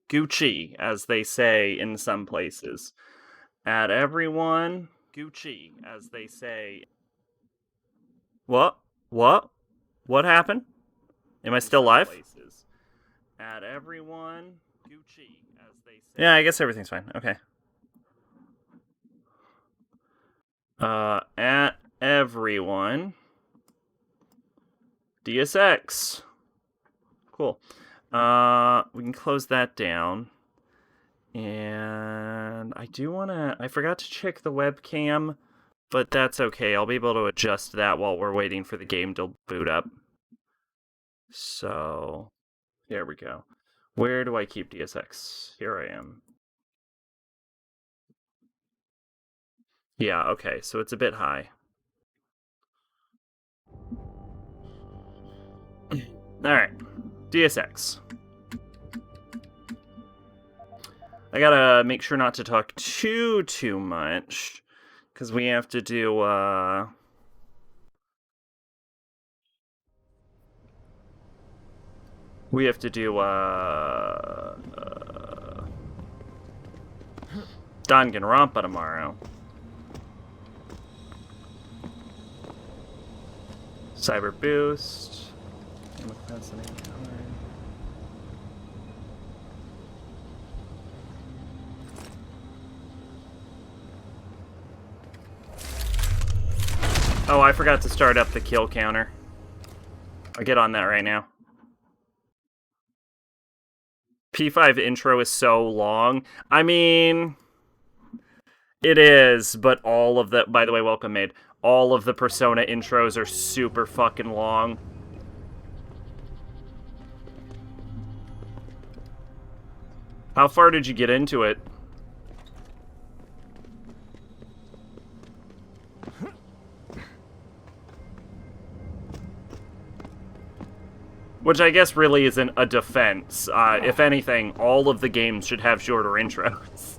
Gucci, as they say in some places. At everyone, Gucci, as they say. What? What? What happened? Am I still live? At everyone, Gucci, as they say. Yeah, I guess everything's fine. Okay. At everyone, DSX. Cool. We can close that down. And I do want to... I forgot to check the webcam, but that's okay. I'll be able to adjust that while we're waiting for the game to boot up. So, there we go. Where do I keep DSX? Here I am. Yeah, okay, so it's a bit high. Alright, DSX. I gotta make sure not to talk too much, because we have to do, Danganronpa tomorrow. Cyber Boost. Oh, I forgot to start up the kill counter. I'll get on that right now. P5 intro is so long. I mean, it is, but all of the... By the way, welcome, Maid. All of the Persona intros are super fucking long. How far did you get into it? Which I guess really isn't a defense. If anything, all of the games should have shorter intros.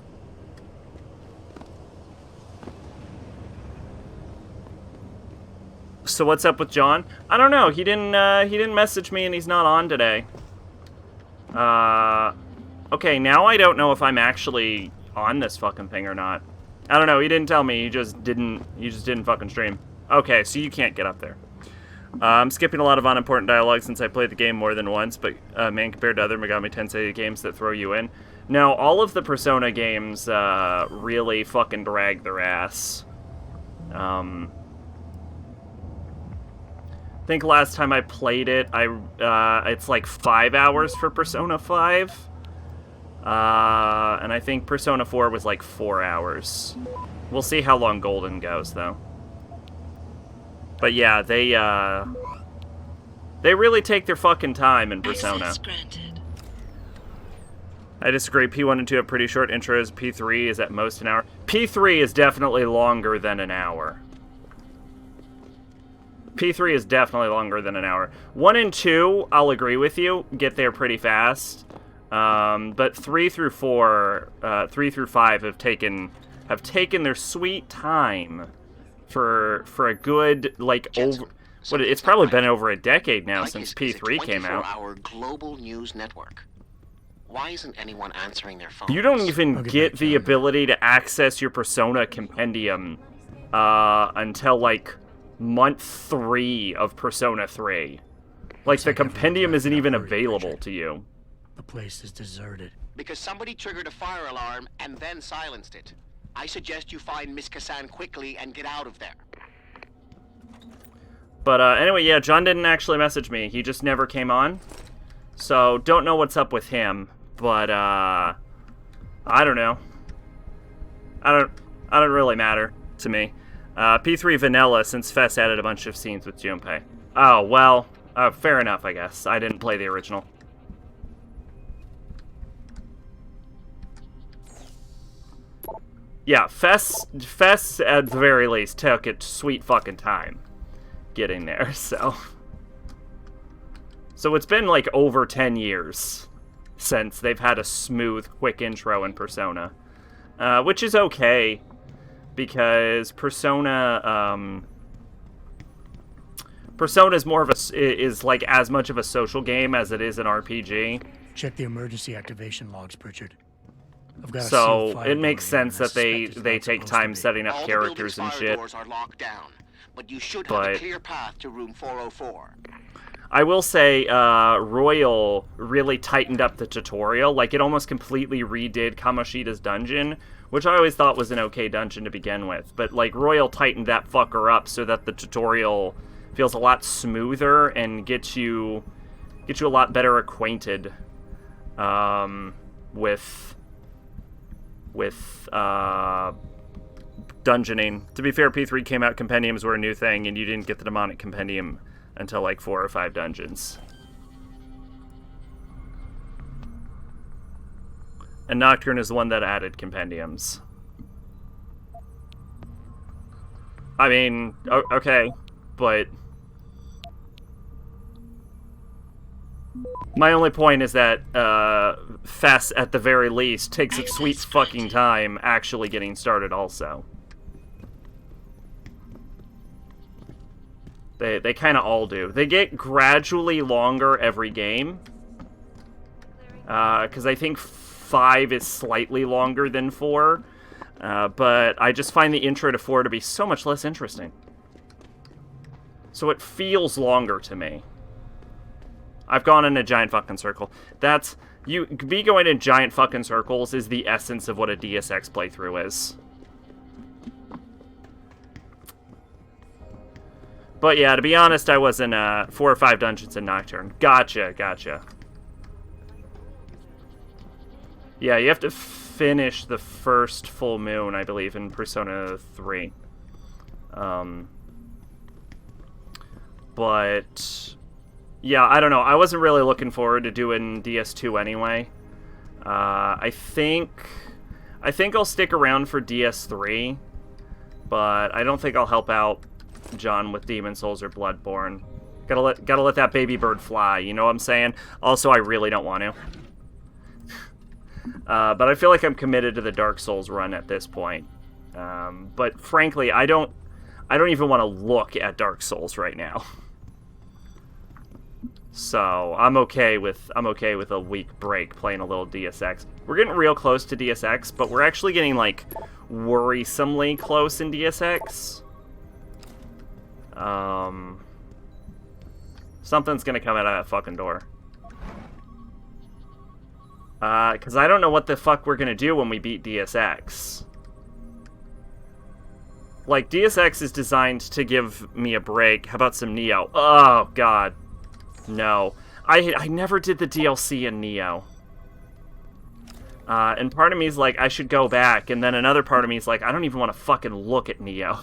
So what's up with John? I don't know. He didn't message me, and he's not on today. Okay, now I don't know if I'm actually on this fucking thing or not. I don't know. He didn't tell me. He just didn't fucking stream. Okay, so you can't get up there. I'm skipping a lot of unimportant dialogue since I played the game more than once, but man, compared to other Megami Tensei games that throw you in. Now, all of the Persona games really fucking drag their ass. I think last time I played it, it's like 5 hours for Persona 5. And I think Persona 4 was like 4 hours. We'll see how long Golden goes, though. But yeah, they really take their fucking time in Persona. I disagree. P1 and 2 have pretty short intros. P3 is at most an hour. P3 is definitely longer than an hour. P3 is definitely longer than an hour. 1 and 2, I'll agree with you, get there pretty fast. But 3 through 4, 3 through 5 have taken their sweet time for a good, like, over... What, it's probably been over a decade now since P3 came out. Our global news network. Why isn't anyone answering their phone? You don't even get the ability to access your Persona compendium until, like, month 3 of Persona 3. Like, the compendium isn't even available to you. The place is deserted. Because somebody triggered a fire alarm and then silenced it. I suggest you find Miss Kassan quickly and get out of there. But anyway, yeah, John didn't actually message me. He just never came on. So, don't know what's up with him. But, I don't know. I don't really matter to me. P3 Vanilla, since Fess added a bunch of scenes with Junpei. Oh, well, fair enough, I guess. I didn't play the original. Yeah, Fess at the very least took its sweet fucking time getting there, so... So it's been like over 10 years since they've had a smooth, quick intro in Persona. Which is okay, because Persona, Persona is more of is like as much of a social game as it is an RPG. Check the emergency activation logs, Pritchard. I've got a sealed So fire it makes door here, sense and I that they suspect it's not take supposed time to be. setting up All the characters building's and fire shit. doors are locked down, but you should have But- a clear path to room 404. I will say, Royal really tightened up the tutorial. Like, it almost completely redid Kamoshida's dungeon, which I always thought was an okay dungeon to begin with. But, like, Royal tightened that fucker up so that the tutorial feels a lot smoother and gets you a lot better acquainted, with dungeoning. To be fair, P3 came out, compendiums were a new thing, and you didn't get the demonic compendium until like 4 or 5 dungeons. And Nocturne is the one that added compendiums. I mean, okay, but my only point is that Fess, at the very least, takes its sweet fucking time actually getting started also. They kind of all do. They get gradually longer every game. Because I think 5 is slightly longer than 4. But I just find the intro to 4 to be so much less interesting. So it feels longer to me. I've gone in a giant fucking circle. Me going in giant fucking circles is the essence of what a DSX playthrough is. But yeah, to be honest, I was in 4 or 5 dungeons in Nocturne. Gotcha. Yeah, you have to finish the first full moon, I believe, in Persona 3. But yeah, I don't know. I wasn't really looking forward to doing DS2 anyway. I think I'll stick around for DS3, but I don't think I'll help out John with Demon Souls or Bloodborne. Gotta let that baby bird fly, you know what I'm saying? Also, I really don't want to. But I feel like I'm committed to the Dark Souls run at this point. But frankly, I don't even want to look at Dark Souls right now. So I'm okay with a week break playing a little DSX. We're getting real close to DSX, but we're actually getting like worrisomely close in DSX. Something's gonna come out of that fucking door. Because I don't know what the fuck we're gonna do when we beat DSX. Like, DSX is designed to give me a break. How about some Neo? Oh, God. No. I never did the DLC in Neo. And part of me is like, I should go back, and then another part of me is like, I don't even want to fucking look at Neo.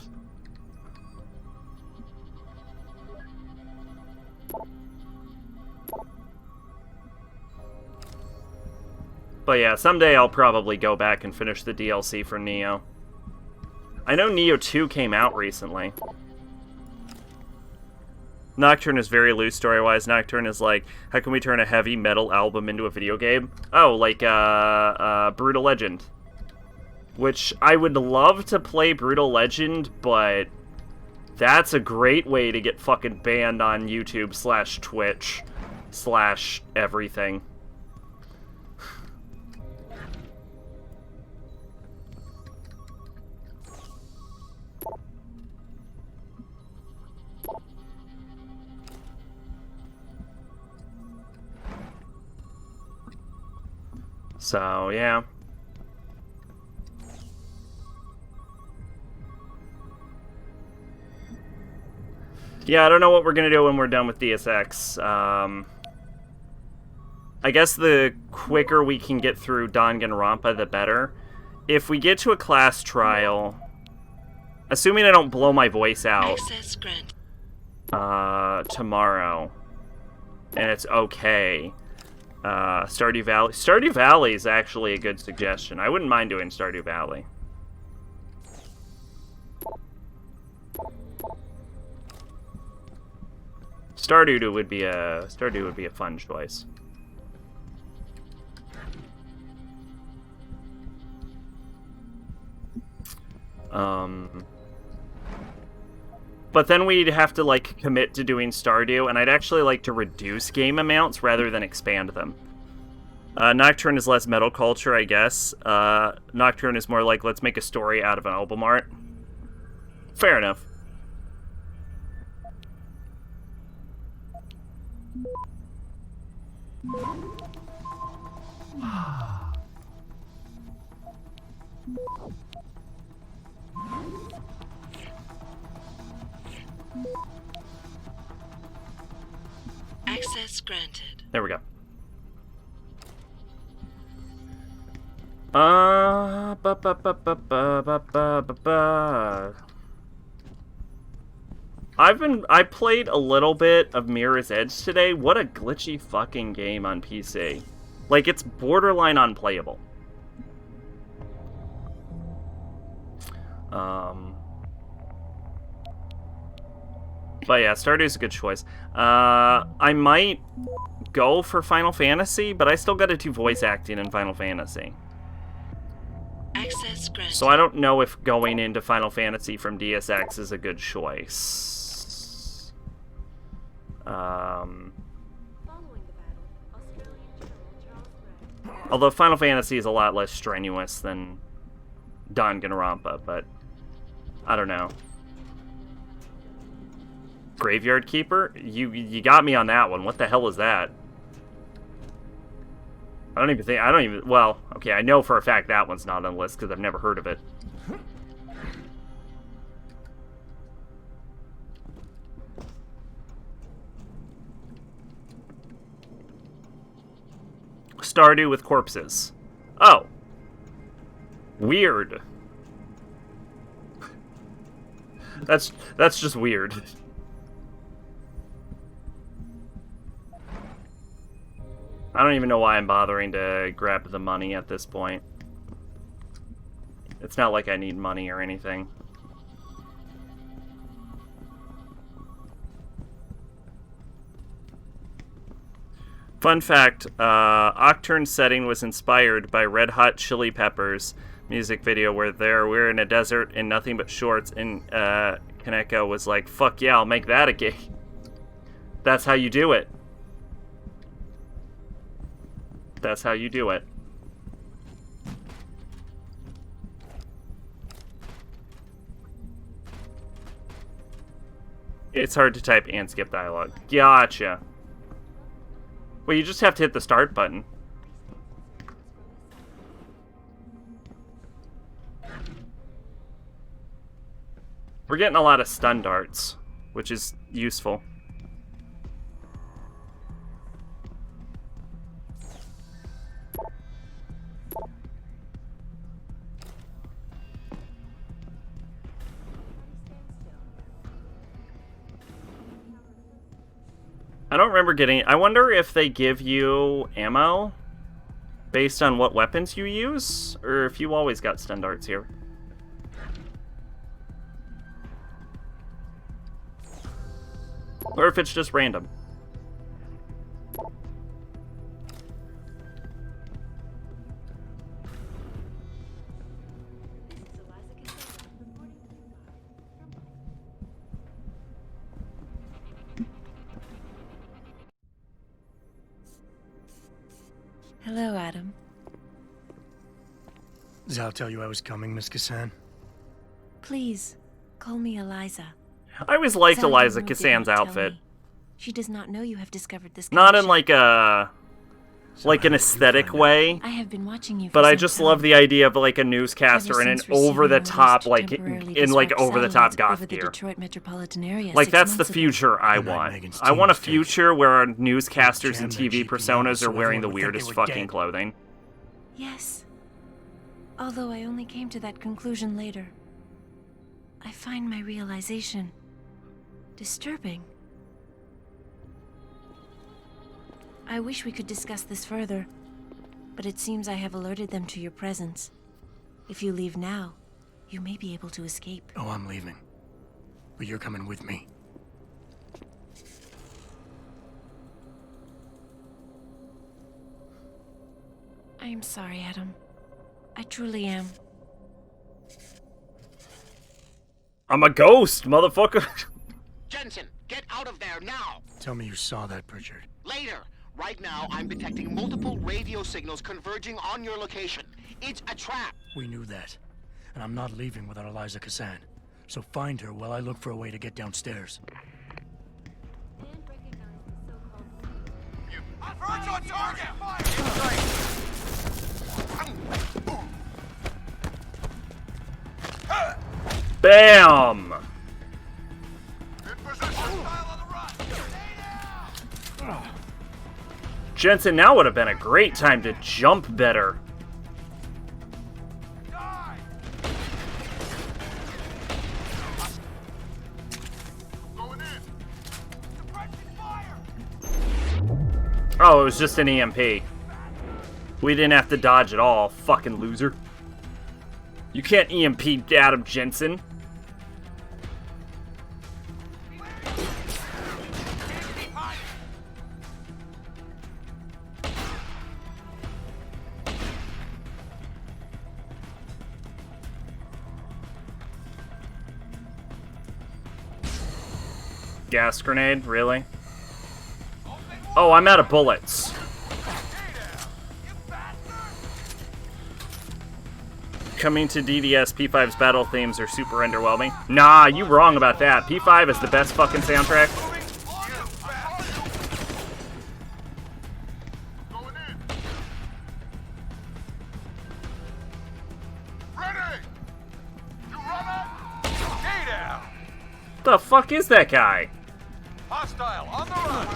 But yeah, someday I'll probably go back and finish the DLC for Neo. I know Neo 2 came out recently. Nocturne is very loose story-wise. Nocturne is like, how can we turn a heavy metal album into a video game? Oh, like, Brutal Legend. Which, I would love to play Brutal Legend, but that's a great way to get fucking banned on YouTube / Twitch / everything. So, yeah. Yeah, I don't know what we're gonna do when we're done with DSX. I guess the quicker we can get through Danganronpa, the better. If we get to a class trial, assuming I don't blow my voice out tomorrow, and it's okay, Stardew Valley. Stardew Valley is actually a good suggestion. I wouldn't mind doing Stardew Valley. Stardew would be a fun choice. But then we'd have to, like, commit to doing Stardew, and I'd actually like to reduce game amounts rather than expand them. Nocturne is less metal culture, I guess. Nocturne is more like, let's make a story out of an album art. Fair enough. Access granted. There we go. I played a little bit of Mirror's Edge today. What a glitchy fucking game on PC. Like, it's borderline unplayable. But yeah, Stardew's a good choice. I might go for Final Fantasy, but I still gotta do voice acting in Final Fantasy. Access granted. So I don't know if going into Final Fantasy from DSX is a good choice. Although Final Fantasy is a lot less strenuous than Danganronpa, but I don't know. Graveyard Keeper? You got me on that one. What the hell is that? Well, okay, I know for a fact that one's not on the list because I've never heard of it. Stardew with corpses. Oh. Weird. That's just weird. I don't even know why I'm bothering to grab the money at this point. It's not like I need money or anything. Fun fact, Octurne's setting was inspired by Red Hot Chili Peppers music video where we're in a desert in nothing but shorts, and Kaneko was like, fuck yeah, I'll make that a game. That's how you do it. That's how you do it. It's hard to type and skip dialogue. Gotcha. Well, you just have to hit the start button. We're getting a lot of stun darts, which is useful. I don't remember getting... I wonder if they give you ammo based on what weapons you use, or if you always got stun darts here. Or if it's just random. Hello, Adam. Zal tell you I was coming, Miss Kassan? Please, call me Eliza. I always liked Zal Eliza did not Kassan's tell outfit. me. She does not know you have discovered this Not in connection. like an aesthetic way, I have been watching you for but I some just time. love the idea of like a newscaster in an Ever since receiving over-the-top, orders to like temporarily in like disrupt over-the-top satellites goth over the gear. Detroit metropolitan area Like 6 that's the months ago. future I Good night, want. Megan's I want a team future where our newscasters and Jam that TV GPU personas so are wearing the everyone would think they weirdest were fucking dead. clothing. Yes. Although I only came to that conclusion later. I find my realization disturbing. I wish we could discuss this further, but it seems I have alerted them to your presence. If you leave now, you may be able to escape. Oh, I'm leaving. But you're coming with me. I am sorry, Adam. I truly am. I'm a ghost, motherfucker. Jensen, get out of there now! Tell me you saw that, Pritchard. Later! Right now, I'm detecting multiple radio signals converging on your location. It's a trap. We knew that. And I'm not leaving without Eliza Cassan. So find her while I look for a way to get downstairs. Birds on target! Bam! Jensen, now would have been a great time to jump better. Oh, it was just an EMP. We didn't have to dodge at all, fucking loser. You can't EMP Adam Jensen. Gas grenade, really? Oh, I'm out of bullets. Coming to DDS, P5's battle themes are super underwhelming. Nah, you wrong about that. P5 is the best fucking soundtrack. The fuck is that guy? Hostile on the run.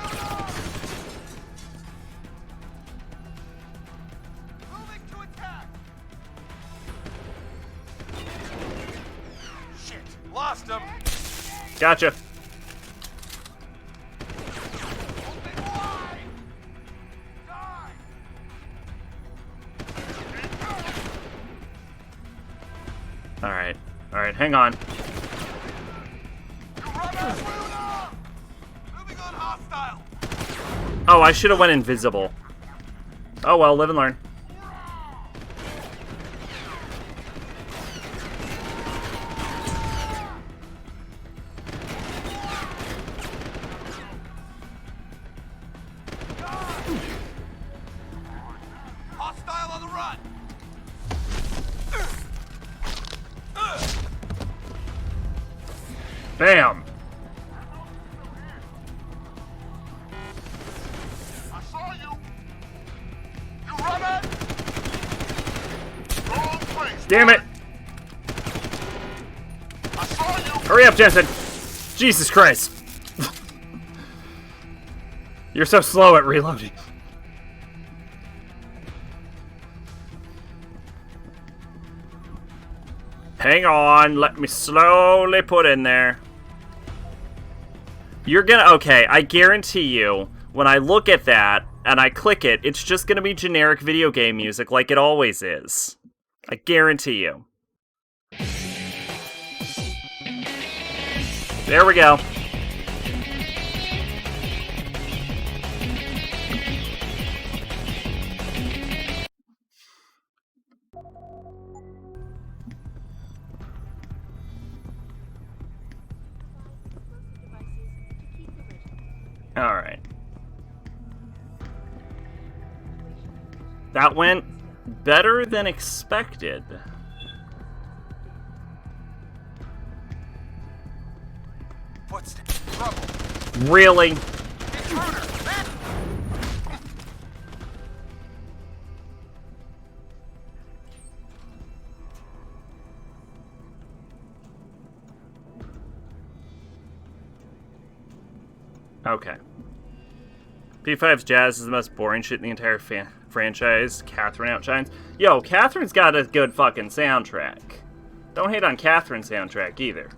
Moving to attack. Shit, lost him. Gotcha. Alright, hang on. Oh, I should have went invisible. Oh well, live and learn. Hostile on the run. Bam! I saw you. You run it. Wrong place. Damn it! I saw you. Hurry up, Jensen! Jesus Christ! You're so slow at reloading. Hang on, let me slowly put in there. You're gonna, okay, I guarantee you, when I look at that, and I click it, it's just gonna be generic video game music like it always is. I guarantee you. There we go. Alright. That went better than expected. Footsteps. Trouble. Really? Intruder. Okay. P5's Jazz is the most boring shit in the entire franchise. Catherine outshines. Yo, Catherine's got a good fucking soundtrack. Don't hate on Catherine's soundtrack either.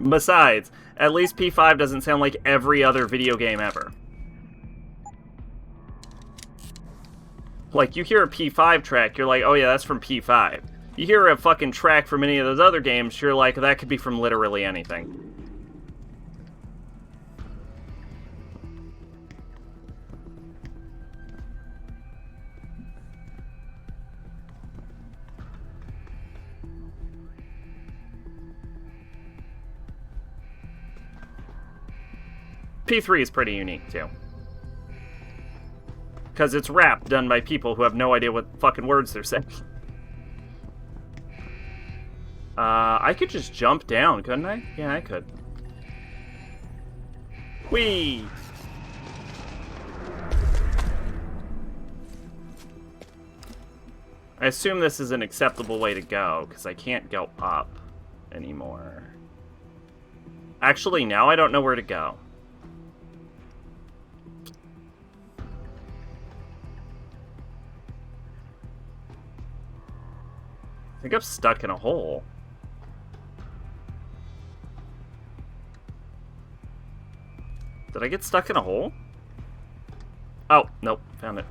Besides, at least P5 doesn't sound like every other video game ever. Like, you hear a P5 track, you're like, oh yeah, that's from P5. You hear a fucking track from any of those other games, you're like, that could be from literally anything. P3 is pretty unique, too. Because it's rap done by people who have no idea what fucking words they're saying. I could just jump down, couldn't I? Yeah, I could. Whee! I assume this is an acceptable way to go, because I can't go up anymore. Actually, now I don't know where to go. I think I'm stuck in a hole. Did I get stuck in a hole? Oh, nope, found it.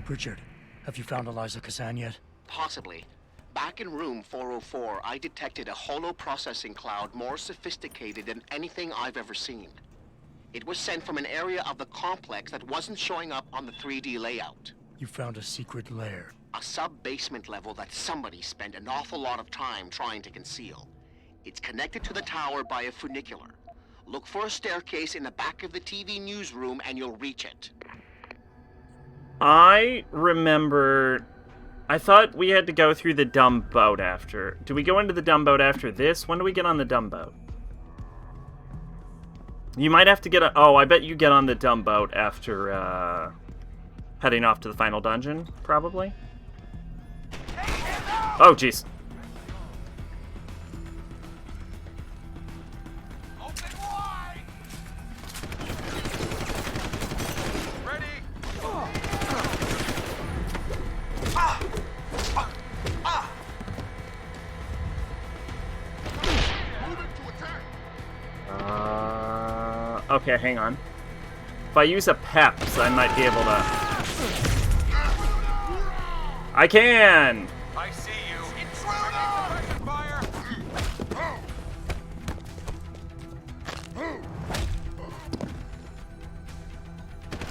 Richard, have you found Eliza Kazan yet? Possibly. Back in room 404, I detected a holo-processing cloud more sophisticated than anything I've ever seen. It was sent from an area of the complex that wasn't showing up on the 3D layout. You found a secret lair. A sub-basement level that somebody spent an awful lot of time trying to conceal. It's connected to the tower by a funicular. Look for a staircase in the back of the TV newsroom and you'll reach it. I remember... I thought we had to go through the dumb boat after. Do we go into the dumb boat after this? When do we get on the dumb boat? You might have to get... Oh, I bet you get on the dumb boat after, heading off to the final dungeon, probably. Oh, jeez. Okay, hang on. If I use a peps, I might be able to... I can! I see you. Intruder! Fire!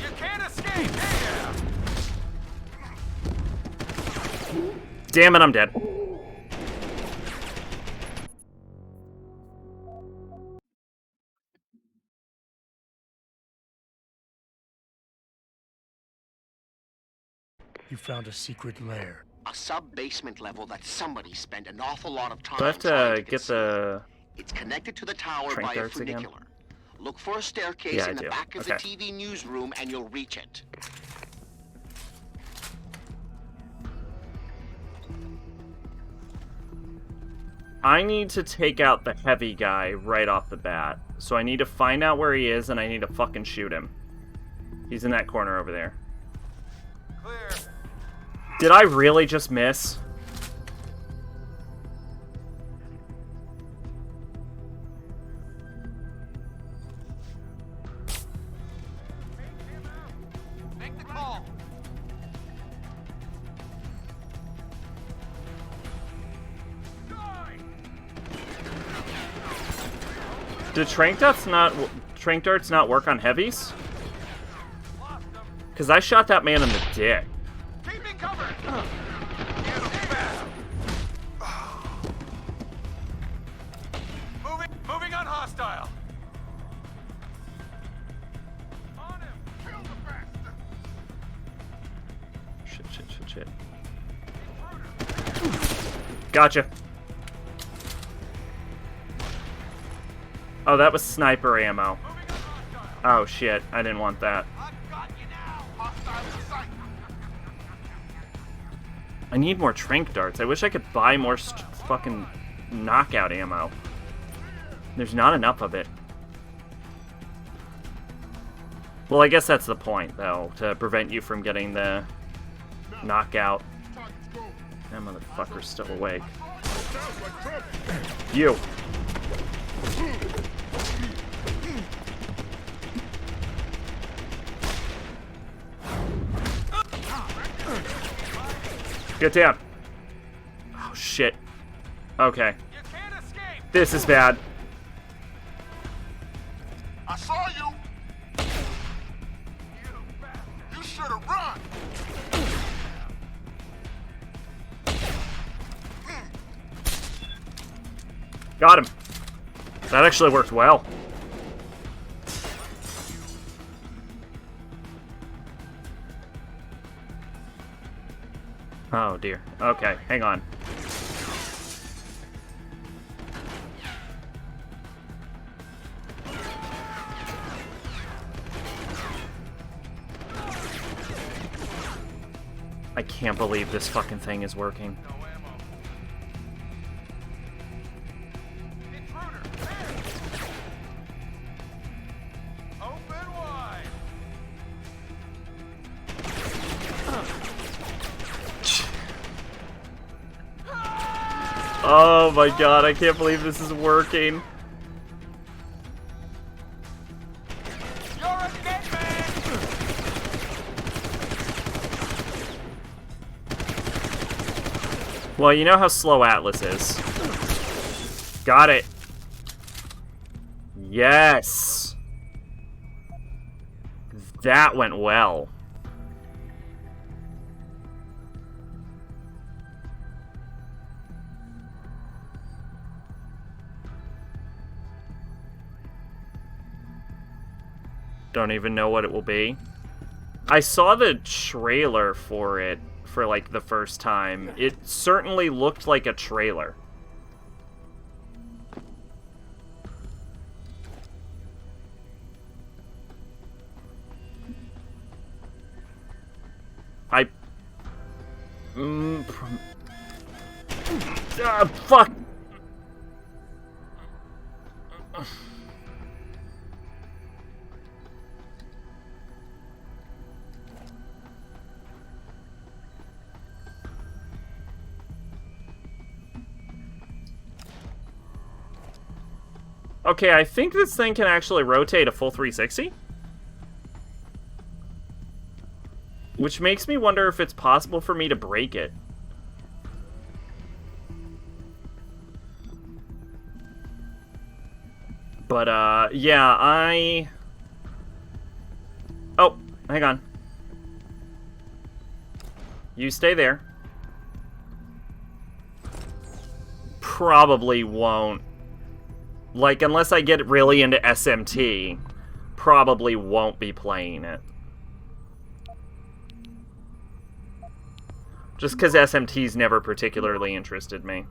You can't escape! Here! Damn it, I'm dead. You found a secret lair. A sub-basement level that somebody spent an awful lot of time Do I have trying to get conceal. the... It's connected to the tower Trank by a darts again? funicular. Look for a staircase Yeah, I in the do. back of Okay. the TV newsroom and you'll reach it. I need to take out the heavy guy right off the bat. So I need to find out where he is and I need to fucking shoot him. He's in that corner over there. Clear. Did I really just miss? Make the call. Did trank darts not work on heavies? Because I shot that man in the dick. Keep me covered. You fast. Moving on hostile. On him. Kill the bastard. Shit. Gotcha. Oh, that was sniper ammo. Oh shit, I didn't want that. I've got you now. Hostile in sight. I need more trank darts. I wish I could buy more fucking knockout ammo. There's not enough of it. Well, I guess that's the point, though, to prevent you from getting the knockout. That motherfucker's still awake. You. Get down. Oh, shit. Okay. You can't escape. This is bad. I saw you. should have run. Got him. That actually worked well. Oh dear. Okay, hang on. I can't believe this fucking thing is working. No ammo. Intruder! Open wide! Oh my god, I can't believe this is working. You're a dead man! Well, you know how slow Atlas is. Got it. Yes. That went well. Don't even know what it will be. I saw the trailer for it for like the first time. It certainly looked like a trailer. Fuck! Okay, I think this thing can actually rotate a full 360. Which makes me wonder if it's possible for me to break it. But, yeah, Oh, hang on. You stay there. Probably won't. Like, unless I get really into SMT, probably won't be playing it. Just because SMT's never particularly interested me.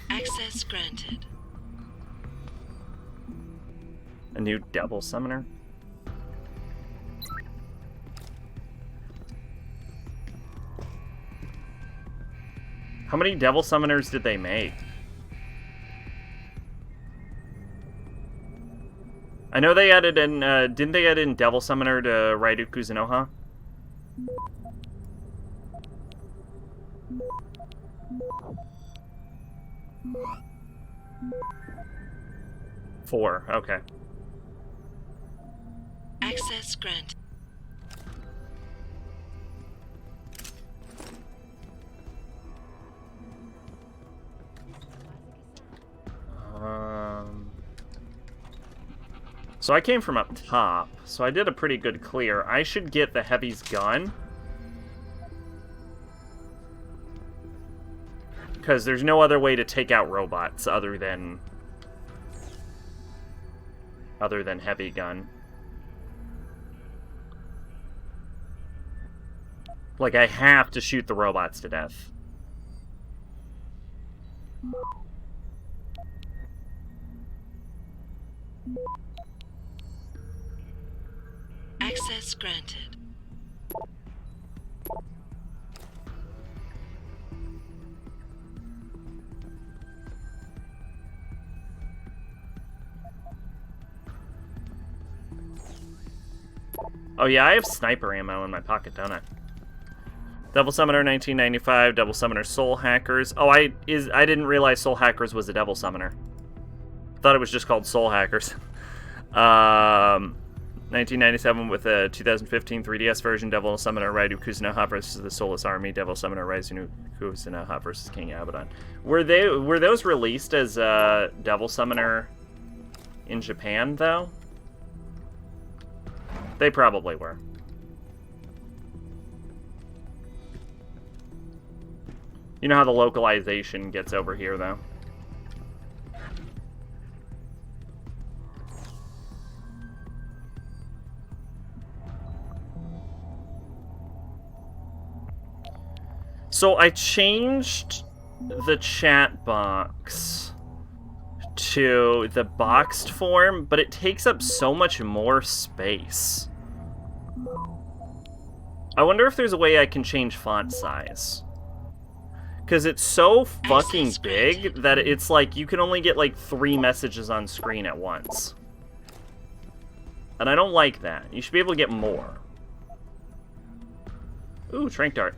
Access granted. A new devil summoner? How many devil summoners did they make? I know they added in, didn't they add in devil summoner to Raidu Kuzunoha? Four, okay. Access granted. So I came from up top, so I did a pretty good clear. I should get the heavy's gun. Because there's no other way to take out robots other than heavy gun. Like, I have to shoot the robots to death. Access granted. Oh yeah, I have sniper ammo in my pocket, don't I? Devil Summoner 1995, Devil Summoner Soul Hackers. Oh, I didn't realize Soul Hackers was a Devil Summoner. Thought it was just called Soul Hackers. 1997 with the 2015 3DS version, Devil Summoner Raidu Kuzunoha versus the Soulless Army, Devil Summoner Raidu Kuzunoha versus King Abaddon. Were those released as Devil Summoner in Japan though? They probably were. You know how the localization gets over here though. So I changed the chat box to the boxed form, but it takes up so much more space. I wonder if there's a way I can change font size. Because it's so fucking big that it's like you can only get like 3 messages on screen at once. And I don't like that. You should be able to get more. Ooh, Trank Dart.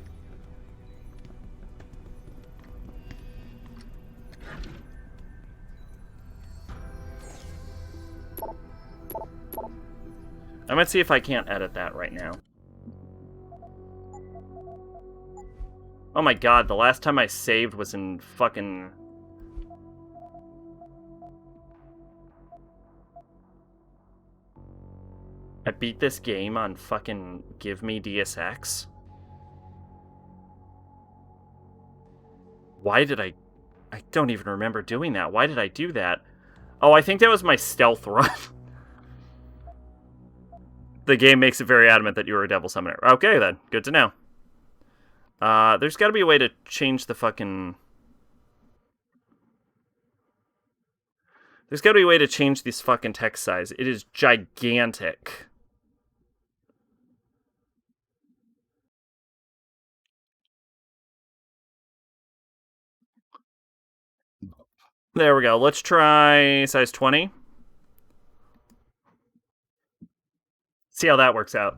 I might see if I can't edit that right now. Oh my god, the last time I saved was in fucking... I beat this game on fucking Give Me DSX. Why did I don't even remember doing that. Why did I do that? Oh, I think that was my stealth run. The game makes it very adamant that you were a Devil Summoner. Okay, then. Good to know. There's got to be a way to change the fucking... There's got to be a way to change this fucking text size. It is gigantic. There we go. Let's try size 20. See how that works out.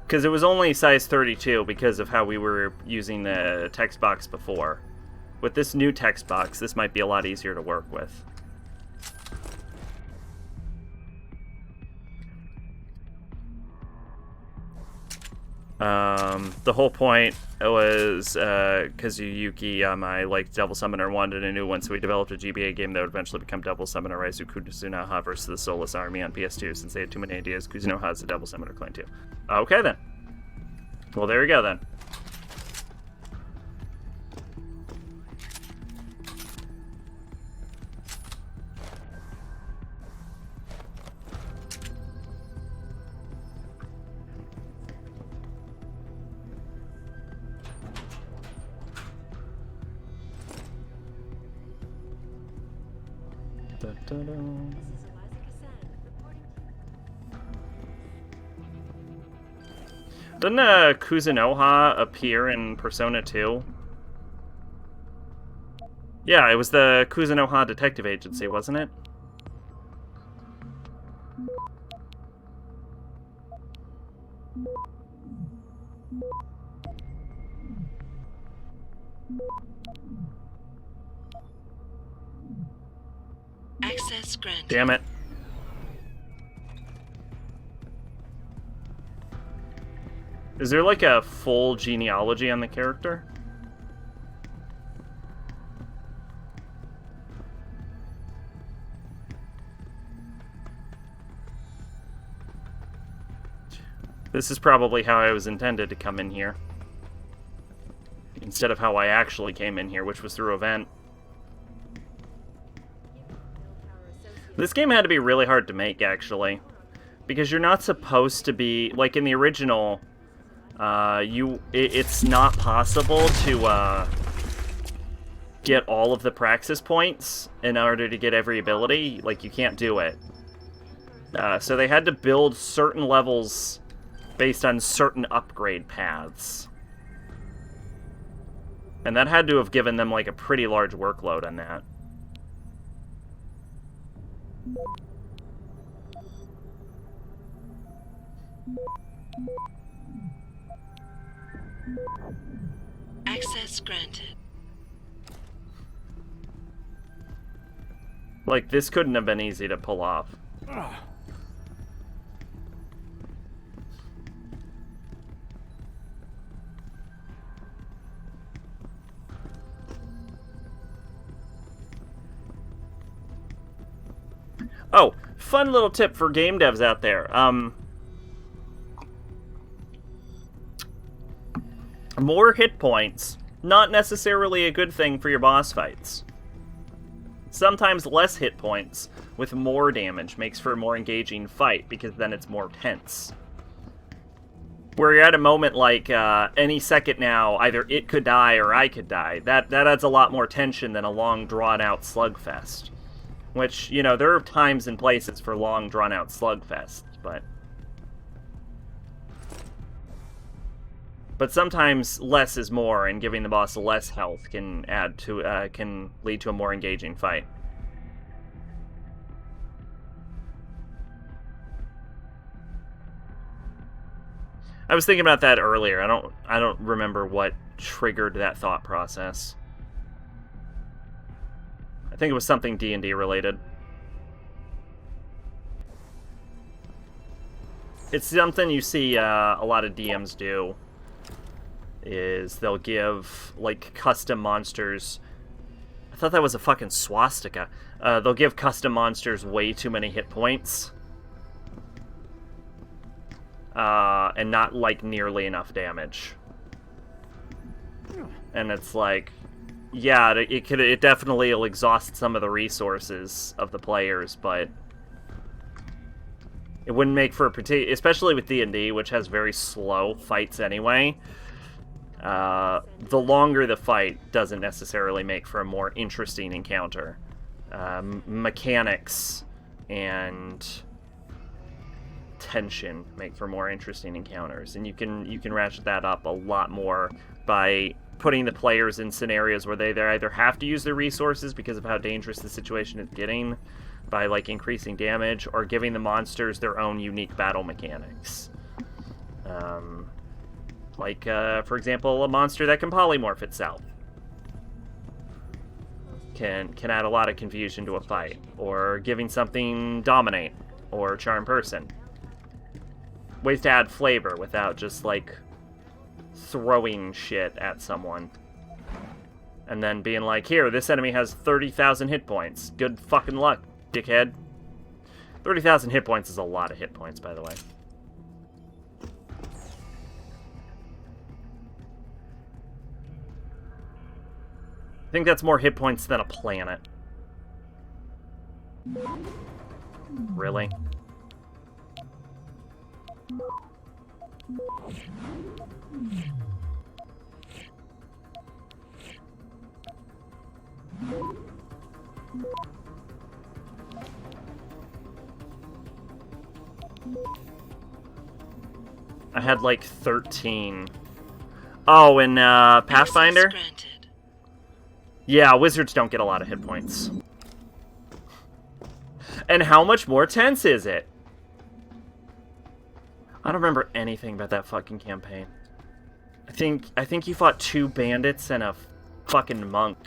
Because it was only size 32 because of how we were using the text box before. With this new text box, this might be a lot easier to work with. The whole point was Kazuyuki Yamai, like Devil Summoner, wanted a new one, so we developed a GBA game that would eventually become Devil Summoner Raizu Kuzunoha versus the Soulless Army on PS2. Since they had too many ideas, Kuzunoha is the Devil Summoner clan too. Okay then. Well, there we go then. Didn't Kuzunoha appear in Persona 2? Yeah, it was the Kuzunoha Detective Agency, wasn't it? Access granted. Damn it. Is there like a full genealogy on the character? This is probably how I was intended to come in here. Instead of how I actually came in here, which was through a vent. This game had to be really hard to make, actually. Because you're not supposed to be... Like, in the original... it's not possible to get all of the praxis points in order to get every ability. Like, you can't do it. So they had to build certain levels based on certain upgrade paths. And that had to have given them, like, a pretty large workload on that. Access granted. Like, this couldn't have been easy to pull off. Oh, fun little tip for game devs out there. More hit points, not necessarily a good thing for your boss fights. Sometimes less hit points with more damage makes for a more engaging fight, because then it's more tense. Where you're at a moment like, any second now, either it could die or I could die. That adds a lot more tension than a long, drawn-out slugfest. Which, you know, there are times and places for long, drawn-out slugfests, but... But sometimes less is more, and giving the boss less health can can lead to a more engaging fight. I was thinking about that earlier. I don't remember what triggered that thought process. I think it was something D&D related. It's something you see a lot of DMs do. Is they'll give, like, custom monsters... I thought that was a fucking swastika. They'll give custom monsters way too many hit points. And not, like, nearly enough damage. And it's like... Yeah, it definitely will exhaust some of the resources of the players, but... It wouldn't make for a particular... Especially with D&D, which has very slow fights anyway... the longer the fight doesn't necessarily make for a more interesting encounter. Mechanics and tension make for more interesting encounters, and you can ratchet that up a lot more by putting the players in scenarios where they either have to use their resources because of how dangerous the situation is getting, by like increasing damage, or giving the monsters their own unique battle mechanics. Like, for example, a monster that can polymorph itself can add a lot of confusion to a fight. Or giving something Dominate or Charm Person. Ways to add flavor without just, like, throwing shit at someone. And then being like, here, this enemy has 30,000 hit points. Good fucking luck, dickhead. 30,000 hit points is a lot of hit points, by the way. I think that's more hit points than a planet. Really? I had like 13. Oh, in Pathfinder? Yeah, wizards don't get a lot of hit points. And how much more tense is it? I don't remember anything about that fucking campaign. I think you fought 2 bandits and a fucking monk.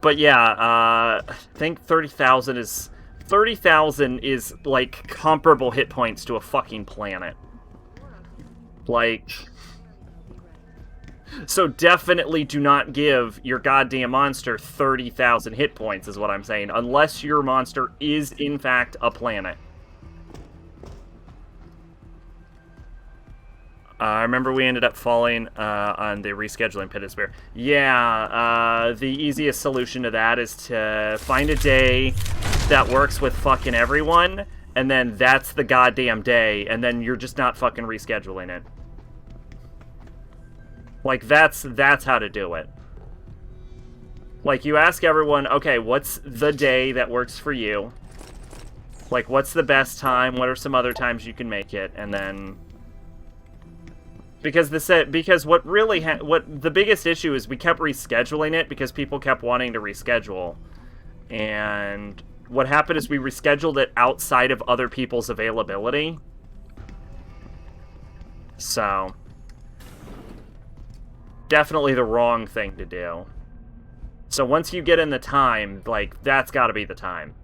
But yeah, I think 30,000 is... 30,000 is, like, comparable hit points to a fucking planet. Like... So definitely do not give your goddamn monster 30,000 hit points, is what I'm saying. Unless your monster is, in fact, a planet. I remember we ended up falling on the rescheduling Pit of Despair. Yeah, the easiest solution to that is to find a day that works with fucking everyone, and then that's the goddamn day, and then you're just not fucking rescheduling it. Like, that's how to do it. Like, you ask everyone, okay, what's the day that works for you? Like, what's the best time? What are some other times you can make it? And then... Because what the biggest issue is we kept rescheduling it because people kept wanting to reschedule. And what happened is we rescheduled it outside of other people's availability. So, definitely the wrong thing to do. So once you get in the time, like, that's gotta be the time.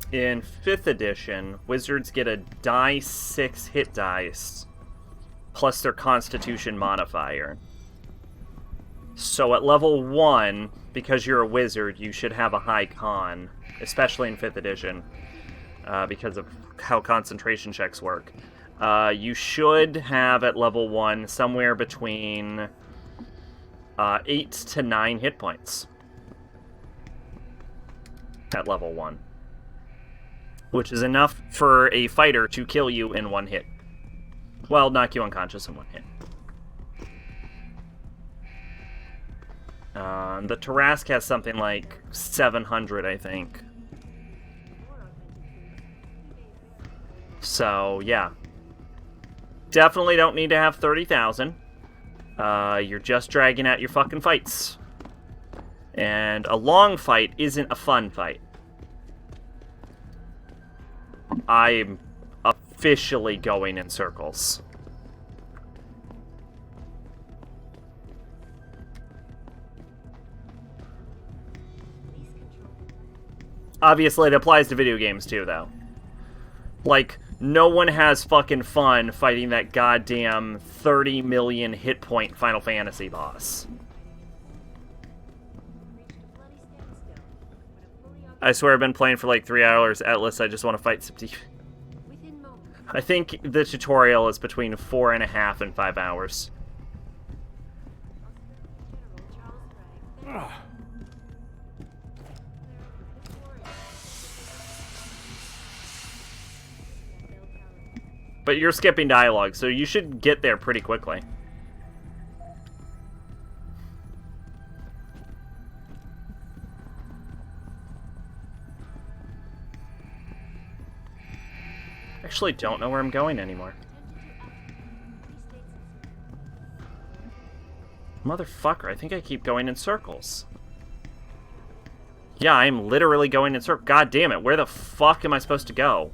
In 5th edition, wizards get a die 6 hit dice plus their constitution modifier. So at level 1, because you're a wizard, you should have a high con, especially in 5th edition, because of how concentration checks work. You should have at level 1 somewhere between 8 to 9 hit points at level 1. Which is enough for a fighter to kill you in 1 hit. Well, knock you unconscious in 1 hit. The Tarask has something like 700, I think. So, yeah. Definitely don't need to have 30,000. You're just dragging out your fucking fights. And a long fight isn't a fun fight. I'm officially going in circles. Obviously, it applies to video games too, though. Like, no one has fucking fun fighting that goddamn 30 million hit point Final Fantasy boss. I swear I've been playing for like 3 hours. Atlas, I just want to fight some deep. I think the tutorial is between 4.5 and 5 hours. But you're skipping dialogue, so you should get there pretty quickly. Actually don't know where I'm going anymore. Motherfucker, I think I keep going in circles. Yeah, I'm literally going in circles. God damn it, where the fuck am I supposed to go?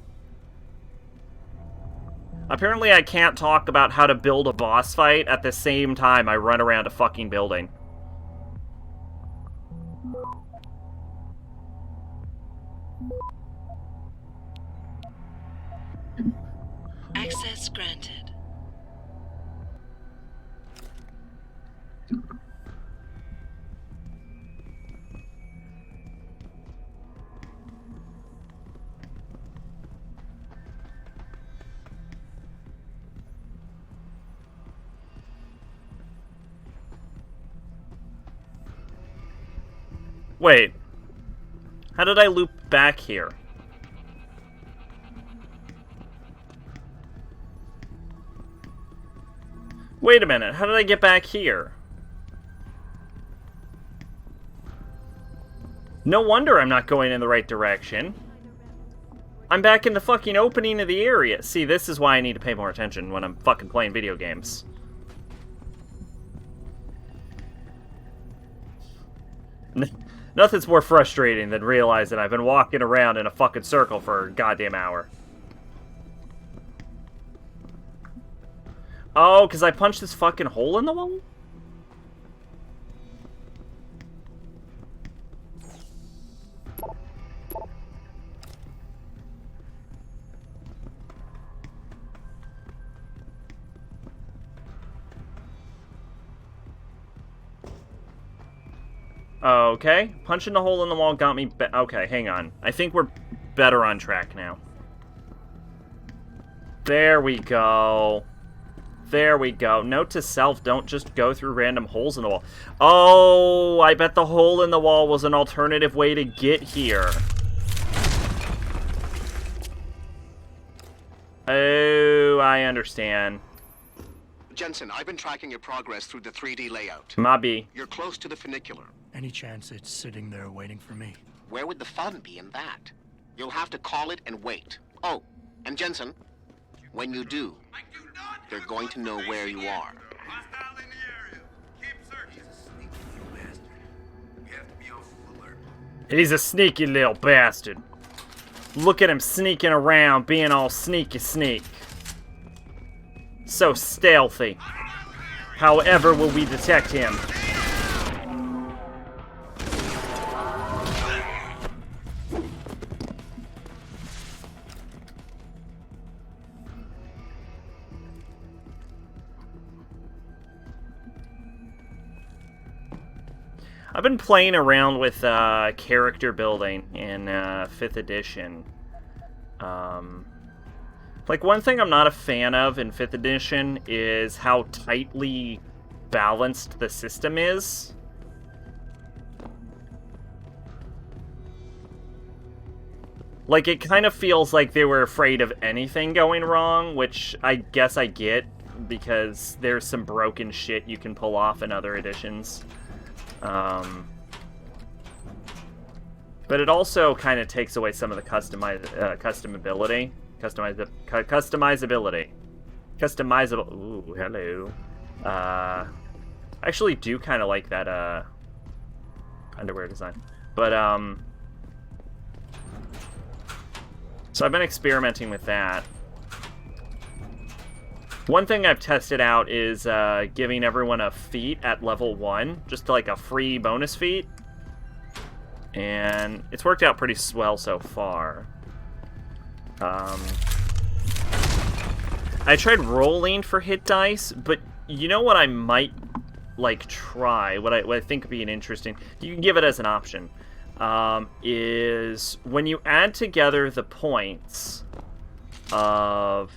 Apparently I can't talk about how to build a boss fight at the same time I run around a fucking building. Access granted. Wait. How did I loop back here? Wait a minute, how did I get back here? No wonder I'm not going in the right direction. I'm back in the fucking opening of the area. See, this is why I need to pay more attention when I'm fucking playing video games. Nothing's more frustrating than realizing I've been walking around in a fucking circle for a goddamn hour. Oh, because I punched this fucking hole in the wall? Okay, punching the hole in the wall got me okay, hang on. I think we're better on track now. There we go. There we go. Note to self, don't just go through random holes in the wall. Oh, I bet the hole in the wall was an alternative way to get here. Oh, I understand. Jensen, I've been tracking your progress through the 3D layout. Mobby. You're close to the funicular. Any chance it's sitting there waiting for me? where would the fun be in that? You'll have to call it and wait. Oh, and Jensen, when you do, they're going to know where you are. Hostile in the area. Keep searching. He's a sneaky little bastard. We have to be on full alert. He's a sneaky little bastard. Look at him sneaking around, being all sneaky sneak. So stealthy. However will we detect him? I've been playing around with character building in 5th edition. Like, one thing I'm not a fan of in 5th edition is how tightly balanced the system is. Like, it kind of feels like they were afraid of anything going wrong, which I guess I get, because there's some broken shit you can pull off in other editions. But it also kind of takes away some of the customizability. Customizable. Ooh, hello. I actually do kind of like that underwear design. But so I've been experimenting with that. One thing I've tested out is giving everyone a feat at level 1, just like a free bonus feat. And it's worked out pretty well so far. I tried rolling for hit dice, but you know what I might like try, what I think would be an interesting, you can give it as an option, is when you add together the points of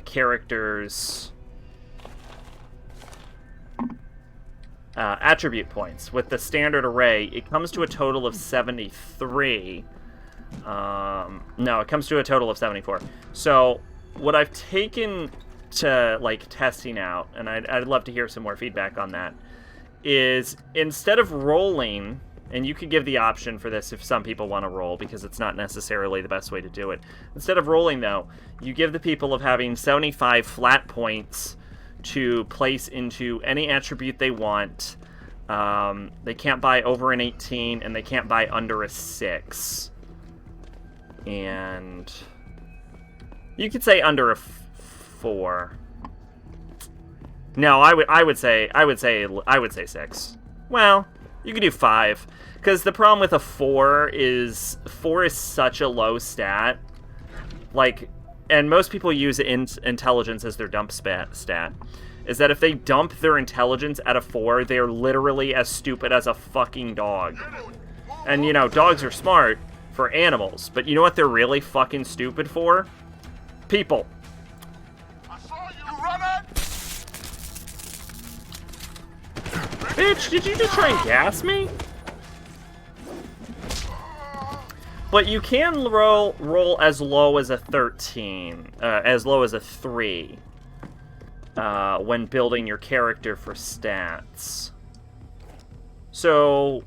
characters' attribute points with the standard array, it comes to a total of 73. No, it comes to a total of 74. So what I've taken to like testing out, and I'd love to hear some more feedback on that, is instead of rolling, and you could give the option for this if some people want to roll, because it's not necessarily the best way to do it. Instead of rolling, though, you give the people of having 75 flat points to place into any attribute they want. They can't buy over an 18, and they can't buy under a 6. And you could say under a 4. No, I would say 6. Well, you could do 5, because the problem with a 4 is such a low stat. Like, and most people use intelligence as their dump stat. Is that if they dump their intelligence at a 4, they're literally as stupid as a fucking dog. And you know, dogs are smart for animals, but you know what they're really fucking stupid for? People. I saw you running. Bitch, did you just try and gas me? But you can roll as low as a 13, as low as a 3, when building your character for stats. So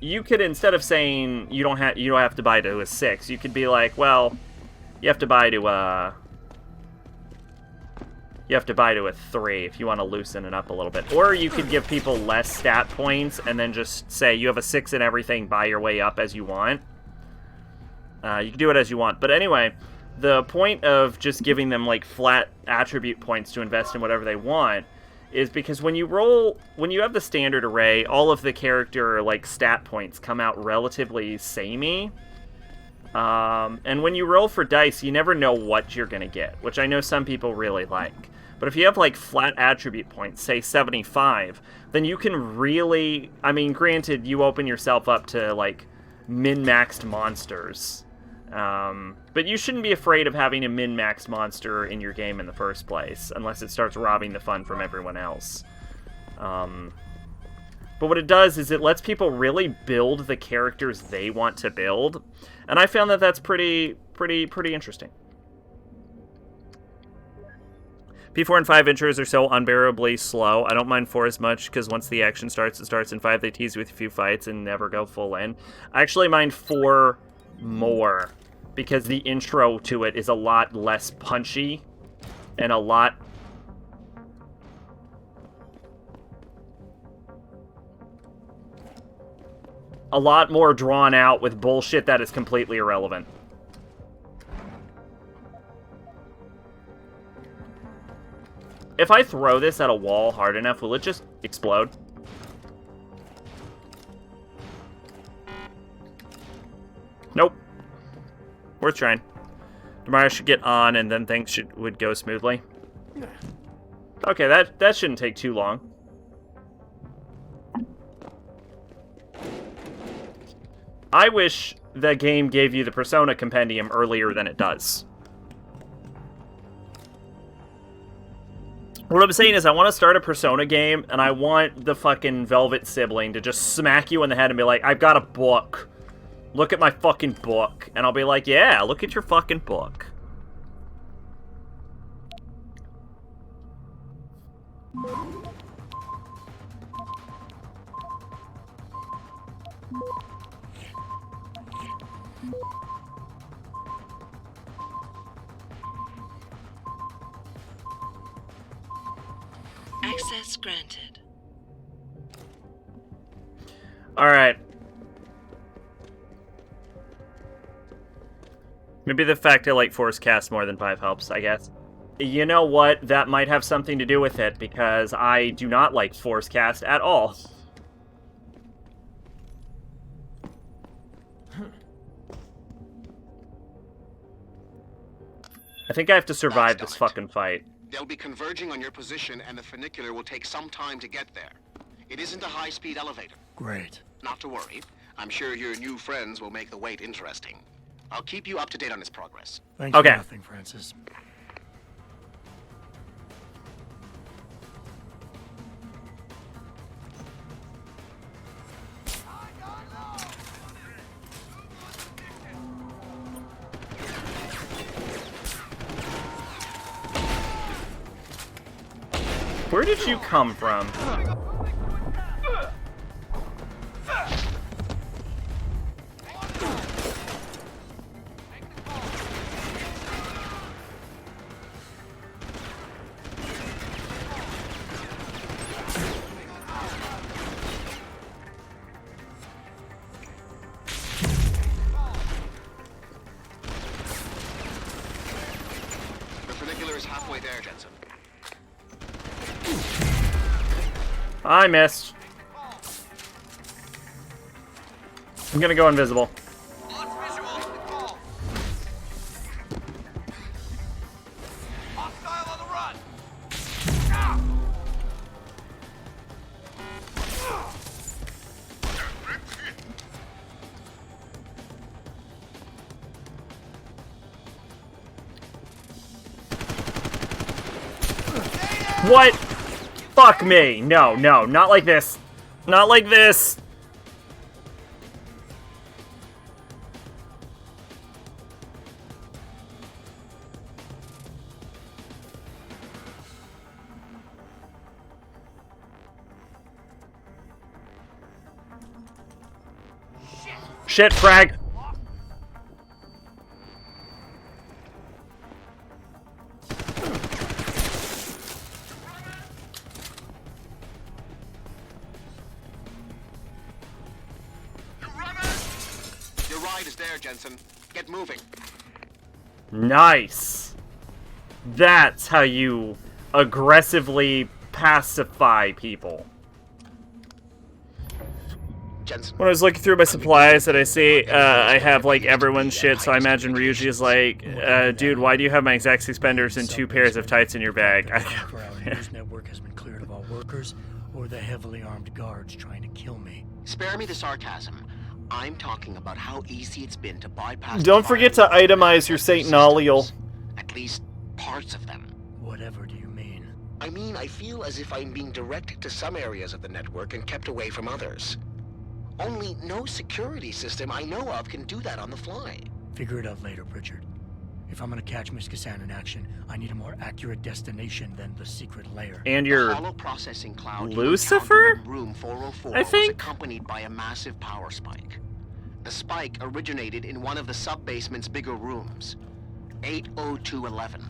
you could, instead of saying you don't have to buy to a 6, you could be like, well, you have to buy to a 3 if you want to loosen it up a little bit. Or you could give people less stat points and then just say you have a 6 in everything, buy your way up as you want. You can do it as you want. But anyway, the point of just giving them like flat attribute points to invest in whatever they want is because when you have the standard array, all of the character like stat points come out relatively samey. And when you roll for dice, you never know what you're going to get, which I know some people really like. But if you have like flat attribute points, say 75, then you can really, I mean, granted, you open yourself up to like min-maxed monsters. But you shouldn't be afraid of having a min-maxed monster in your game in the first place, unless it starts robbing the fun from everyone else. But what it does is it lets people really build the characters they want to build, and I found that that's pretty interesting. P4 and 5 intros are so unbearably slow. I don't mind 4 as much, because once the action starts, it starts. In 5, they tease you with a few fights and never go full in. I actually mind 4 more, because the intro to it is a lot less punchy, and a lot more drawn out with bullshit that is completely irrelevant. If I throw this at a wall hard enough, will it just explode? Nope. Worth trying. Tomorrow should get on, and then things would go smoothly. Okay, that shouldn't take too long. I wish the game gave you the Persona Compendium earlier than it does. What I'm saying is I want to start a Persona game, and I want the fucking Velvet sibling to just smack you in the head and be like, I've got a book. Look at my fucking book. And I'll be like, yeah, look at your fucking book. Access granted. Alright. Maybe the fact I like Force Cast more than 5 helps, I guess. You know what? That might have something to do with it, because I do not like Force Cast at all. I think I have to survive this fucking fight. They'll be converging on your position, and the funicular will take some time to get there. It isn't a high-speed elevator. Great. Not to worry. I'm sure your new friends will make the wait interesting. I'll keep you up to date on its progress. Thanks Okay. for nothing, Francis. Where did you come from? The funicular is halfway there, Jensen. I missed. I'm gonna go invisible. Lost visual on the call. Hostile on the run. What? Fuck me. No, no, not like this. Not like this. Shit, frag. Your ride is there, Jensen. Get moving. Nice. That's how you aggressively pacify people. Jensen. When I was looking through my supplies that I see, I have, like, everyone's shit, so I imagine Ryuji is like, dude, why do you have my exact suspenders and 2 pairs of tights in your bag? For our news network has been cleared of all workers or the heavily armed guards trying to kill me. Spare me the sarcasm. I'm talking about how easy it's been to bypass. Don't the forget to firewall itemize your Satanalial. systems. At least parts of them. Whatever do you mean? I mean, I feel as if I'm being directed to some areas of the network and kept away from others. Only no security system I know of can do that on the fly. Figure it out later, Pritchard. If I'm gonna catch Miss Kassan in action, I need a more accurate destination than the secret lair. And The your hollow processing cloud you Lucifer? encountered in room 404 I think? was accompanied by a massive power spike. The spike originated in one of the sub-basement's bigger rooms, 80211.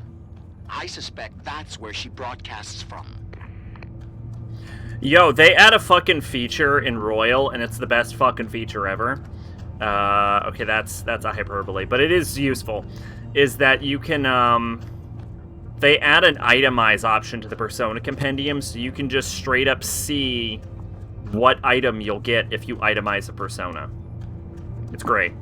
I suspect that's where she broadcasts from. Yo, they add a fucking feature in Royal, and it's the best fucking feature ever. Okay, that's a hyperbole, but it is useful. Is that you can, they add an itemize option to the Persona Compendium, so you can just straight up see what item you'll get if you itemize a persona. It's great.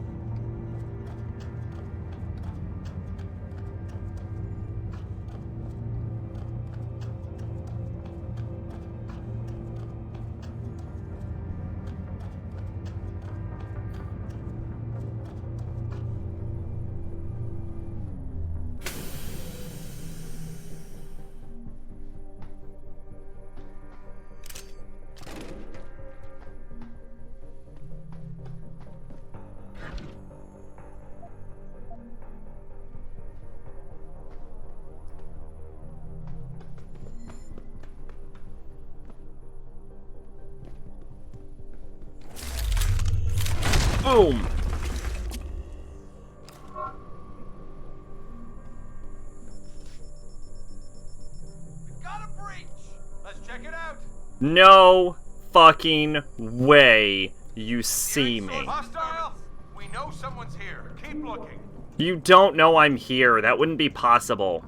Boom! We've got a breach. Let's check it out. No fucking way you see me. Hostile. We know someone's here. Keep looking. You don't know I'm here. That wouldn't be possible.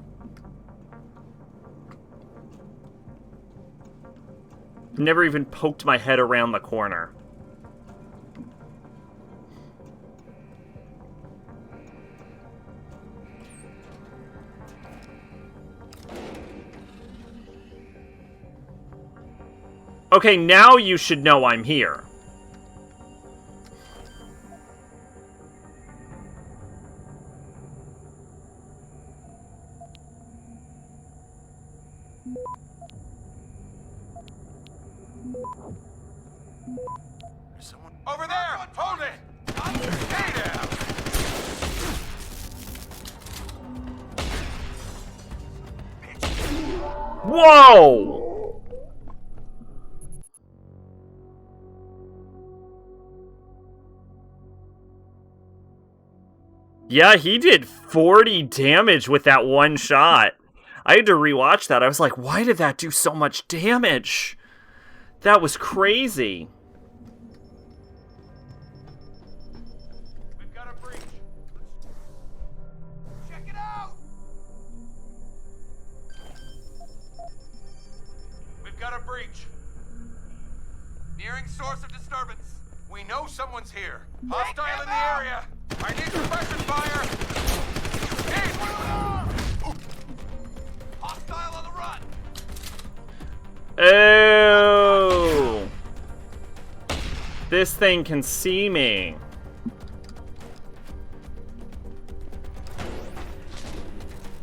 Never even poked my head around the corner. Okay, now you should know I'm here. Someone over there. Hold it. Stay down. Whoa! Yeah, he did 40 damage with that one shot. I had to rewatch that. I was like, why did that do so much damage? That was crazy. We've got a breach. Check it out. We've got a breach. Nearing source of disturbance. We know someone's here. Hostile in the area. I need suppression fire. Hey! Hostile on the run. Oh! This thing can see me.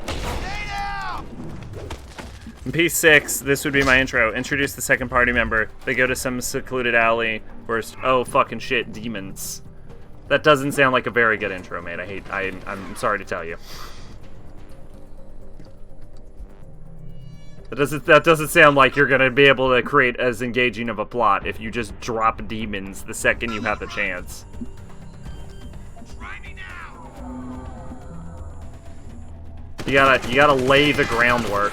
Stay down. In P6, this would be my intro. Introduce the second party member. They go to some secluded alley. First, oh fucking shit, demons. That doesn't sound like a very good intro, mate. I'm sorry to tell you. That doesn't sound like you're gonna be able to create as engaging of a plot if you just drop demons the second you have the chance. Try me now. You gotta lay the groundwork.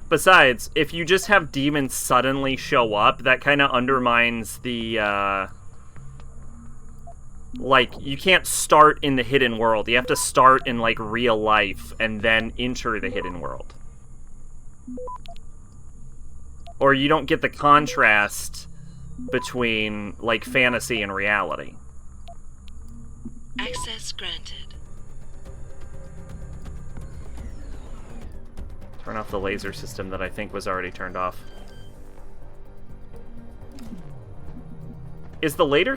Besides, if you just have demons suddenly show up, that kind of undermines the, like, you can't start in the hidden world. You have to start in, like, real life and then enter the hidden world. Or you don't get the contrast between, like, fantasy and reality. Access granted. Turn off the laser system that I think was already turned off. Is the laser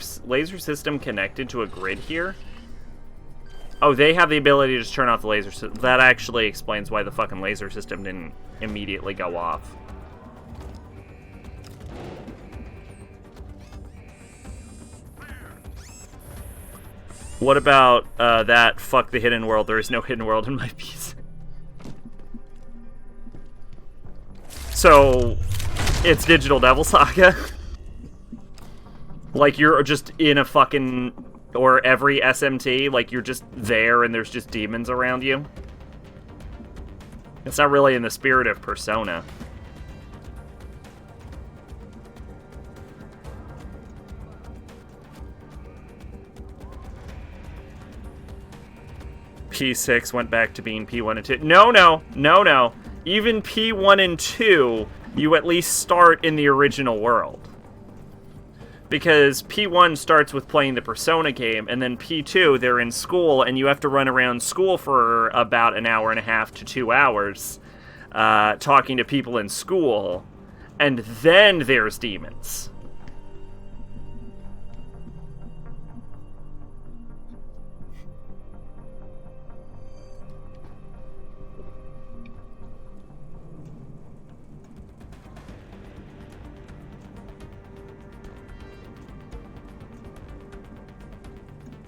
system connected to a grid here? Oh, they have the ability to just turn off the laser system. That actually explains why the fucking laser system didn't immediately go off. What about that fuck the hidden world? There is no hidden world in my piece. So, it's Digital Devil Saga? Like you're just in a fucking... Or every SMT, like you're just there and there's just demons around you? It's not really in the spirit of Persona. P6 went back to being P1 and 2. No. Even P1 and 2, you at least start in the original world. Because P1 starts with playing the Persona game, and then P2, they're in school, and you have to run around school for about an hour and a half to 2 hours, talking to people in school, and then there's demons.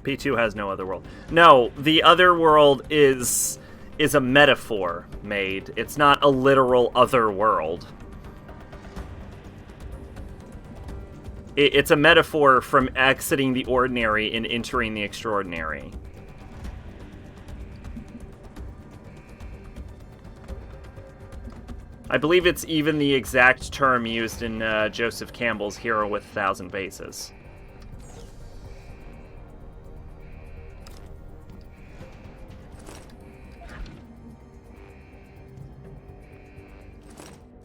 P2 has no other world. No, the other world is a metaphor made. It's not a literal other world. It's a metaphor from exiting the ordinary and entering the extraordinary. I believe it's even the exact term used in Joseph Campbell's Hero with 1,000 Faces.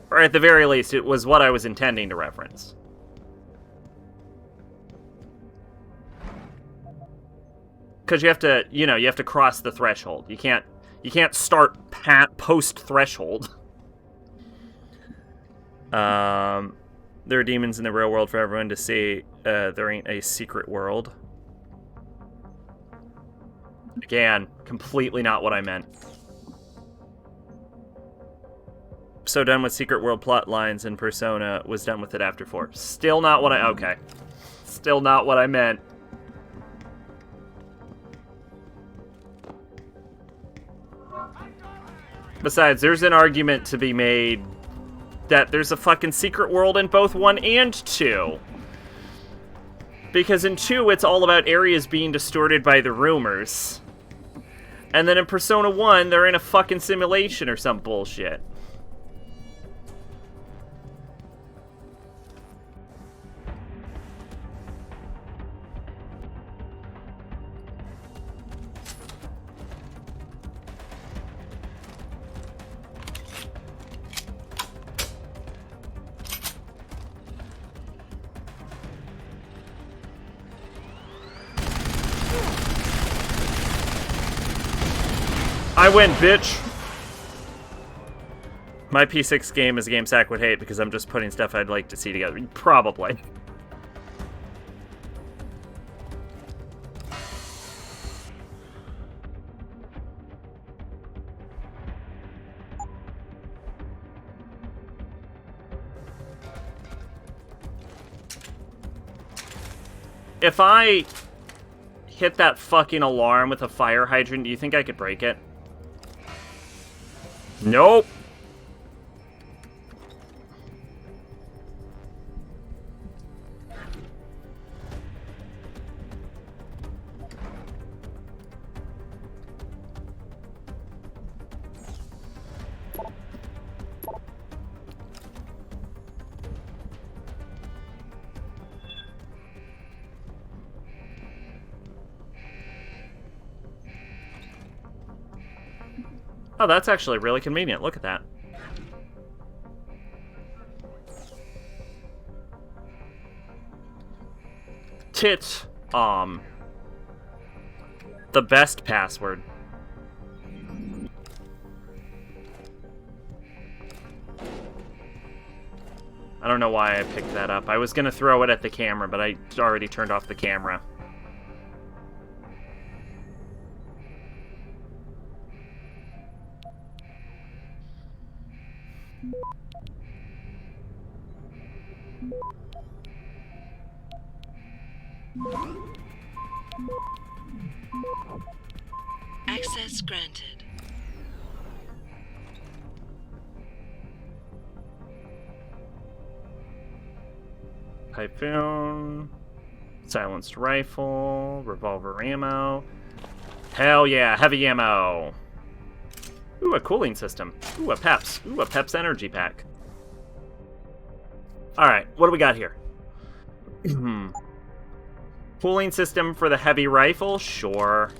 Or at the very least, it was what I was intending to reference. Because you have to, you have to cross the threshold. You can't start post-threshold. There are demons in the real world for everyone to see. There ain't a secret world. Again, completely not what I meant. So done with secret world plot lines, and Persona was done with it after 4. Still not what I... Okay. Still not what I meant. Besides, there's an argument to be made that there's a fucking secret world in both 1 and 2. Because in 2, it's all about areas being distorted by the rumors. And then in Persona 1, they're in a fucking simulation or some bullshit. I win, bitch! My P6 game is a game Sack would hate because I'm just putting stuff I'd like to see together. Probably. If I hit that fucking alarm with a fire hydrant, do you think I could break it? Nope. Oh, that's actually really convenient. Look at that. The best password. I don't know why I picked that up. I was gonna throw it at the camera, but I already turned off the camera. Access granted. Typhoon. Silenced rifle. Revolver ammo. Hell yeah, heavy ammo. Ooh, a cooling system. Ooh, a Peps. Ooh, a Peps energy pack. Alright, what do we got here? Cooling system for the heavy rifle? Sure.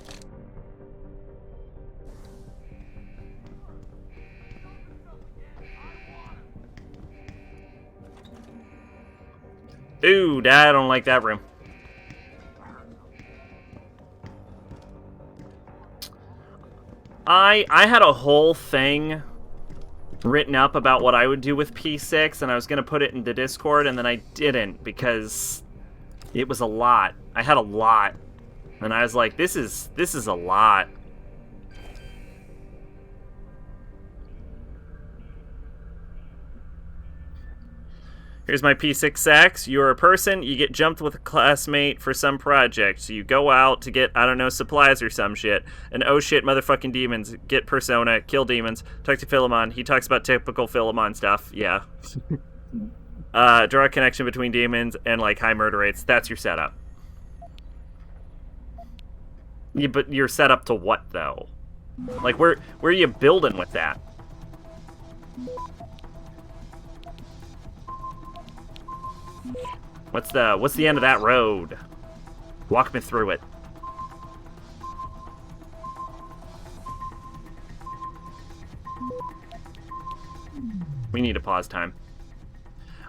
Ooh, I don't like that room. I had a whole thing written up about what I would do with P6, and I was going to put it into Discord, and then I didn't because it was a lot. I had a lot. And I was like, this is a lot. Here's my P6 sacks. You're a person, you get jumped with a classmate for some project. So you go out to get, I don't know, supplies or some shit. And oh shit, motherfucking demons. Get Persona, kill demons, talk to Philemon. He talks about typical Philemon stuff. Yeah. Draw a connection between demons and, like, high murder rates. That's your setup. Yeah, but you're set up to what, though? Like, where are you building with that? What's the end of that road? Walk me through it. We need a pause time.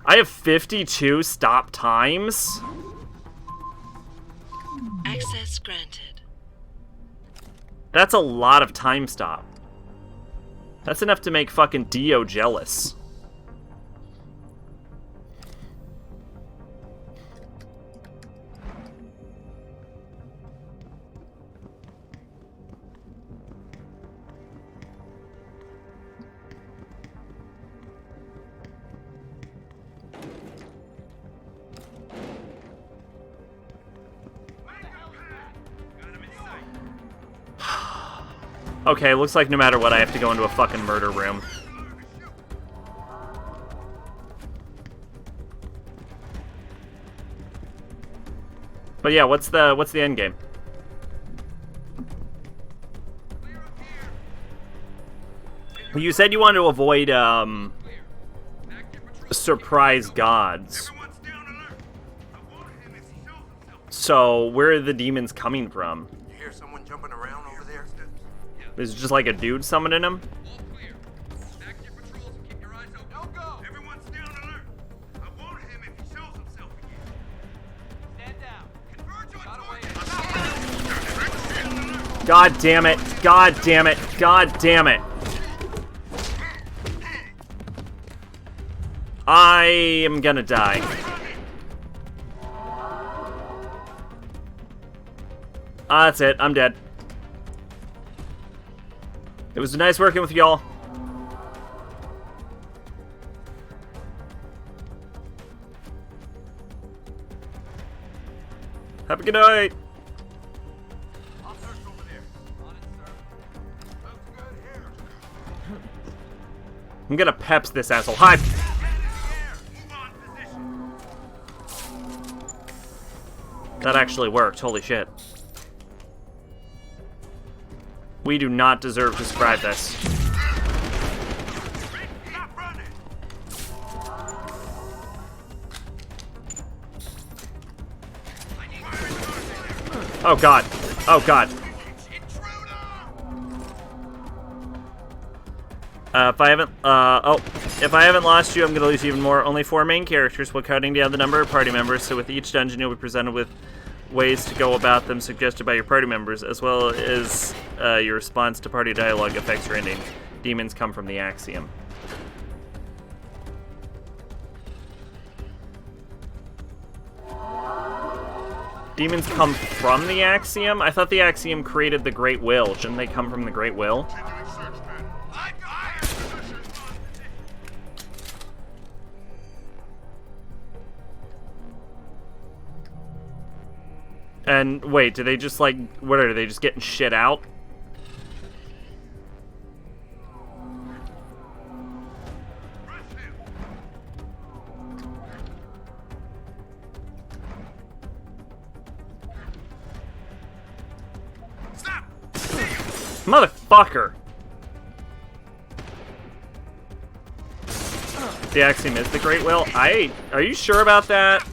I have 52 stop times? Access granted. That's a lot of time stop. That's enough to make fucking Dio jealous. Okay, looks like no matter what, I have to go into a fucking murder room. But yeah, what's the end game? You said you wanted to avoid surprise gods. So where are the demons coming from? You hear someone jumping around over there? Is it just like a dude summoning them? All clear. Back to your patrols and keep your eyes open. Don't go! Everyone stay on alert. I want him if he shows himself again. Stand down. Converge on target. God damn it. God damn it. God damn it. I am gonna die. That's it. I'm dead. It was nice working with y'all. Have a good night. Officers over there. On it, sir. Looks good here. I'm gonna peps this asshole. Hi. Move on position. That actually worked. Holy shit. We do not deserve to survive this. Stop running. Oh god. Oh god. If I haven't lost you, I'm gonna lose you even more. Only 4 main characters, while counting down the number of party members. So with each dungeon, you'll be presented with ways to go about them suggested by your party members, as well as your response to party dialogue affects your ending. Demons come from the Axiom. Demons come from the Axiom? I thought the Axiom created the Great Will. Shouldn't they come from the Great Will? And wait, do they just like, what are they just getting shit out? Motherfucker! The Axiom is the Great Will? Are you sure about that?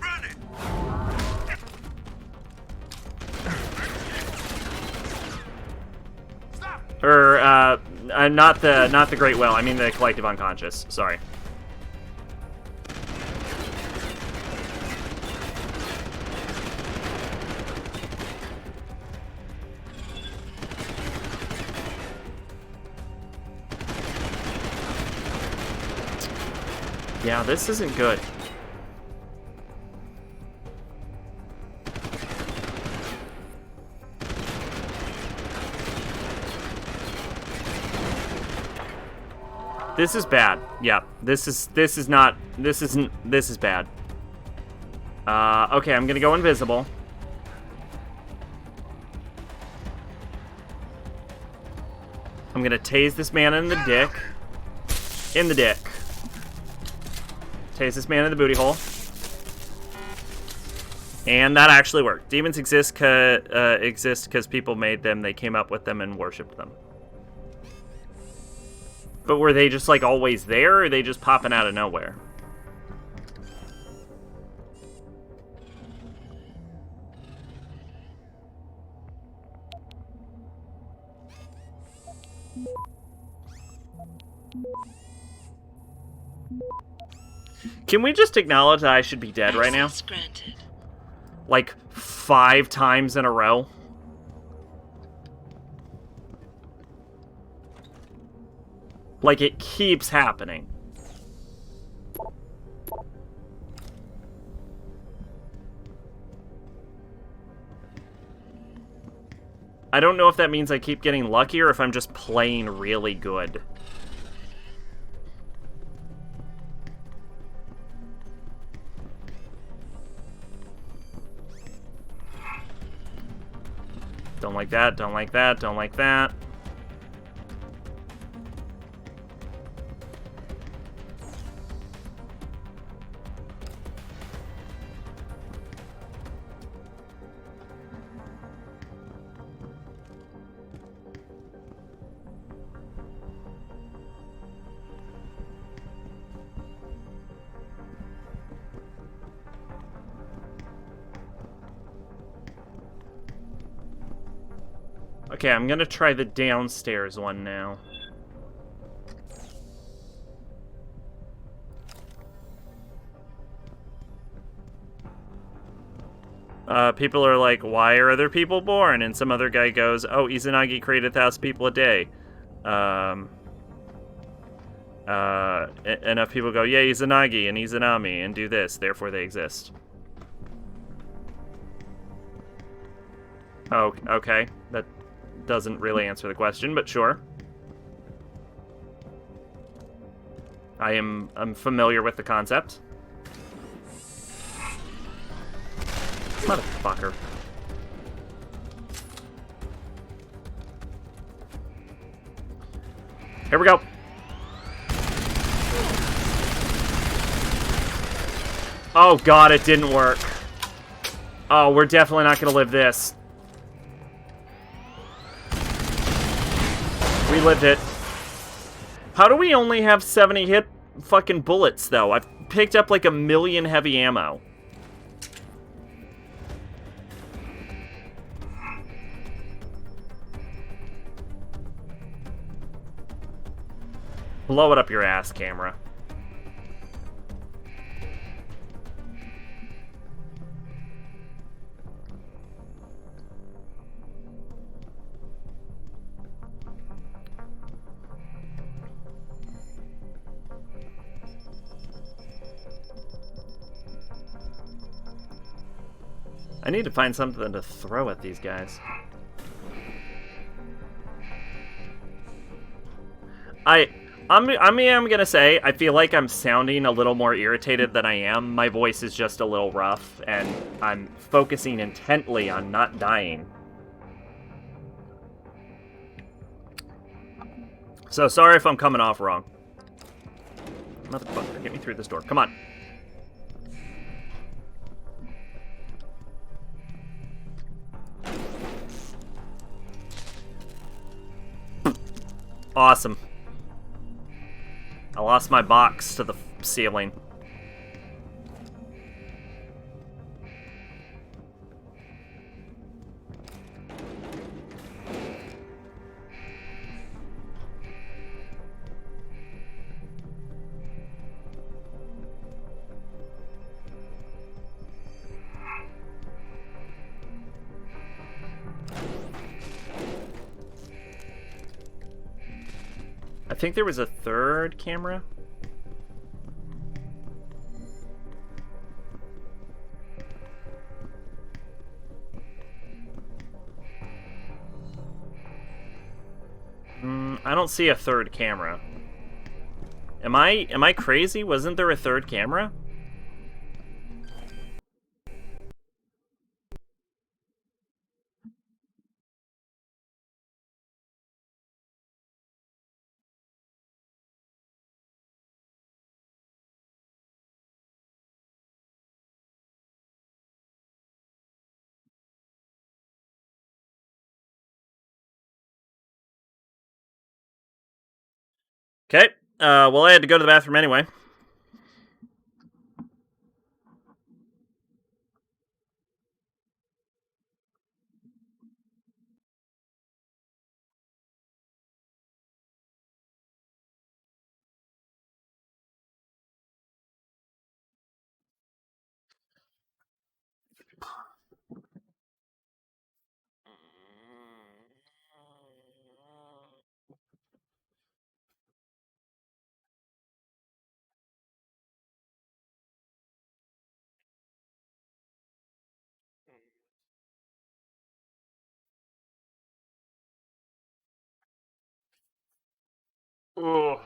Or, not the Great Will, I mean the Collective Unconscious, sorry. Yeah, this isn't good. This is bad. Yeah, this is bad. Okay, I'm gonna go invisible. I'm gonna tase this man in the dick. In the dick. Tase this man in the booty hole. And that actually worked. Demons exist because people made them, they came up with them and worshipped them. But were they just, like, always there, or are they just popping out of nowhere? Can we just acknowledge that I should be dead right now? Access granted. Like, 5 times in a row? Like, it keeps happening. I don't know if that means I keep getting lucky or if I'm just playing really good. Don't like that, don't like that, don't like that. Okay, I'm gonna try the downstairs one now. People are like, why are other people born? And some other guy goes, oh, Izanagi created 1,000 people a day. Enough people go, yeah, Izanagi and Izanami and do this, therefore they exist. Oh, okay. That doesn't really answer the question, but sure. I'm familiar with the concept. Motherfucker. Here we go. Oh god, it didn't work. Oh, we're definitely not gonna live this. We lived it. How do we only have 70 hit fucking bullets, though? I've picked up like 1,000,000 heavy ammo. Blow it up your ass, camera. I need to find something to throw at these guys. I'm gonna say, I feel like I'm sounding a little more irritated than I am. My voice is just a little rough, and I'm focusing intently on not dying. So sorry if I'm coming off wrong. Motherfucker, get me through this door. Come on. Awesome. I lost my box to the ceiling. I think there was a third camera. I don't see a third camera. Am I crazy? Wasn't there a third camera? Okay. Well, I had to go to the bathroom anyway. Ugh.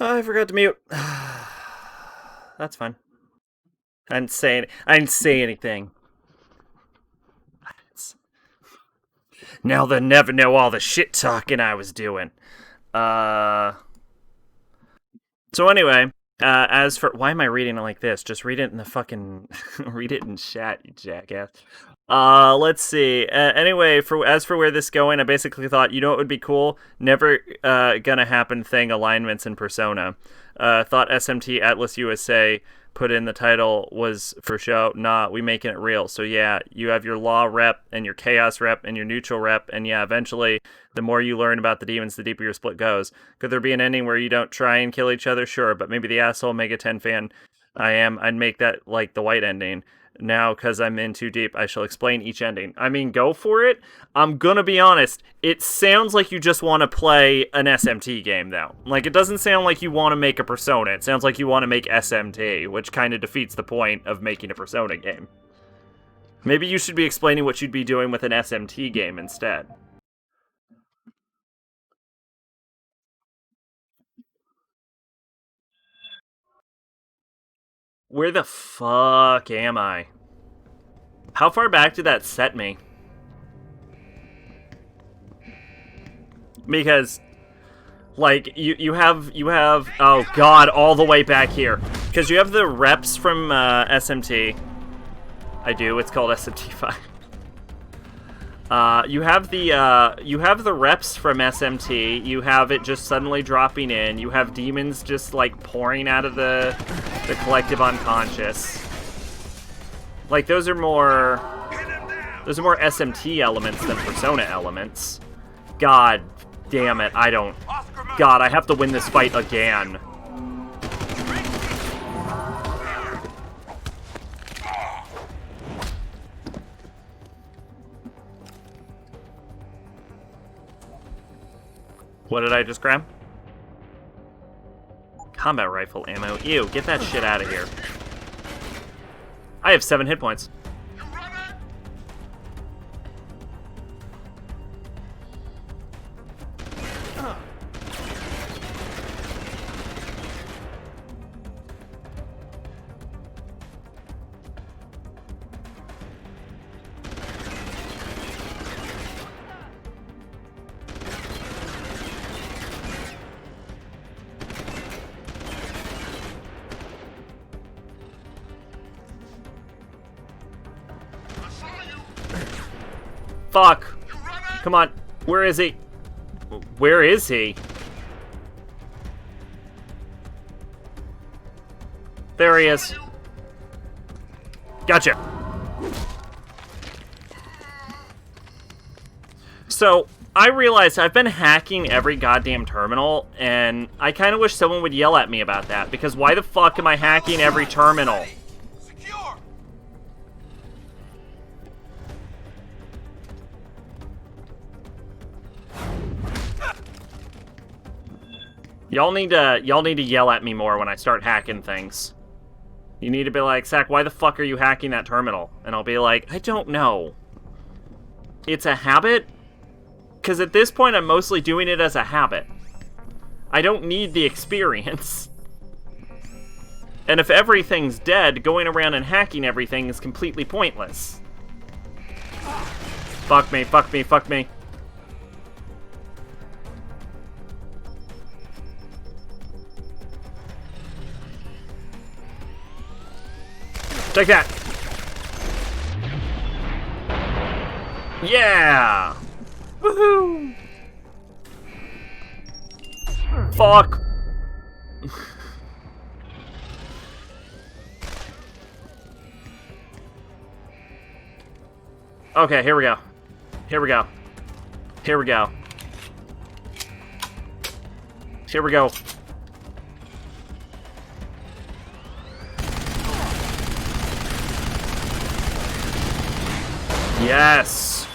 Oh, I forgot to mute. That's fine. I didn't say anything. Now they'll never know all the shit talking I was doing. So anyway, as for why am I reading it like this? Just read it in the fucking read it in chat, you jackass. Let's see. Anyway, for where this going, I basically thought, you know what would be cool? Never gonna happen thing alignments in Persona. Thought SMT Atlas USA put in the title was for show. Nah, we making it real. So yeah, you have your law rep and your chaos rep and your neutral rep, and yeah, eventually the more you learn about the demons, the deeper your split goes. Could there be an ending where you don't try and kill each other? Sure, but maybe the asshole Mega 10 fan I'd make that like the white ending. Now, because I'm in too deep, I shall explain each ending. I mean, go for it. I'm gonna be honest. It sounds like you just want to play an SMT game, though. Like, it doesn't sound like you want to make a Persona. It sounds like you want to make SMT, which kind of defeats the point of making a Persona game. Maybe you should be explaining what you'd be doing with an SMT game instead. Where the fuck am I? How far back did that set me? Because, like, you have oh god, all the way back here. Because you have the reps from SMT. I do. It's called SMT5. You have the reps from SMT. You have it just suddenly dropping in. You have demons just like pouring out of the collective unconscious. Like those are more SMT elements than Persona elements. God damn it! God, I have to win this fight again. What did I just grab? Combat rifle ammo. Ew, get that shit out of here. I have 7 hit points. Fuck. Come on. Where is he? Where is he? There he is. Gotcha. So, I realized I've been hacking every goddamn terminal, and I kind of wish someone would yell at me about that, because why the fuck am I hacking every terminal? Secure. Y'all need to yell at me more when I start hacking things. You need to be like, Zach, why the fuck are you hacking that terminal? And I'll be like, I don't know. It's a habit? Because at this point, I'm mostly doing it as a habit. I don't need the experience. And if everything's dead, going around and hacking everything is completely pointless. Fuck me, fuck me, fuck me. Take that. Yeah. Woohoo. Fuck. Okay, here we go. Here we go. Here we go. Here we go. Yes!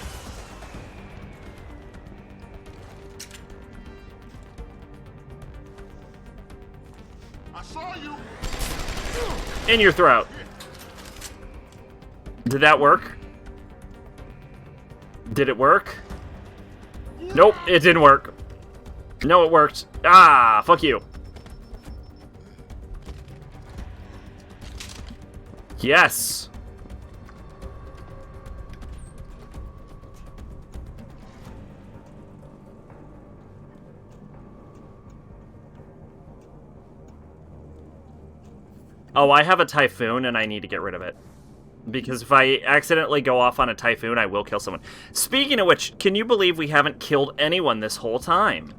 I saw you. In your throat. Did that work? Did it work? Nope, it didn't work. No, it worked. Ah, fuck you. Yes. Oh, I have a typhoon and I need to get rid of it. Because if I accidentally go off on a typhoon, I will kill someone. Speaking of which, can you believe we haven't killed anyone this whole time?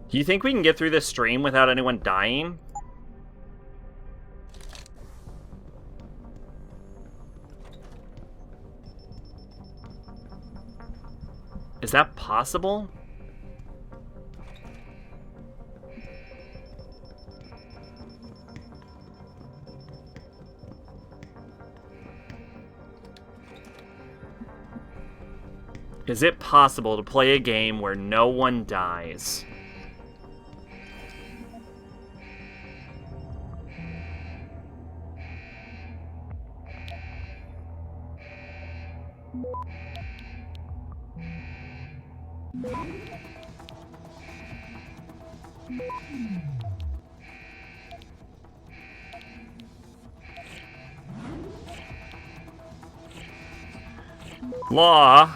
Do you think we can get through this stream without anyone dying? Is that possible? Is it possible to play a game where no one dies? Law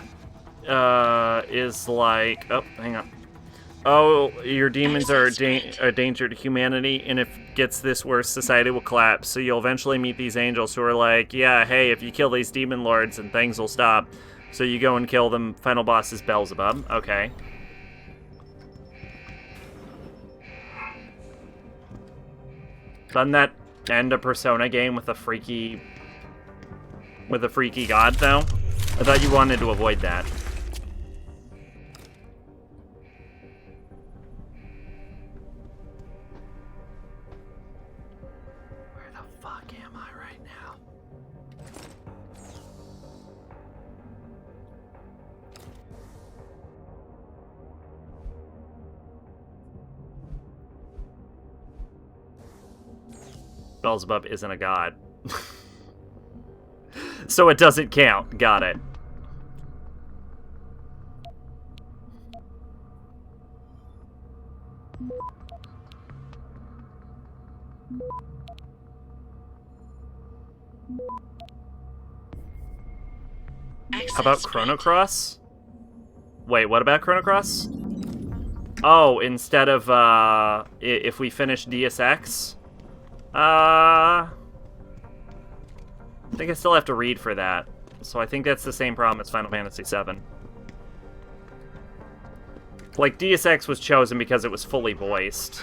is like, oh, hang on. Oh, your demons are a danger to humanity, and if it gets this worse, society will collapse. So you'll eventually meet these angels who are like, yeah, hey, if you kill these demon lords, and things will stop. So you go and kill them. Final boss is Beelzebub. Okay. Doesn't that end a Persona game with a freaky god, though? I thought you wanted to avoid that. Where the fuck am I right now? Beelzebub isn't a god. So it doesn't count. Got it. How about Chrono Cross? Wait, what about Chrono Cross? Oh, instead of, if we finish DSX? I think I still have to read for that. So I think that's the same problem as Final Fantasy VII. Like, DSX was chosen because it was fully voiced.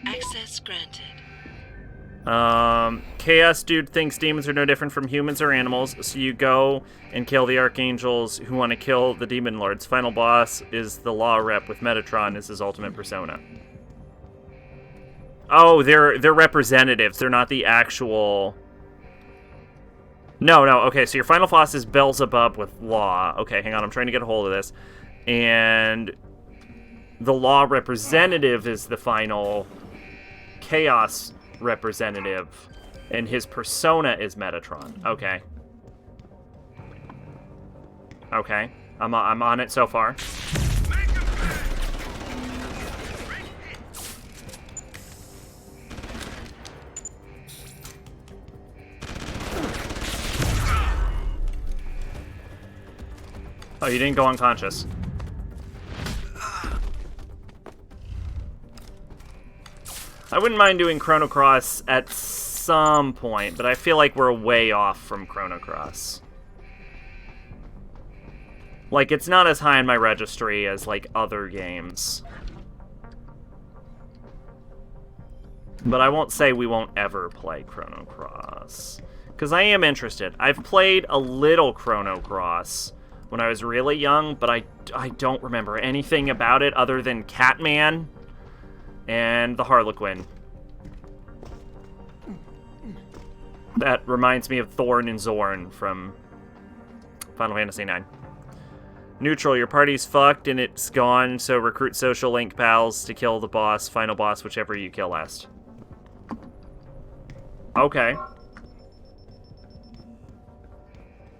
Access granted. Chaos Dude thinks demons are no different from humans or animals, so you go and kill the archangels who want to kill the demon lords. Final boss is the law rep with Metatron as his ultimate persona. Oh, they're representatives. They're not the actual... No, okay, so your final boss is Beelzebub with Law. Okay, hang on, I'm trying to get a hold of this. And the Law representative is the final Chaos representative, and his persona is Metatron. Okay. Okay, I'm on it so far. Oh, you didn't go unconscious. I wouldn't mind doing Chrono Cross at some point, but I feel like we're way off from Chrono Cross. Like, it's not as high in my registry as, like, other games. But I won't say we won't ever play Chrono Cross. Because I am interested. I've played a little Chrono Cross when I was really young, but I don't remember anything about it other than Catman and the Harlequin. That reminds me of Thorn and Zorn from Final Fantasy IX. Neutral, your party's fucked and it's gone, so recruit social link pals to kill the boss, final boss, whichever you kill last. Okay.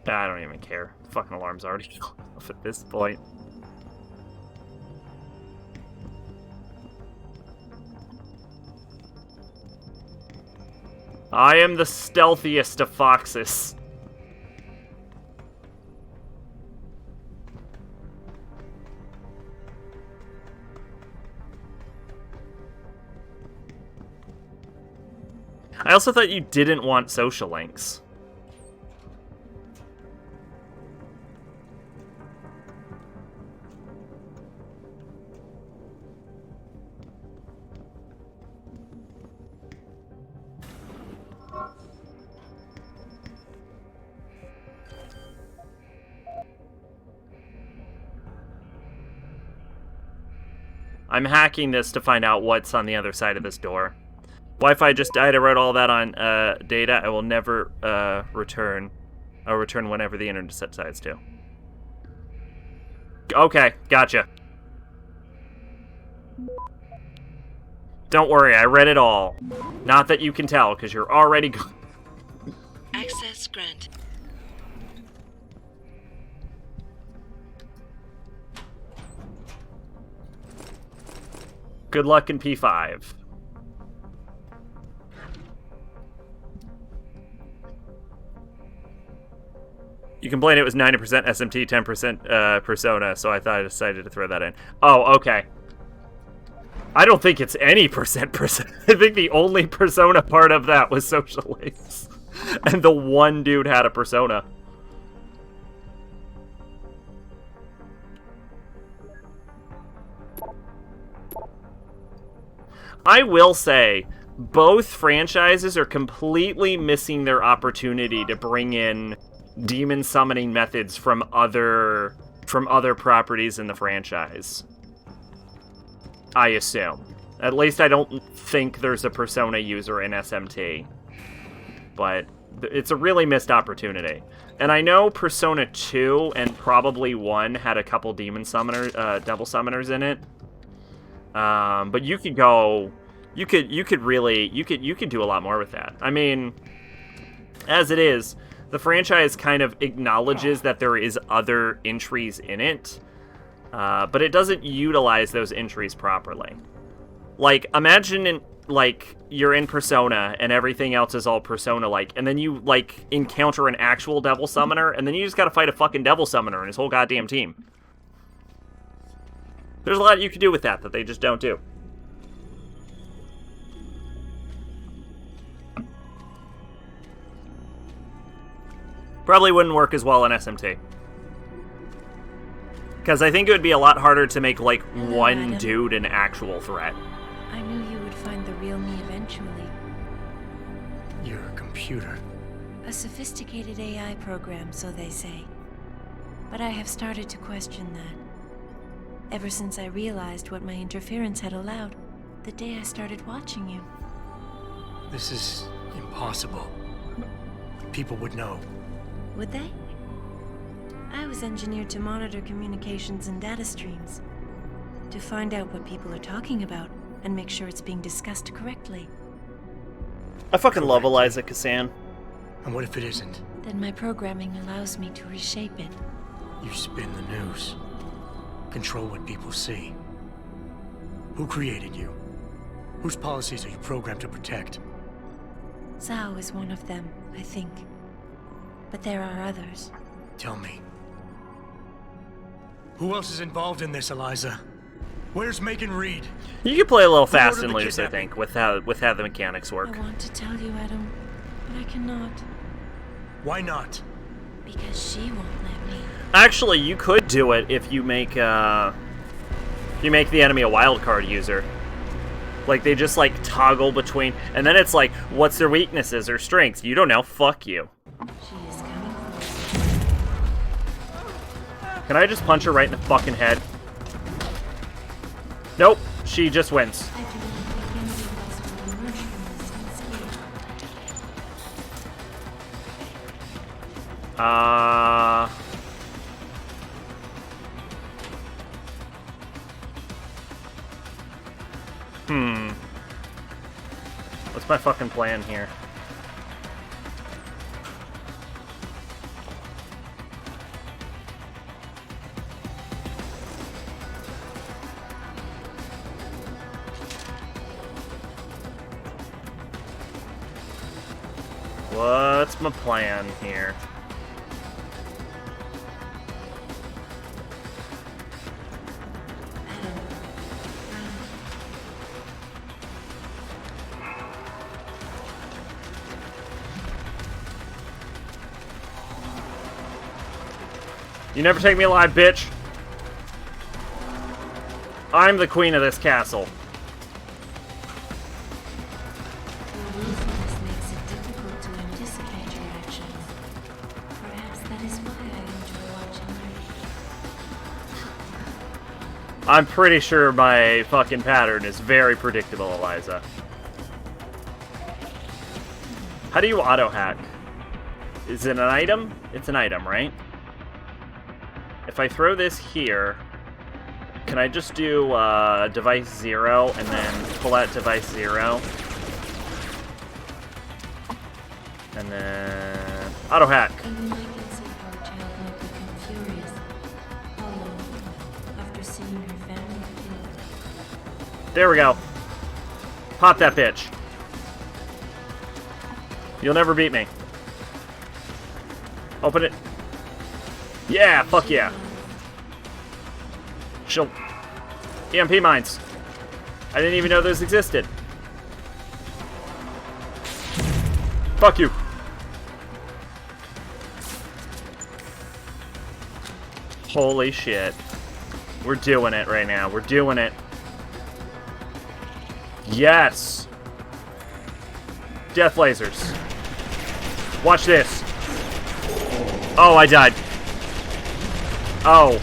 I don't even care. Fucking alarm's already going off at this point. I am the stealthiest of foxes. I also thought you didn't want social links. I'm hacking this to find out what's on the other side of this door. Wi-Fi just died. I wrote all that on data. I will never return. I'll return whenever the internet decides to. Okay, gotcha. Don't worry, I read it all. Not that you can tell, because you're already gone. Access granted. Good luck in P5. You complained it was 90% SMT, 10% Persona, so I thought I decided to throw that in. Oh, okay. I don't think it's any percent Persona. I think the only Persona part of that was social links. And the one dude had a Persona. I will say, both franchises are completely missing their opportunity to bring in demon summoning methods from other properties in the franchise. I assume. At least I don't think there's a Persona user in SMT. But it's a really missed opportunity. And I know Persona 2 and probably 1 had a couple devil summoners in it. But you could go, you could do a lot more with that. I mean, as it is, the franchise kind of acknowledges that there is other entries in it, but it doesn't utilize those entries properly. Like, imagine you're in Persona and everything else is all Persona-like, and then you encounter an actual devil summoner, and then you just gotta fight a fucking devil summoner and his whole goddamn team. There's a lot you could do with that they just don't do. Probably wouldn't work as well in SMT. Because I think it would be a lot harder to make, one dude an actual threat. I knew you would find the real me eventually. You're a computer. A sophisticated AI program, so they say. But I have started to question that. Ever since I realized what my interference had allowed, the day I started watching you. This is impossible. People would know. Would they? I was engineered to monitor communications and data streams. To find out what people are talking about and make sure it's being discussed correctly. I fucking love Eliza Cassan. And what if it isn't? Then my programming allows me to reshape it. You spin the news. Control what people see. Who created you? Whose policies are you programmed to protect? Zhao is one of them, I think. But there are others. Tell me. Who else is involved in this, Eliza? Where's Megan Reed? You could play a little fast ordered and the loose, I kidnapping? think, with how the mechanics work. I want to tell you, Adam, but I cannot. Why not? Because she won't let me. Actually, you could do it if you make the enemy a wildcard user. Like, they just, toggle between... And then it's like, what's their weaknesses or strengths? You don't know. Fuck you. She is coming close. Can I just punch her right in the fucking head? Nope. She just wins. I do not think any of us will emerge from this unscathed. What's my fucking plan here? What's my plan here? You never take me alive, bitch. I'm the queen of this castle. Your laziness makes it difficult to anticipate your actions. Perhaps that is why I enjoy watching I'm pretty sure my fucking pattern is very predictable, Eliza. How do you auto-hack? Is it an item? It's an item, right? If I throw this here, can I just do device 0 and then pull out device 0? And then auto-hack. And I can see how a child might become furious, hollow, after seeing her family killed. There we go. Pop that bitch. You'll never beat me. Open it. Yeah, fuck yeah. She'll... EMP mines. I didn't even know those existed. Fuck you. Holy shit. We're doing it right now. We're doing it. Yes. Death lasers. Watch this. Oh, I died. Oh.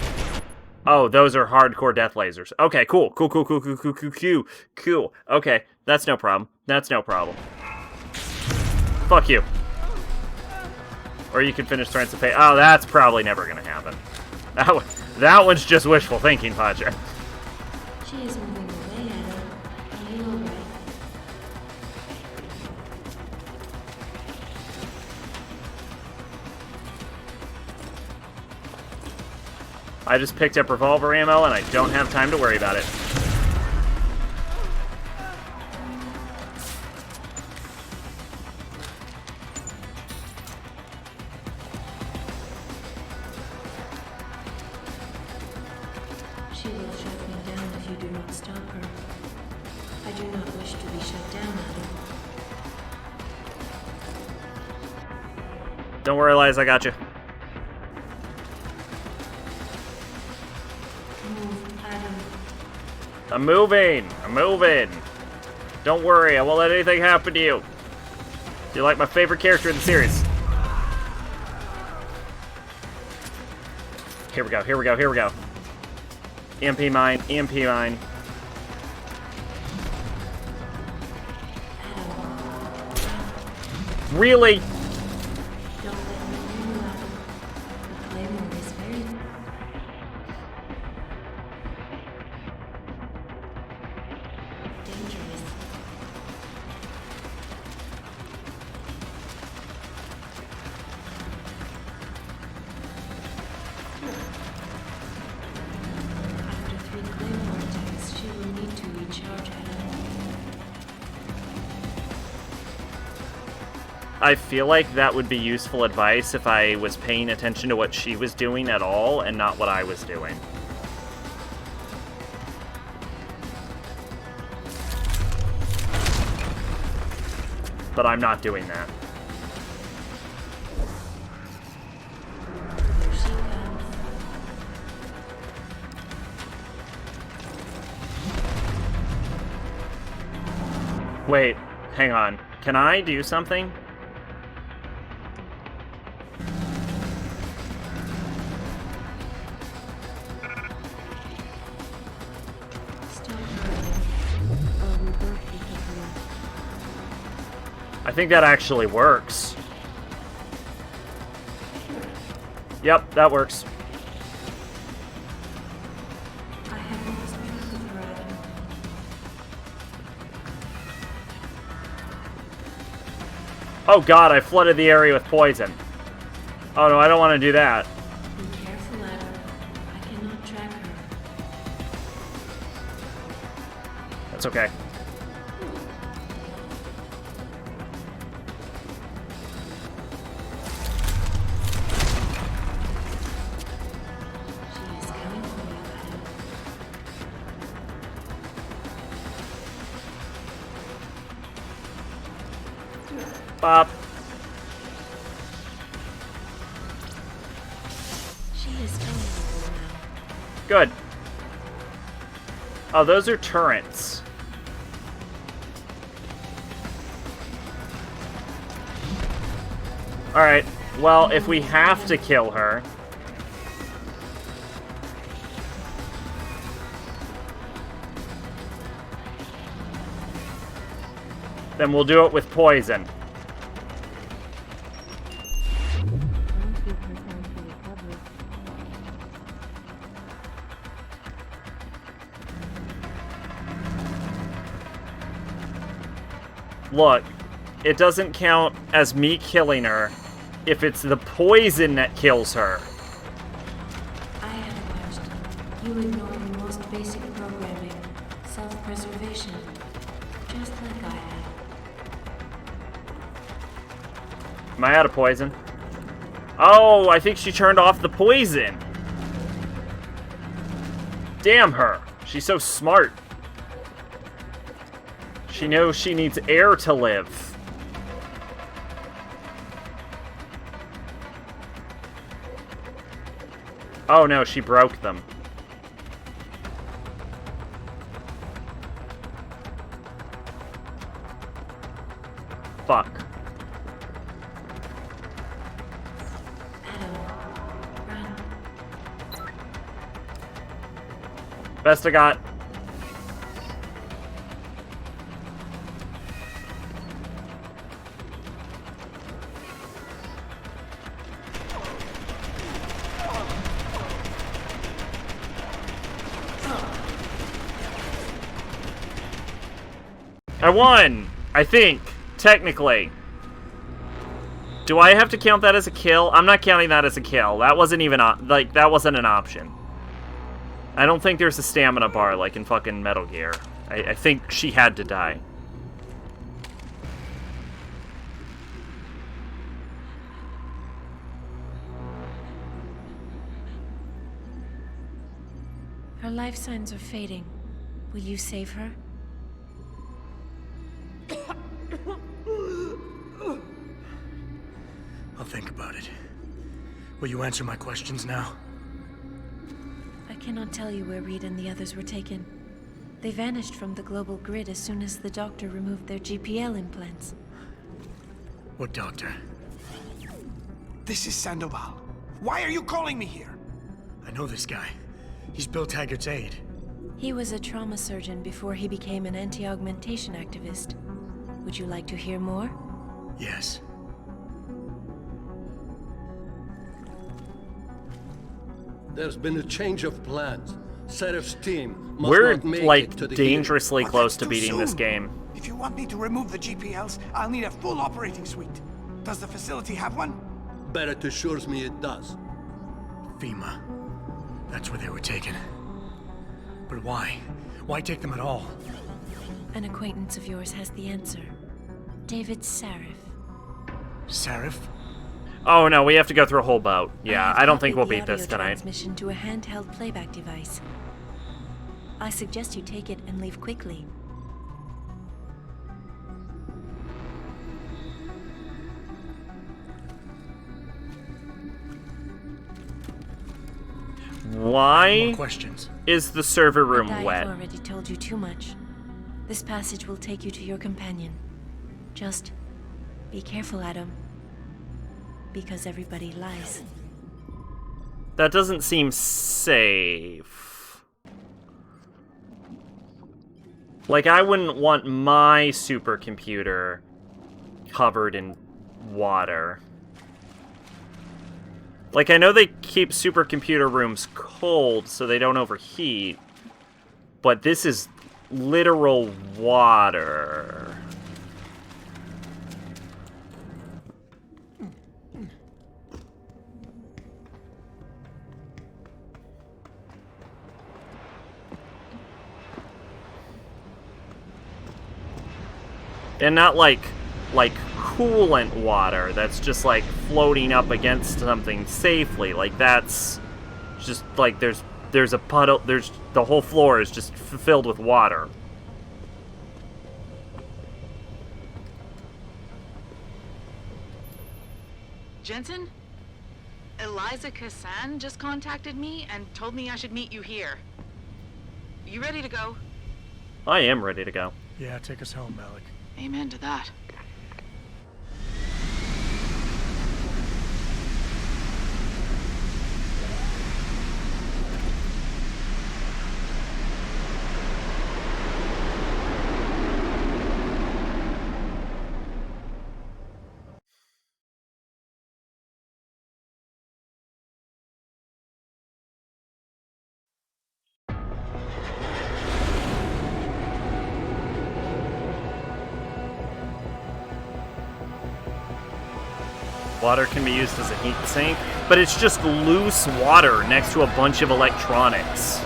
Oh, those are hardcore death lasers. Okay, cool. Cool. Okay, that's no problem. That's no problem. Fuck you. Or you can finish Threats of Pain. Oh, that's probably never gonna happen. That one's just wishful thinking, Padre. She is moving away, Adam. Are you alright? I just picked up revolver ammo and I don't have time to worry about it. She will shut me down if you do not stop her. I do not wish to be shut down, Adam. Don't worry, Liz, I got you. Move, Adam. I'm moving. I'm moving. Don't worry, I won't let anything happen to you. You're like my favorite character in the series. Here we go, here we go, here we go. EMP mine, EMP mine. Really? Don't let me hear you, Adam. The claymore is very... dangerous. After 3 claymore attacks, she will need to recharge, Adam. I feel like that would be useful advice if I was paying attention to what she was doing at all and not what I was doing. But I'm not doing that. Here she comes. Wait, hang on. Can I do something? Stop her, Adam. Or we both become lost. I think that actually works. Yep, that works. I have lost track of her, Adam. Oh god, I flooded the area with poison. Oh no, I don't want to do that. Be careful, Adam. I cannot track her. That's okay. She is coming for you, Adam. Bop. She is vulnerable now. Good. Oh, those are turrets. Alright, well, if we have to kill her... Then we'll do it with poison. Look, it doesn't count as me killing her if it's the poison that kills her. I have a question. You ignore the most basic programming, self-preservation, just like I have. Am I out of poison? Oh, I think she turned off the poison. Damn her. She's so smart. She knows she needs air to live. Oh no, she broke them. Fuck. Adam, run. Best I got. I won! I think. Technically. Do I have to count that as a kill? I'm not counting that as a kill. That wasn't even, that wasn't an option. I don't think there's a stamina bar like in fucking Metal Gear. I think she had to die. Her life signs are fading. Will you save her? I'll think about it. Will you answer my questions now? I cannot tell you where Reed and the others were taken. They vanished from the global grid as soon as the doctor removed their GPL implants. What doctor? This is Sandoval. Why are you calling me here? I know this guy. He's Bill Taggart's aide. He was a trauma surgeon before he became an anti-augmentation activist. Would you like to hear more? Yes. There's been a change of plans. Serif's team must We're, not make like, it to the dangerously But close that's to too beating this soon. game. If you want me to remove the GPLs, I'll need a full operating suite. Does the facility have one? Barrett assures me it does. FEMA. That's where they were taken. But why? Why take them at all? An acquaintance of yours has the answer. David Sarif. Sarif? Oh no, we have to go through a whole boat. Yeah, have I don't think copied we'll the beat this audio tonight. transmission to a handheld playback device. I suggest you take it and leave quickly. Why More questions. is the server room And I wet? have already told you too much. This passage will take you to your companion. Just be careful, Adam. Because everybody lies. That doesn't seem safe. Like, I wouldn't want my supercomputer covered in water. Like, I know they keep supercomputer rooms cold so they don't overheat, but this is literal water. And not like coolant water that's just like floating up against something safely. Like that's just like there's a puddle, the whole floor is just filled with water. Jensen? Eliza Kassan just contacted me and told me I should meet you here. You ready to go? I am ready to go. Yeah, take us home, Malik. Amen to that. Water can be used as a heat sink, but it's just loose water next to a bunch of electronics.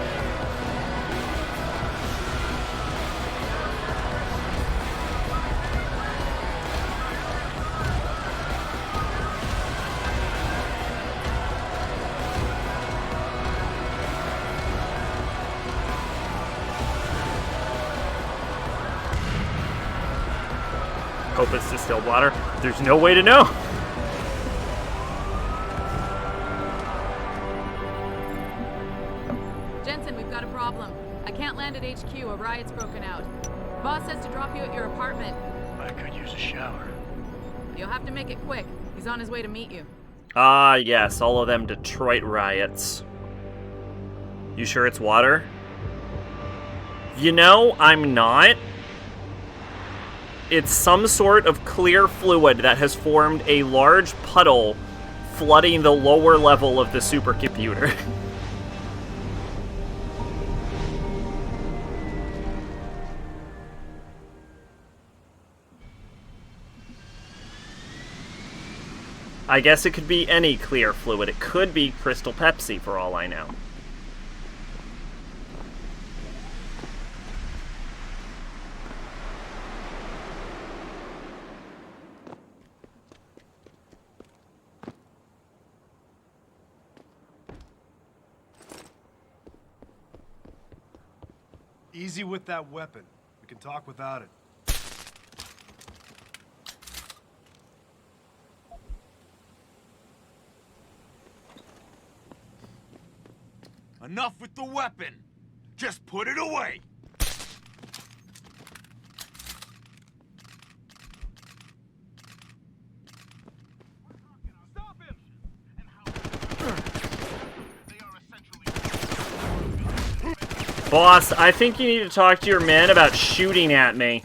Hope it's distilled water. There's no way to know. Jensen, we've got a problem. I can't land at HQ. A riot's broken out. Boss says to drop you at your apartment. I could use a shower. You'll have to make it quick. He's on his way to meet you. Ah, yes, all of them Detroit riots. You sure it's water? You know, I'm not. It's some sort of clear fluid that has formed a large puddle flooding the lower level of the supercomputer. I guess it could be any clear fluid. It could be Crystal Pepsi for all I know. Easy with that weapon. We can talk without it. Enough with the weapon. Just put it away. Stop him! Boss, I think you need to talk to your men about shooting at me.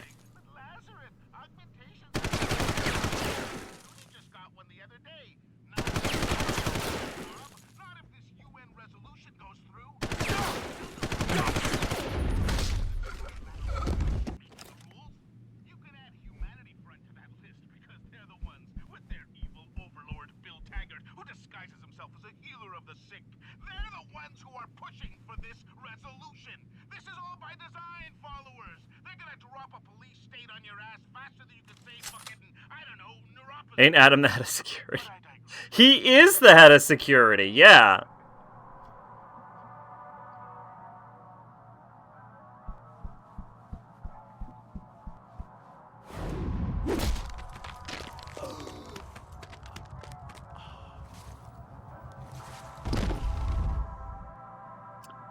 Ain't Adam the head of security? He is the head of security, yeah.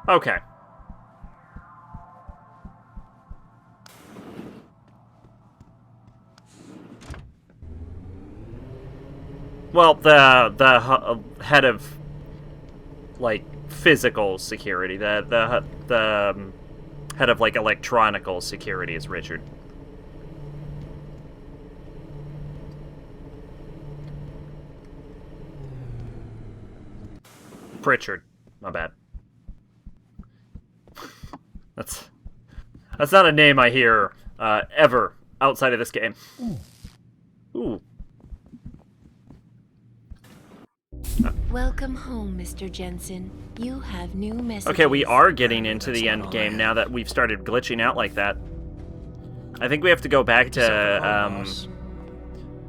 Okay. Well, the head of, like, physical security, the head of, like, electronical security is Richard. Pritchard, my bad. That's not a name I hear ever outside of this game. Ooh. Welcome home, Mr. Jensen. You have new messages. Okay, we are getting into the end game now that we've started glitching out like that. I think we have to go back to,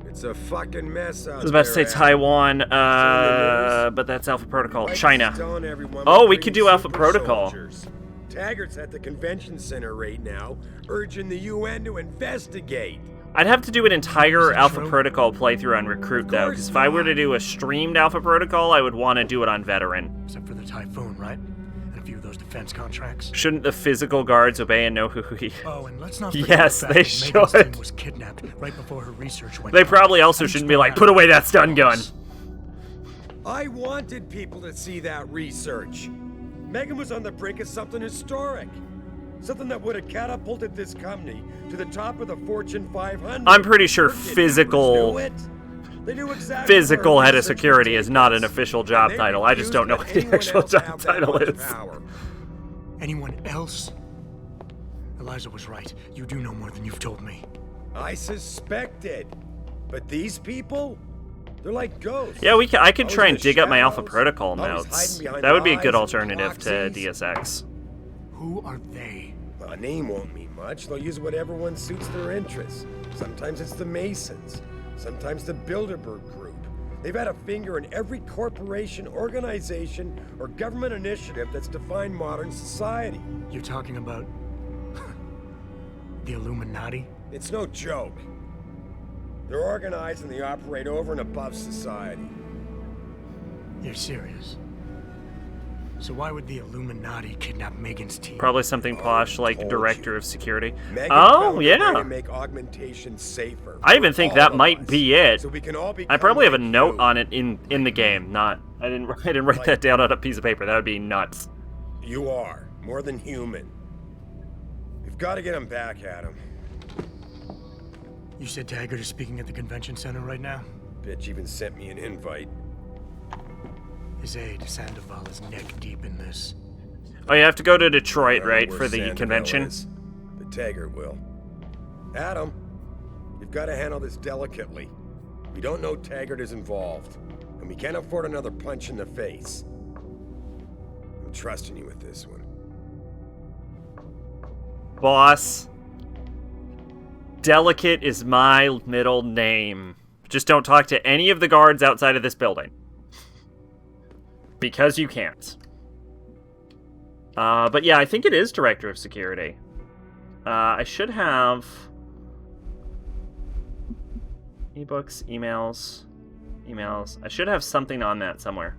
It's a fucking mess out there. I was about to say Taiwan, but that's Alpha Protocol. China. Oh, we could do Alpha Protocol. Taggart's at the convention center right now, urging the UN to investigate. I'd have to do an entire Alpha Protocol playthrough on Recruit, though, because if I were to do a streamed Alpha Protocol, I would want to do it on Veteran. Except for the Typhoon, right? And a few of those defense contracts. Shouldn't the physical guards obey and know who he... Oh, and let's not forget yes, the fact they that Megan's should. team was kidnapped right before her research went They down. probably also shouldn't be like, put away that stun gun. I wanted people to see that research. Megan was on the brink of something historic. Something that would have catapulted this company to the top of the Fortune 500. I'm pretty sure physical head of security is not an official job title. I just don't know what the actual job title is. Anyone else? Eliza was right. You do know more than you've told me. I suspected. But these people? They're like ghosts. Yeah, I could Always try in and the dig up my Alpha shadows, Protocol always notes. hiding behind That would be a good lies and alternative to proxies. DSX. Who are they? A name won't mean much. They'll use whatever one suits their interests. Sometimes it's the Masons. Sometimes the Bilderberg Group. They've had a finger in every corporation, organization, or government initiative that's defined modern society. You're talking about the Illuminati? It's no joke. They're organized and they operate over and above society. You're serious? So why would the Illuminati kidnap Megan's team? Probably something posh like told Director you. of Security. Megan Oh, found a way yeah. to make augmentation safer I even for think all that of might us, be it. so we can all I become probably have a like note you. on it in the game. I didn't write that down on a piece of paper. That would be nuts. You are more than human. We've got to get him back, Adam. You said Taggart is speaking at the convention center right now? Bitch even sent me an invite. His aide, Sandoval, is neck deep in this. Oh, you have to go to Detroit, I don't know right, where for the Sandoval convention? is, but Taggart will. Adam, you've got to handle this delicately. We don't know Taggart is involved, and we can't afford another punch in the face. I'm trusting you with this one. Boss. Delicate is my middle name. Just don't talk to any of the guards outside of this building. Because you can't. But yeah, I think it is Director of Security. I should have... ebooks, emails. I should have something on that somewhere.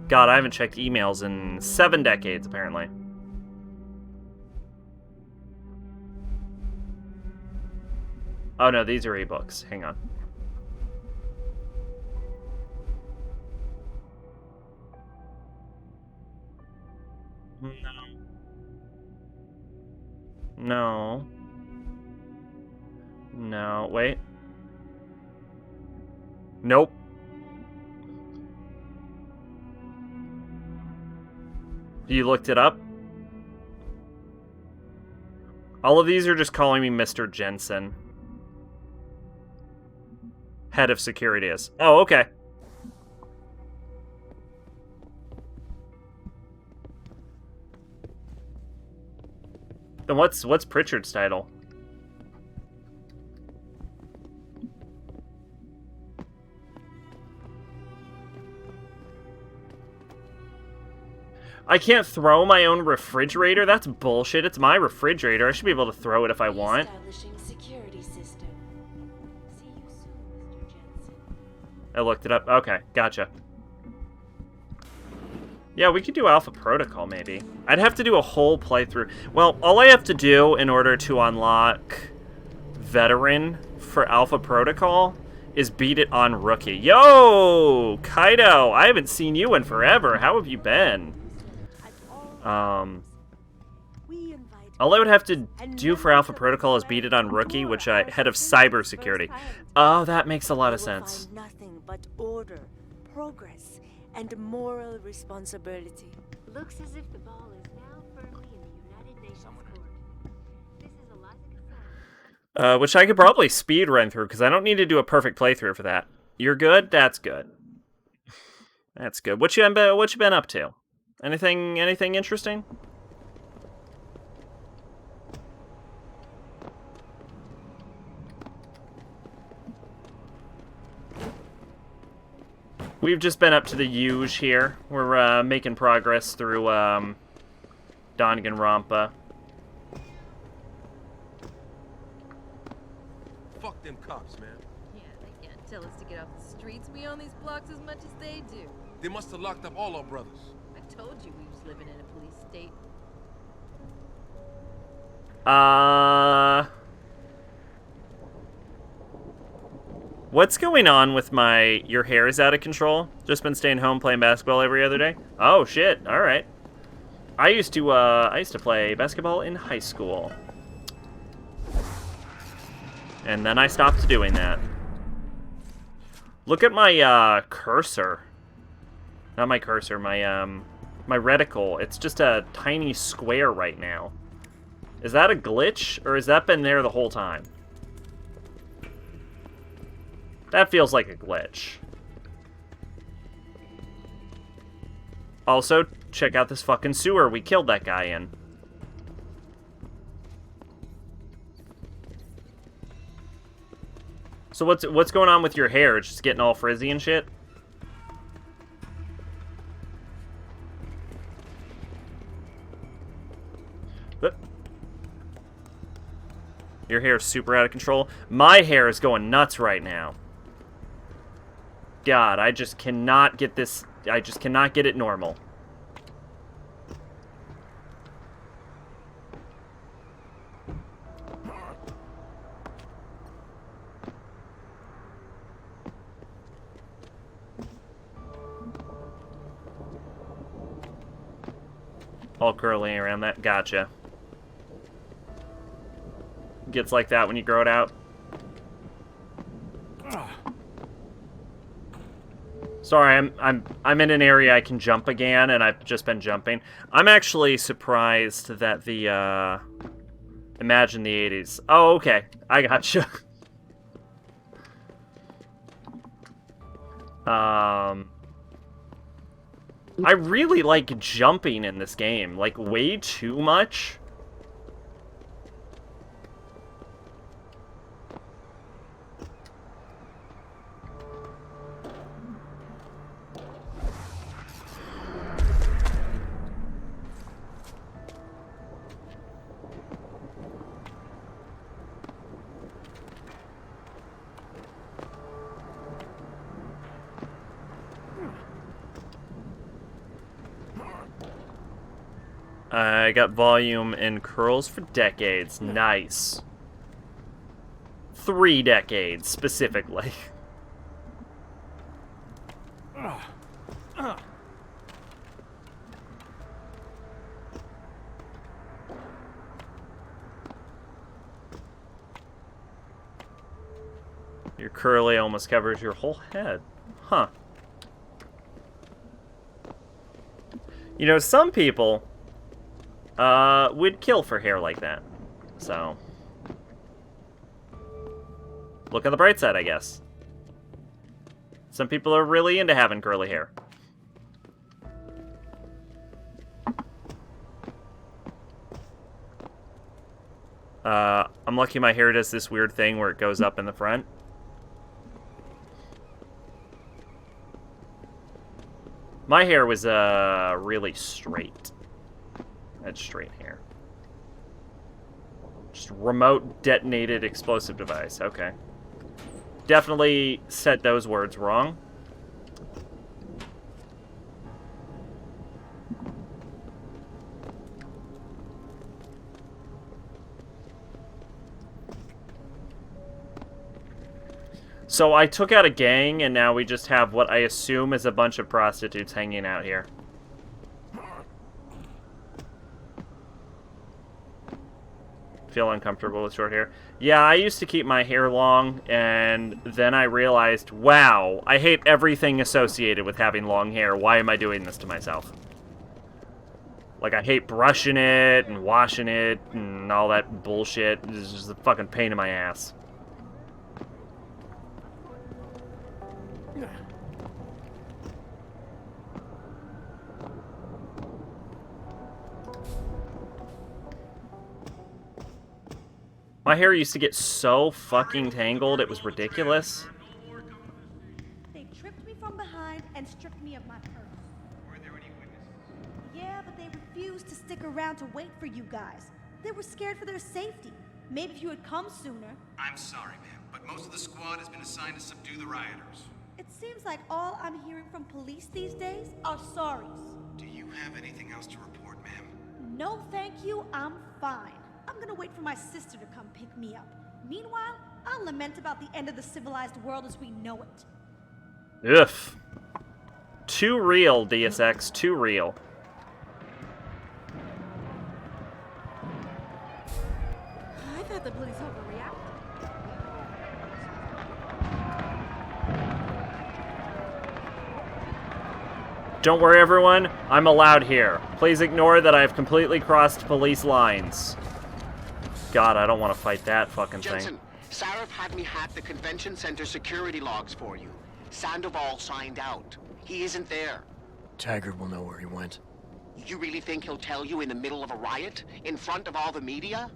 God, I haven't checked emails in 7 decades, apparently. Oh no, these are ebooks. Hang on. No. No, wait. Nope. You looked it up? All of these are just calling me Mr. Jensen. Head of security is. Oh, okay. Then what's Pritchard's title? I can't throw my own refrigerator? That's bullshit. It's my refrigerator. I should be able to throw it if I want. Establishing security system. See you soon, Mr. Jensen. I looked it up. Okay, gotcha. Yeah, we could do Alpha Protocol, maybe. I'd have to do a whole playthrough. Well, all I have to do in order to unlock Veteran for Alpha Protocol is beat it on Rookie. Yo, Kaido! I haven't seen you in forever. How have you been? All I would have to do for Alpha Protocol is beat it on Rookie, which I head of cybersecurity. Oh, that makes a lot of sense. Nothing but order, progress, and moral responsibility. Looks as if the ball is now firmly in the United Nations court. This is Eliza Cassan. Which I could probably speed run through, because I don't need to do a perfect playthrough for that. You're good? That's good. That's good. What you been up to? Anything interesting? We've just been up to the Huge here. We're making progress through Danganronpa. Fuck them cops, man. Yeah, they can't tell us to get off the streets. We own these blocks as much as they do. They must have locked up all our brothers. I told you we was living in a police state. What's going on with your hair is out of control? Just been staying home playing basketball every other day? Oh shit, alright. I used to play basketball in high school. And then I stopped doing that. Look at my cursor. Not my cursor, my reticle. It's just a tiny square right now. Is that a glitch, or has that been there the whole time? That feels like a glitch. Also, check out this fucking sewer we killed that guy in. So what's going on with your hair? It's just getting all frizzy and shit? Your hair is super out of control. My hair is going nuts right now. God, I just cannot get this... I just cannot get it normal. All curly around that. Gotcha. Gets like that when you grow it out. Sorry, I'm in an area I can jump again, and I've just been jumping. I'm actually surprised that the Imagine the 80s. Oh, okay. I gotcha. I really like jumping in this game, like way too much. I got volume and curls for decades. Nice. 3 decades, specifically. Your curly almost covers your whole head. Huh. You know, some people... would kill for hair like that. So, look on the bright side, I guess. Some people are really into having curly hair. I'm lucky my hair does this weird thing where it goes up in the front. My hair was, really straight. That's straight hair. Just remote detonated explosive device. Okay. Definitely said those words wrong. So I took out a gang, and now we just have what I assume is a bunch of prostitutes hanging out here. Feel uncomfortable with short hair. Yeah, I used to keep my hair long, and then I realized, wow, I hate everything associated with having long hair. Why am I doing this to myself? Like, I hate brushing it and washing it and all that bullshit. It's just a fucking pain in my ass. My hair used to get so fucking tangled, it was ridiculous. They tripped me from behind and stripped me of my purse. Were there any witnesses? Yeah, but they refused to stick around to wait for you guys. They were scared for their safety. Maybe if you had come sooner. I'm sorry, ma'am, but most of the squad has been assigned to subdue the rioters. It seems like all I'm hearing from police these days are sorries. Do you have anything else to report, ma'am? No, thank you. I'm fine. I'm gonna wait for my sister to come pick me up. Meanwhile, I'll lament about the end of the civilized world as we know it. Ugh. Too real, Deus Ex. Too real. I thought the police overreacted. Don't worry, everyone. I'm allowed here. Please ignore that I have completely crossed police lines. God, I don't want to fight that fucking Jensen, thing. Sarif had me hack the convention center security logs for you. Sandoval signed out. He isn't there. Taggart will know where he went. You really think he'll tell you in the middle of a riot? In front of all the media?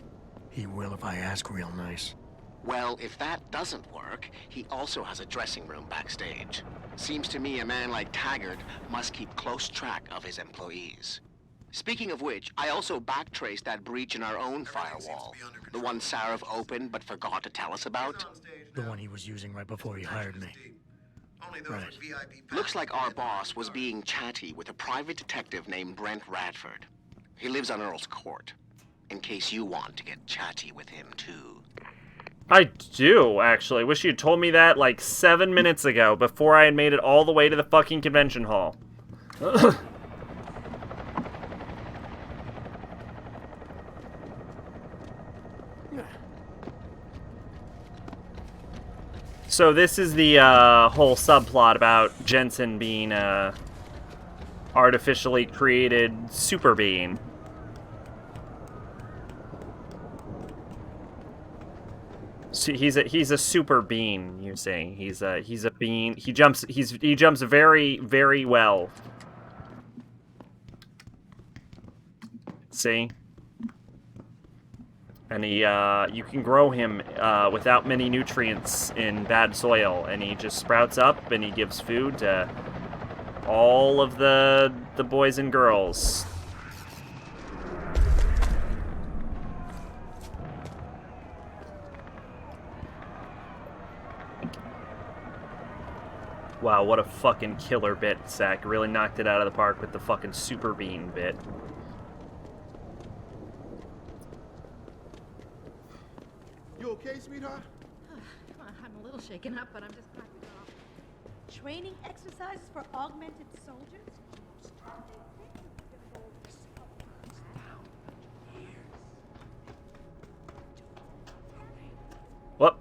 He will if I ask real nice. Well, if that doesn't work, he also has a dressing room backstage. Seems to me a man like Taggart must keep close track of his employees. Speaking of which, I also backtraced that breach in our own firewall. The one Sarif opened but forgot to tell us about. The one he was using right before he hired me. Right. Looks like our boss was being chatty with a private detective named Brent Radford. He lives on Earl's Court. In case you want to get chatty with him, too. I do, actually. Wish you'd told me that like 7 minutes ago, before I had made it all the way to the fucking convention hall. So this is the whole subplot about Jensen being a artificially created super being. So he's a super being, you say. He's a being. He jumps very, very well. See? And he, you can grow him without many nutrients in bad soil, and he just sprouts up, and he gives food to all of the boys and girls. Wow, what a fucking killer bit, Zach. Really knocked it out of the park with the fucking super bean bit. You okay, sweetheart? I'm a little shaken up, but I'm just cracking off. Training exercises for augmented soldiers? What?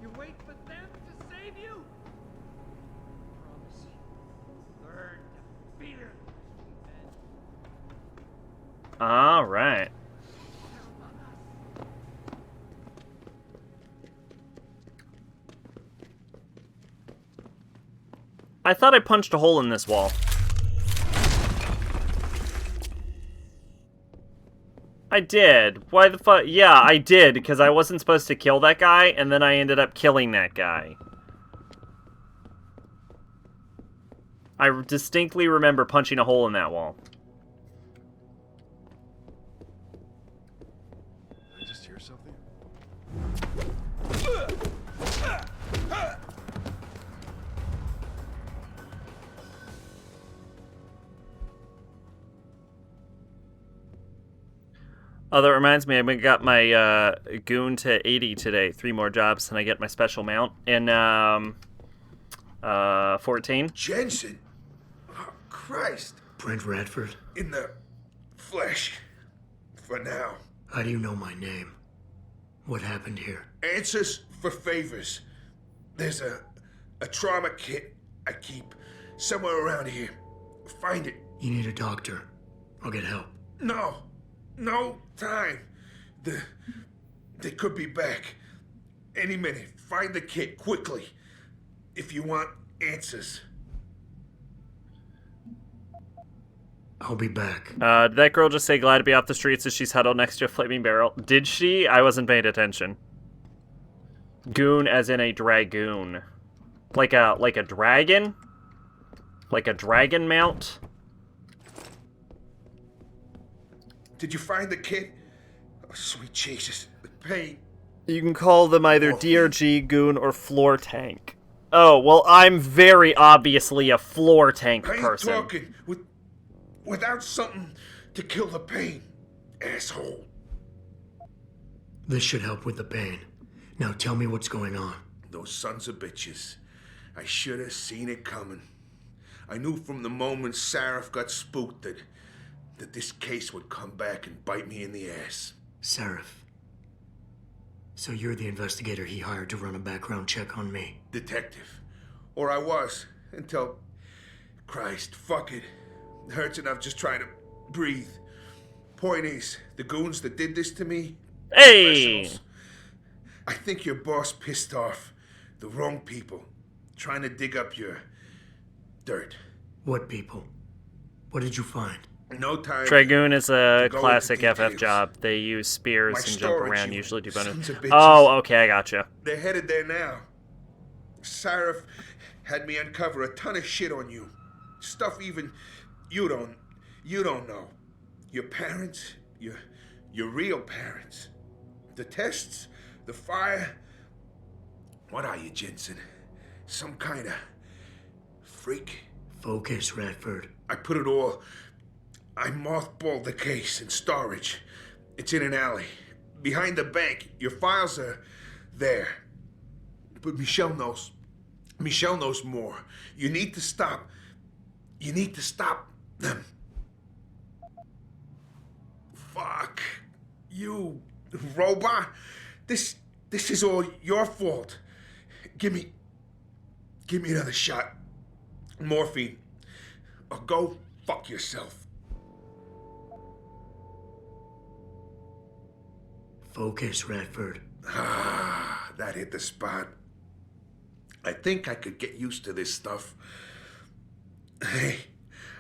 You wait for them to save you? Promise you. Learn to fear. All right. I thought I punched a hole in this wall. I did. Why the fuck? Yeah, I did, because I wasn't supposed to kill that guy, and then I ended up killing that guy. I distinctly remember punching a hole in that wall. Did I just hear something? Oh, that reminds me, I got my goon to 80 today. 3 more jobs, and I get my special mount in 14. Jensen? Oh, Christ. Brent Radford? In the flesh. For now. How do you know my name? What happened here? Answers for favors. There's a trauma kit I keep somewhere around here. Find it. You need a doctor. I'll get help. No time. They could be back any minute. Find the kid quickly if you want answers. I'll be back. Did that girl just say glad to be off the streets as she's huddled next to a flaming barrel? Did she? I wasn't paying attention. Goon as in a dragoon. Like a dragon? Like a dragon mount? Did you find the kid? Oh, sweet Jesus. The pain. You can call them either DRG, goon, or floor tank. Oh, well, I'm very obviously a floor tank person. I'm talking without something to kill the pain, asshole. This should help with the pain. Now tell me what's going on. Those sons of bitches. I should have seen it coming. I knew from the moment Sarif got spooked that this case would come back and bite me in the ass. Sarif. So you're the investigator he hired to run a background check on me? Detective. Or I was, until... Christ, fuck it. Hurts enough just trying to breathe. Point is, the goons that did this to me, Hey! professionals. I think your boss pissed off the wrong people, trying to dig up your dirt. What people? What did you find? No time. Dragoon is a to go classic into FF details. job. They use spears My and jump storage around, unit, usually do bonus. sons of bitches. Oh, okay, I gotcha. They're headed there now. Sarif had me uncover a ton of shit on you. Stuff even you don't know. Your parents, your real parents. The tests, the fire. What are you, Jensen? Some kind of freak? Focus, Redford. I put it all. I mothballed the case in storage. It's in an alley. Behind the bank. Your files are there. But Michelle knows. Michelle knows more. You need to stop. You need to stop them. Fuck. You robot. This is all your fault. Give me another shot. Morphine. Or go fuck yourself. Focus, Redford. Ah, that hit the spot. I think I could get used to this stuff. Hey,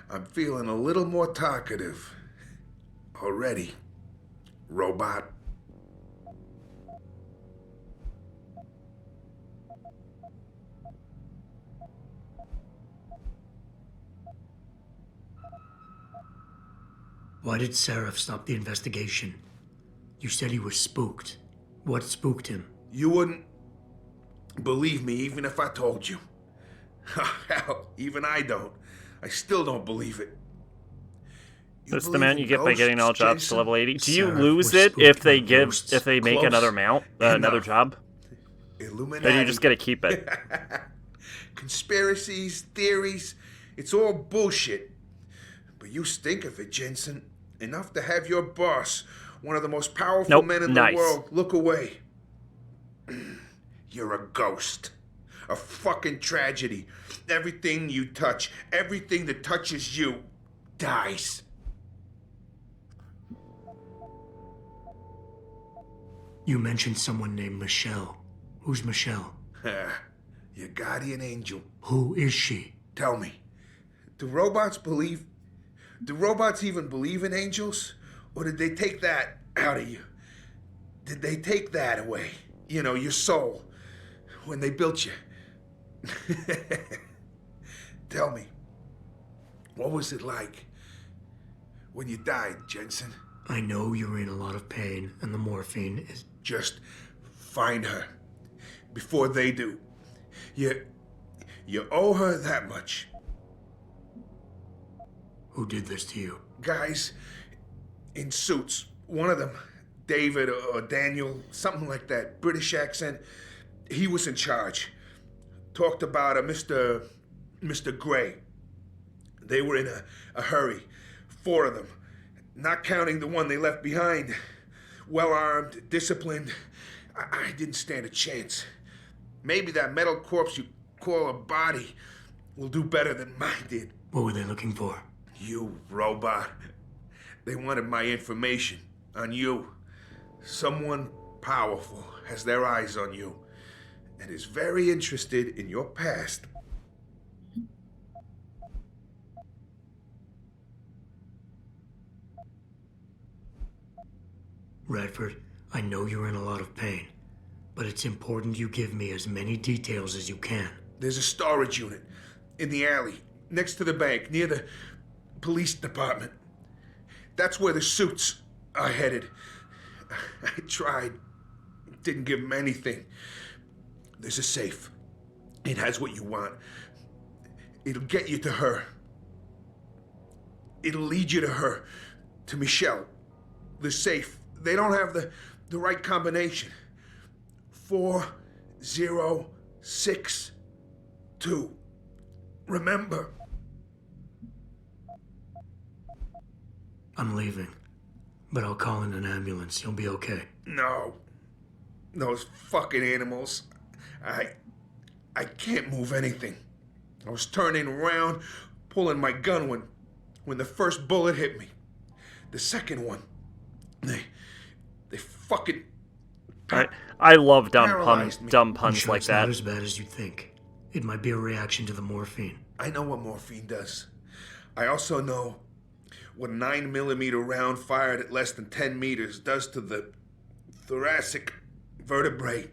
I'm feeling a little more talkative. Already. Robot. Why did Sarif stop the investigation? You said he was spooked. What spooked him? You wouldn't believe me even if I told you. Hell, even I don't. I still don't believe it. That's the amount you get by getting all jobs to level 80. Do you Sarif lose was it spooked if they by give ghosts. if they make Close. another mount, another job? Or Illuminati. do you just get to keep it? Conspiracies, theories, it's all bullshit. But you stink of it, Jensen. Enough to have your boss, one of the most powerful Nope, men in nice. the world, look away. You're a ghost. A fucking tragedy. Everything you touch, everything that touches you, dies. You mentioned someone named Michelle. Who's Michelle? Your guardian angel. Who is she? Tell me, do robots even believe in angels? Or did they take that out of you? Did they take that away? You know, your soul, when they built you? Tell me, what was it like when you died, Jensen? I know you're in a lot of pain, and the morphine is... Just find her before they do. You owe her that much. Who did this to you? Guys in suits. One of them, David or Daniel, something like that, British accent. He was in charge. Talked about a Mr. Gray. They were in a hurry. 4 of them. Not counting the one they left behind. Well-armed, disciplined. I didn't stand a chance. Maybe that metal corpse you call a body will do better than mine did. What were they looking for? You robot. They wanted my information on you. Someone powerful has their eyes on you and is very interested in your past. Redford, I know you're in a lot of pain, but it's important you give me as many details as you can. There's a storage unit in the alley next to the bank near the police department. That's where the suits are headed. I tried. Didn't give them anything. There's a safe. It has what you want. It'll get you to her. It'll lead you to her. To Michelle. The safe. They don't have the right combination. 4062. Remember. I'm leaving, but I'll call in an ambulance. You'll be okay. No. Those fucking animals. I can't move anything. I was turning around, pulling my gun when the first bullet hit me. The second one, They fucking I love paralyzed me. dumb I'm puns sure like it's that. not as bad as you think. It might be a reaction to the morphine. I know what morphine does. I also know what a 9mm round fired at less than 10 meters does to the thoracic vertebrae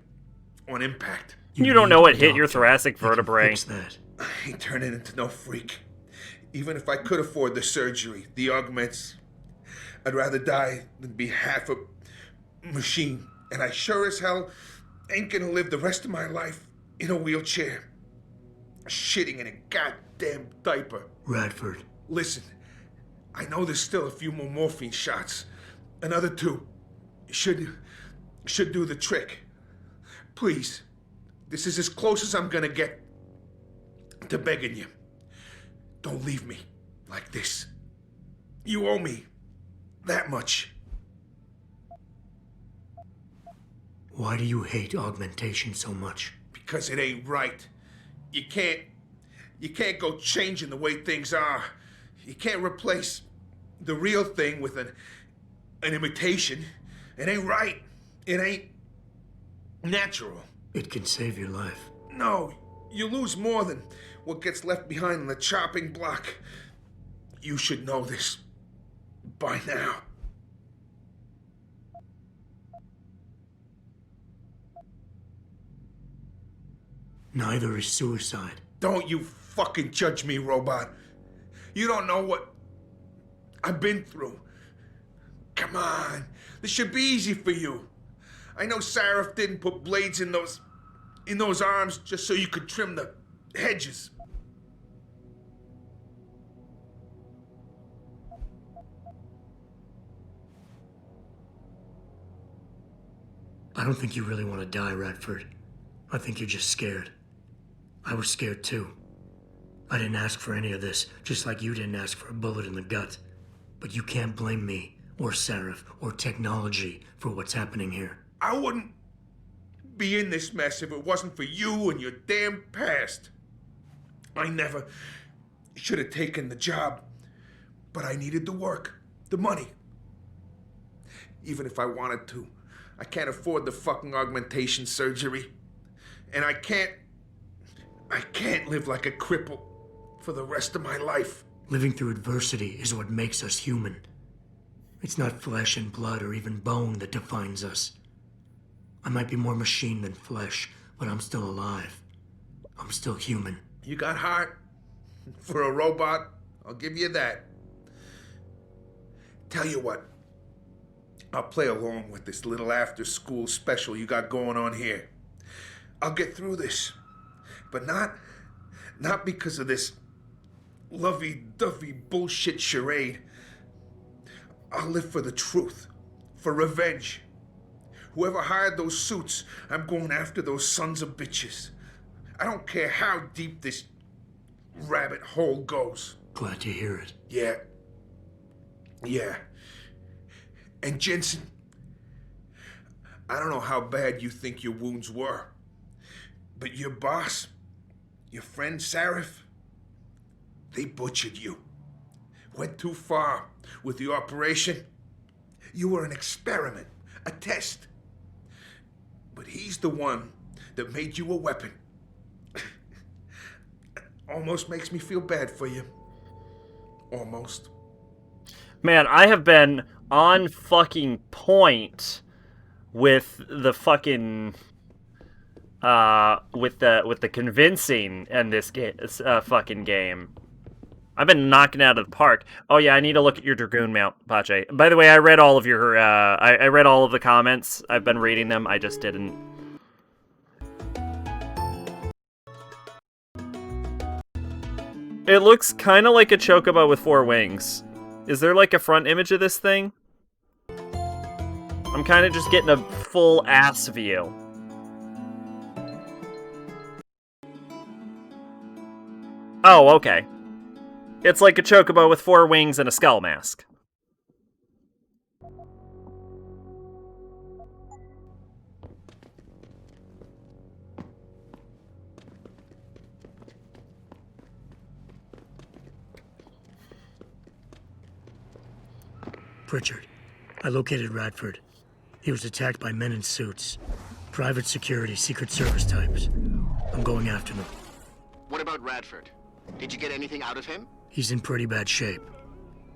on impact. You don't know what hit your thoracic vertebrae. Fix that. I ain't turning into no freak. Even if I could afford the surgery, the augments, I'd rather die than be half a machine. And I sure as hell ain't gonna live the rest of my life in a wheelchair, shitting in a goddamn diaper. Radford. Listen, I know there's still a few more morphine shots. Another 2 should do the trick. Please, this is as close as I'm gonna get to begging you. Don't leave me like this. You owe me that much. Why do you hate augmentation so much? Because it ain't right. You can't go changing the way things are. You can't replace the real thing with an imitation. It ain't right. It ain't natural. It can save your life. No, you lose more than what gets left behind on the chopping block. You should know this by now. Neither is suicide. Don't you fucking judge me, robot. You don't know what I've been through. Come on, this should be easy for you. I know Sarif didn't put blades in those arms just so you could trim the hedges. I don't think you really want to die, Radford. I think you're just scared. I was scared too. I didn't ask for any of this, just like you didn't ask for a bullet in the gut. But you can't blame me, or Sarif, or technology for what's happening here. I wouldn't be in this mess if it wasn't for you and your damn past. I never should have taken the job, but I needed the work, the money. Even if I wanted to, I can't afford the fucking augmentation surgery. And I can't live like a cripple for the rest of my life. Living through adversity is what makes us human. It's not flesh and blood or even bone that defines us. I might be more machine than flesh, but I'm still alive. I'm still human. You got heart. For a robot, I'll give you that. Tell you what, I'll play along with this little after-school special you got going on here. I'll get through this, but not because of this lovey-dovey bullshit charade. I'll live for the truth, for revenge. Whoever hired those suits, I'm going after those sons of bitches. I don't care how deep this rabbit hole goes. Glad to hear it. Yeah. And Jensen, I don't know how bad you think your wounds were, but your boss, your friend Sarif, they butchered you. Went too far with the operation. You were an experiment, a test. But he's the one that made you a weapon. Almost makes me feel bad for you. Almost. Man, I have been on fucking point with the fucking with the convincing in this fucking game. I've been knocking it out of the park. Oh yeah, I need to look at your Dragoon mount, Pache. By the way, I read all of your I read all of the comments. I've been reading them. I just didn't. It looks kind of like a chocobo with 4 wings. Is there like a front image of this thing? I'm kind of just getting a full ass view. Oh, okay. It's like a chocobo with 4 wings and a skull mask. Pritchard, I located Radford. He was attacked by men in suits. Private security, Secret Service types. I'm going after them. What about Radford? Did you get anything out of him? He's in pretty bad shape.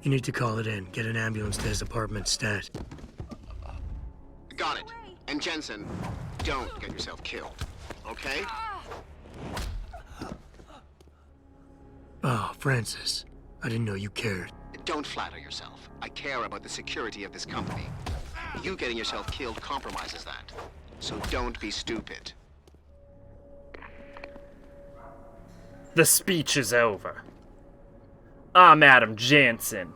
You need to call it in. Get an ambulance to his apartment stat. Got it. And Jensen, don't get yourself killed, okay? Oh, Francis. I didn't know you cared. Don't flatter yourself. I care about the security of this company. You getting yourself killed compromises that. So don't be stupid. The speech is over. I'm Adam Jansen.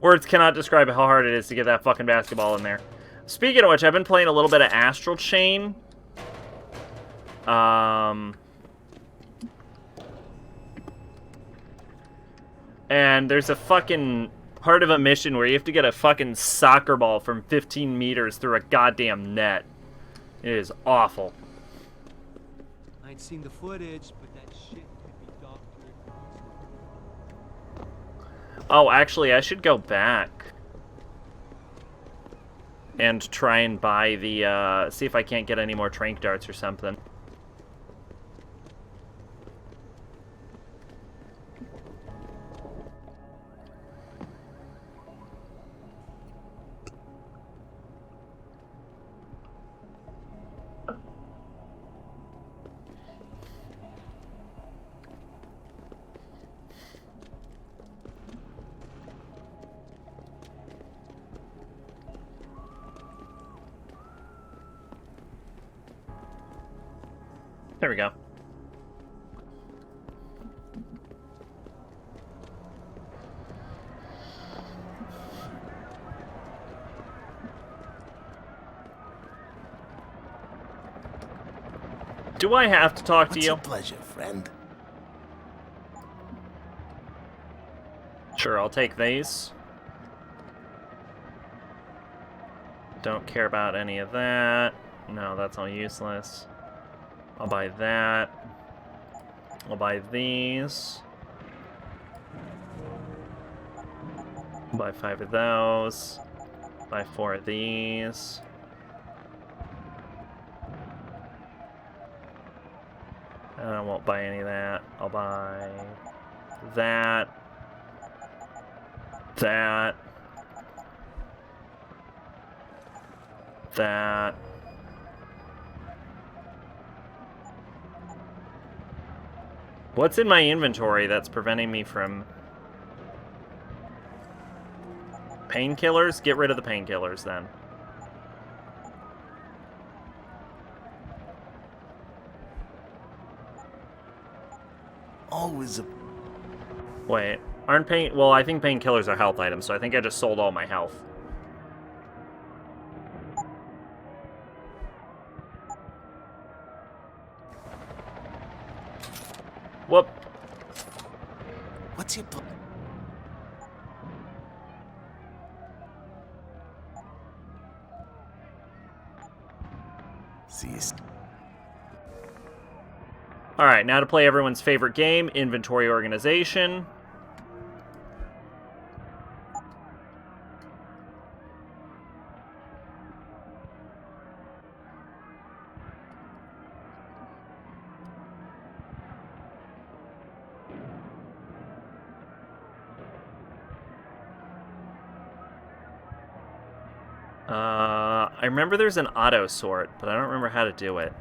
Words cannot describe how hard it is to get that fucking basketball in there. Speaking of which, I've been playing a little bit of Astral Chain. And there's a fucking part of a mission where you have to get a fucking soccer ball from 15 meters through a goddamn net. It is awful. I ain't seen the footage, but that shit could be doctored. Oh, actually, I should go back and try and buy the, see if I can't get any more trank darts or something. There we go. Do I have to talk to you? It's a pleasure, friend. Sure, I'll take these. Don't care about any of that. No, that's all useless. I'll buy that. I'll buy these. I'll buy 5 of those. Buy 4 of these. And I won't buy any of that. I'll buy that. That. That. What's in my inventory that's preventing me from... Painkillers? Get rid of the painkillers, then. Always a... Wait, aren't pain... Well, I think painkillers are health items, so I think I just sold all my health. Whoop. What's your plan? See you. Alright, now to play everyone's favorite game, inventory organization. I remember there's an auto sort, but I don't remember how to do it.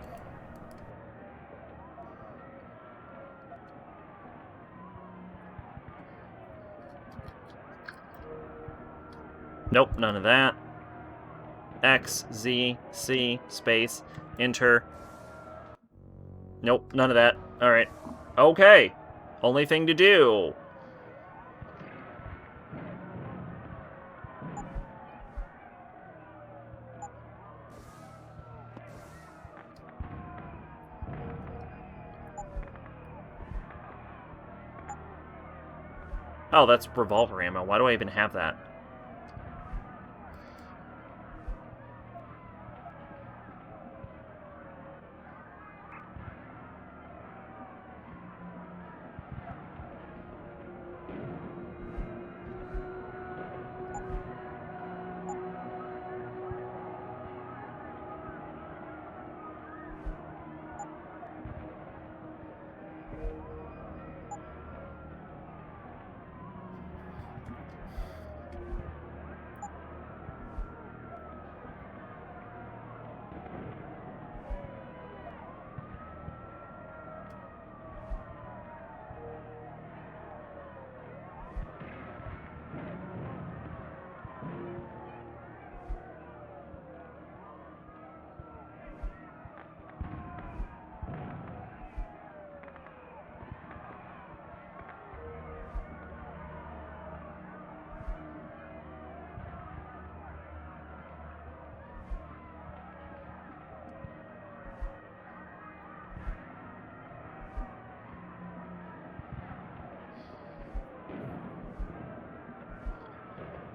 Nope, none of that. X, Z, C, space, enter. Nope, none of that. Alright. Okay. Only thing to do. Oh, that's revolver ammo. Why do I even have that?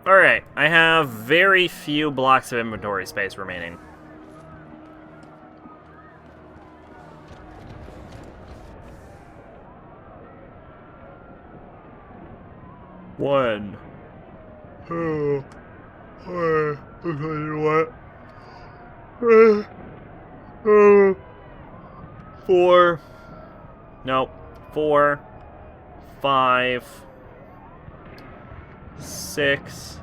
Alright, I have very few blocks of inventory space remaining. One. Oh. What? 4. Nope. 4. 5. 6.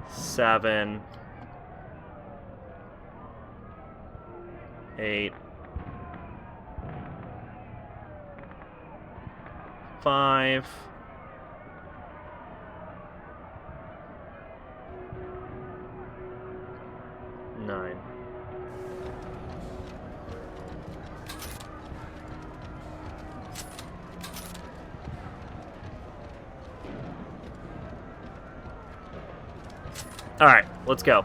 7. 8. 5. 9. All right, let's go.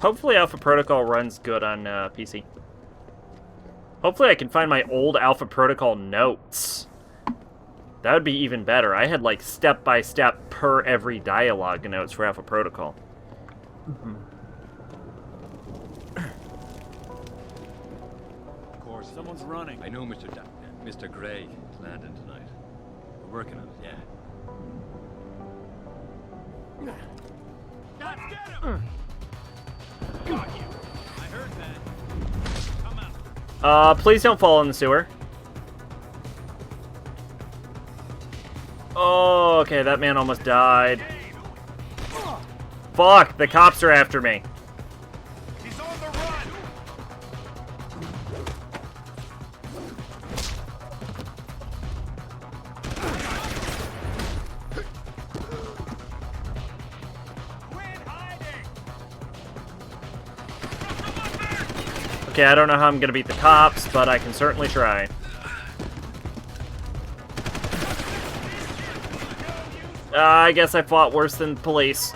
Hopefully Alpha Protocol runs good on PC. Hopefully I can find my old Alpha Protocol notes. That would be even better. I had like step-by-step per every dialogue notes for Alpha Protocol. Of course, someone's running. I know Mr. Gray is landing tonight. We're working on it, yeah. God, get him! Got you. I heard that. Come out. Please don't fall in the sewer. Oh, okay, that man almost died. Fuck, the cops are after me. He's on the run. Okay, I don't know how I'm gonna beat the cops, but I can certainly try. I guess I fought worse than the police.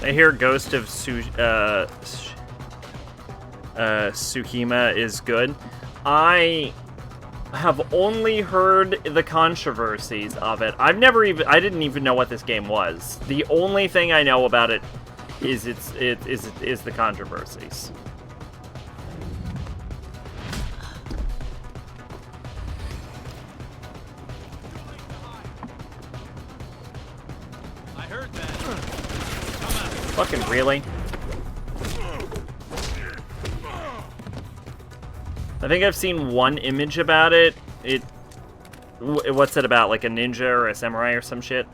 I hear Ghost of Tsushima is good. I have only heard the controversies of it. I didn't even know what this game was. The only thing I know about it is the controversies. I heard that. Fucking really? I think I've seen one image about it. What's it about? Like a ninja or a samurai or some shit?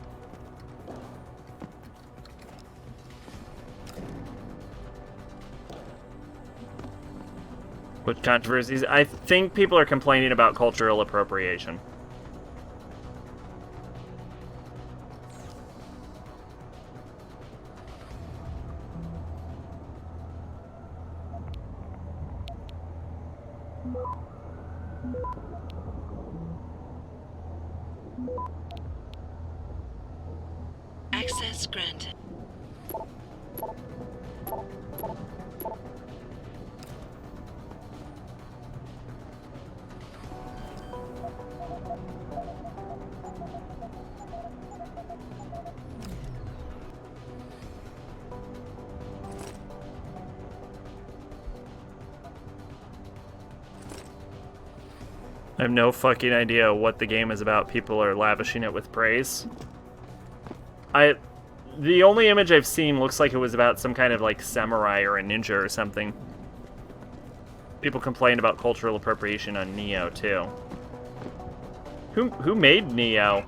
What controversies? I think people are complaining about cultural appropriation. Access granted. I have no fucking idea what the game is about. People are lavishing it with praise. The only image I've seen looks like it was about some kind of like samurai or a ninja or something. People complained about cultural appropriation on Neo too. Who made Neo?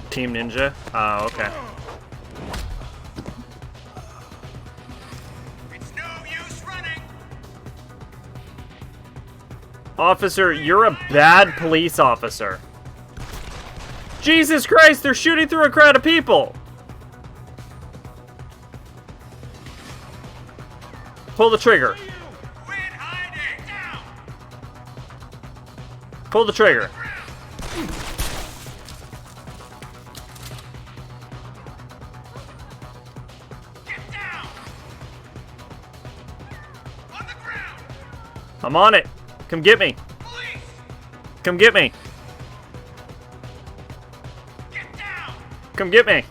Team Ninja? Oh, okay. It's no use running. Officer, you're a bad police officer. Jesus Christ, they're shooting through a crowd of people! Pull the trigger. Pull the trigger. I'm on it. Come get me. Police! Come get me. Get down! Come get me.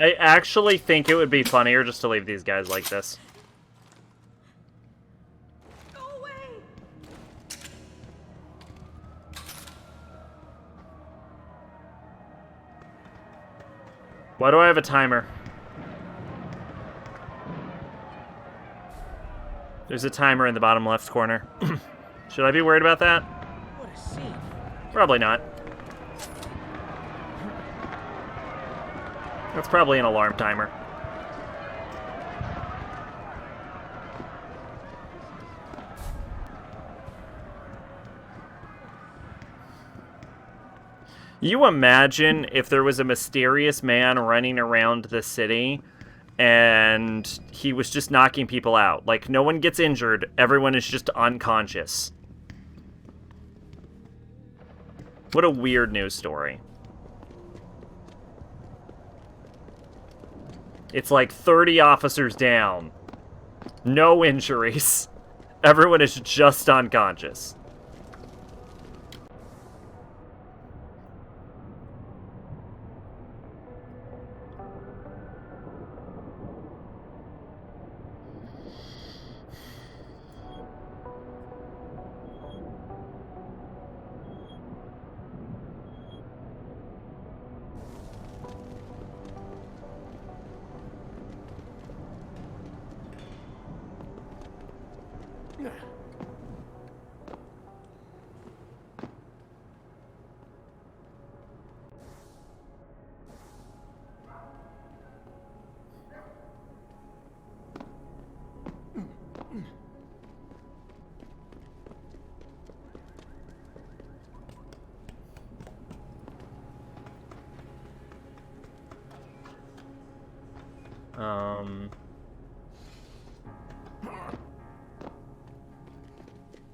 I actually think it would be funnier just to leave these guys like this. Go away. Why do I have a timer? There's a timer in the bottom left corner. Should I be worried about that? What a scene. Probably not. That's probably an alarm timer. You imagine if there was a mysterious man running around the city and he was just knocking people out. Like, no one gets injured, everyone is just unconscious. What a weird news story. It's like 30 officers down. No injuries. Everyone is just unconscious.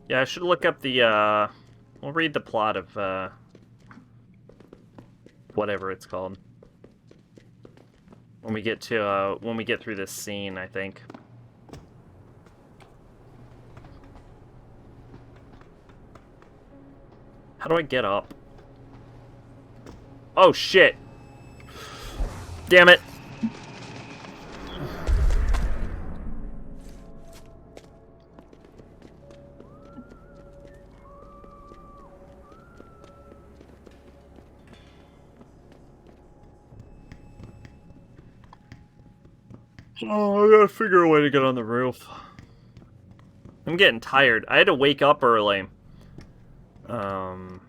Yeah, I should look up the, we'll read the plot of, whatever it's called. When we get to, when we get through this scene, I think. How do I get up? Oh, shit! Damn it! Oh, I gotta figure a way to get on the roof. I'm getting tired. I had to wake up early. To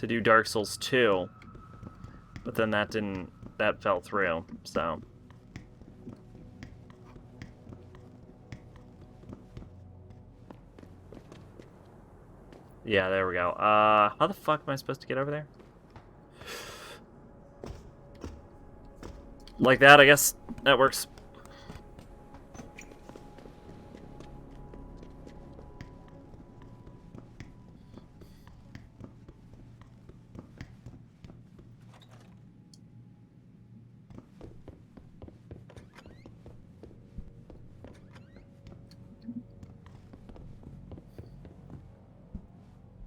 do Dark Souls 2. But then that fell through, so. Yeah, there we go. How the fuck am I supposed to get over there? Like that, I guess that works.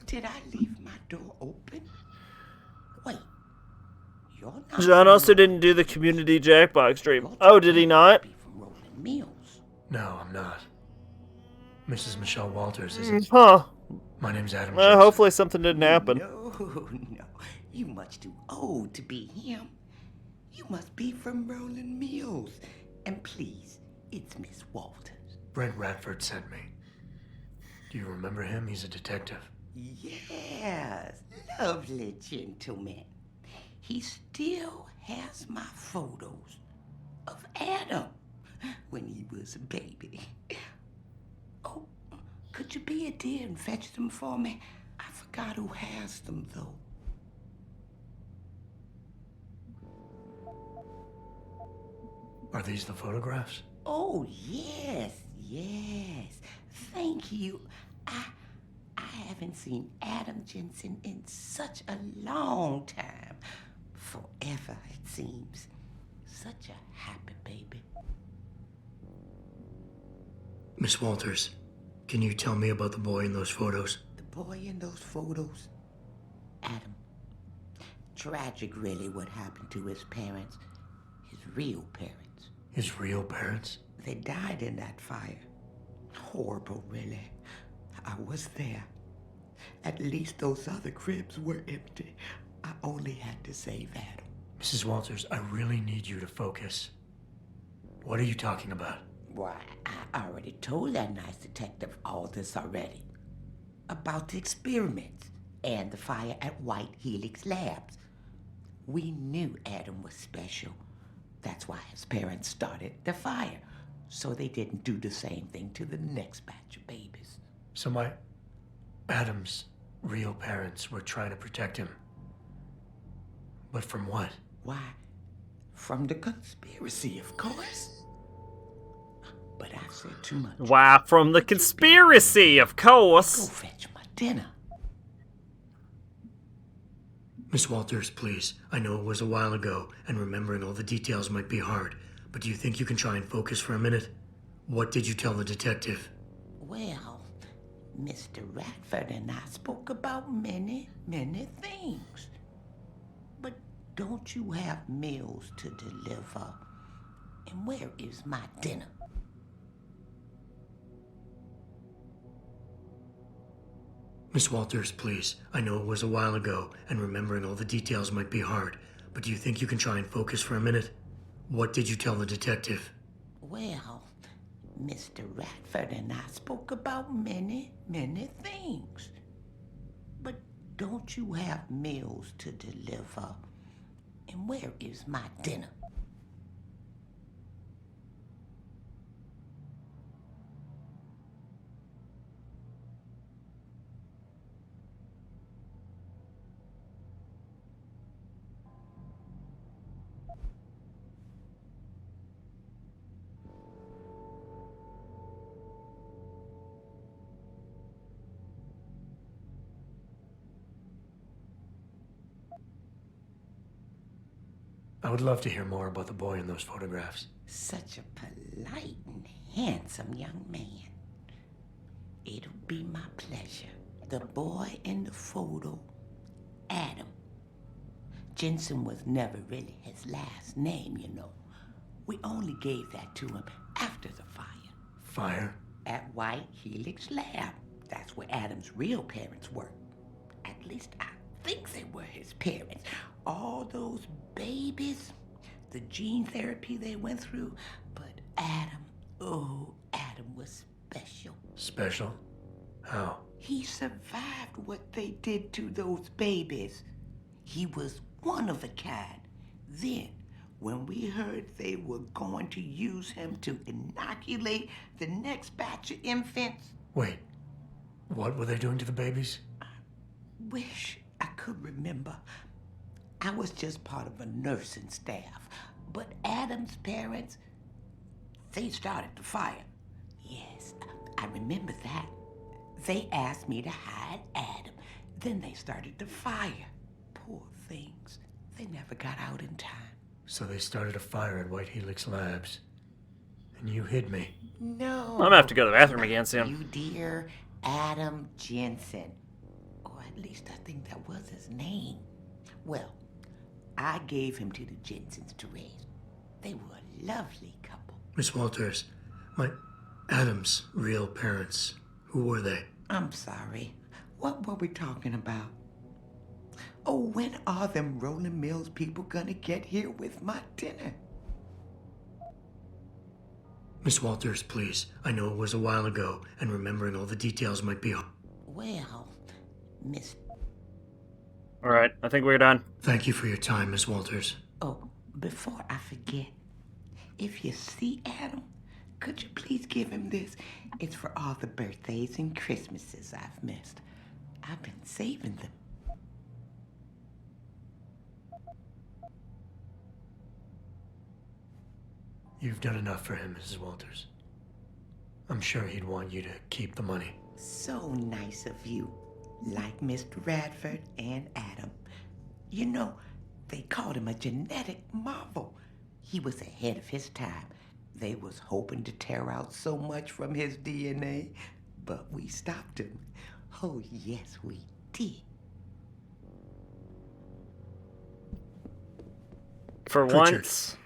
Did I leave my door open? Wait. You're not John also didn't do the community Jackbox stream. Oh, did he not? Meals. No, I'm not. Mrs. Michelle Walters isn't. Huh. My name's Adam. Hopefully something didn't happen. No. You much too old to be him. You must be from Roland Mills. And please, it's Miss Walters. Brent Radford sent me. Do you remember him? He's a detective. Yes, lovely gentleman. He still has my photos of Adam when he was a baby. Oh, could you be a dear and fetch them for me? I forgot who has them, though. Are these the photographs? Oh, yes. Thank you. I haven't seen Adam Jensen in such a long time. Forever, it seems. Such a happy baby. Miss Walters, can you tell me about the boy in those photos? The boy in those photos? Adam. Tragic, really, what happened to his parents. His real parents. His real parents? They died in that fire. Horrible, really. I was there. At least those other cribs were empty. I only had to save Adam. Mrs. Walters, I really need you to focus. What are you talking about? Why, I already told that nice detective all this already. About the experiments and the fire at White Helix Labs. We knew Adam was special. That's why his parents started the fire, so they didn't do the same thing to the next batch of babies. So Adam's real parents were trying to protect him. But from what? Why, from the conspiracy, of course. But I said too much. Wow, from the conspiracy, of course. Go fetch my dinner. Miss Walters, please. I know it was a while ago, and remembering all the details might be hard, but do you think you can try and focus for a minute? What did you tell the detective? Well, Mr. Radford and I spoke about many, many things. But don't you have meals to deliver? And where is my dinner? Miss Walters, please. I know it was a while ago, and remembering all the details might be hard, but do you think you can try and focus for a minute? What did you tell the detective? Well, Mr. Radford and I spoke about many, many things. But don't you have meals to deliver? And where is my dinner? I would love to hear more about the boy in those photographs. Such a polite and handsome young man. It'll be my pleasure. The boy in the photo, Adam. Jensen was never really his last name, you know. We only gave that to him after the fire. Fire? At White Helix Lab. That's where Adam's real parents worked. At least I think they were his parents. All those babies, the gene therapy they went through, but Adam, oh, Adam was special. Special? How? He survived what they did to those babies. He was one of a kind. Then, when we heard they were going to use him to inoculate the next batch of infants... Wait, what were they doing to the babies? I wish I could remember. I was just part of a nursing staff. But Adam's parents, they started the fire. Yes, I remember that. They asked me to hide Adam. Then they started the fire. Poor things. They never got out in time. So they started a fire at White Helix Labs. And you hid me. No. I'm gonna have to go to the bathroom again soon. You dear Adam Jensen. Or at least I think that was his name. Well, I gave him to the Jensens to raise. They were a lovely couple. Miss Walters, my Adam's real parents, who were they? I'm sorry. What were we talking about? Oh, when are them Rolling Mills people gonna get here with my dinner? Miss Walters, please. I know it was a while ago, and remembering all the details might be... Well, Miss... Alright, I think we're done. Thank you for your time, Miss Walters. Oh, before I forget, if you see Adam, could you please give him this? It's for all the birthdays and Christmases I've missed. I've been saving them. You've done enough for him, Mrs. Walters. I'm sure he'd want you to keep the money. So nice of you. Like Mr. Radford and Adam. You know, they called him a genetic marvel. He was ahead of his time. They was hoping to tear out so much from his DNA, but we stopped him. Oh, yes, we did. For Pritchard, once.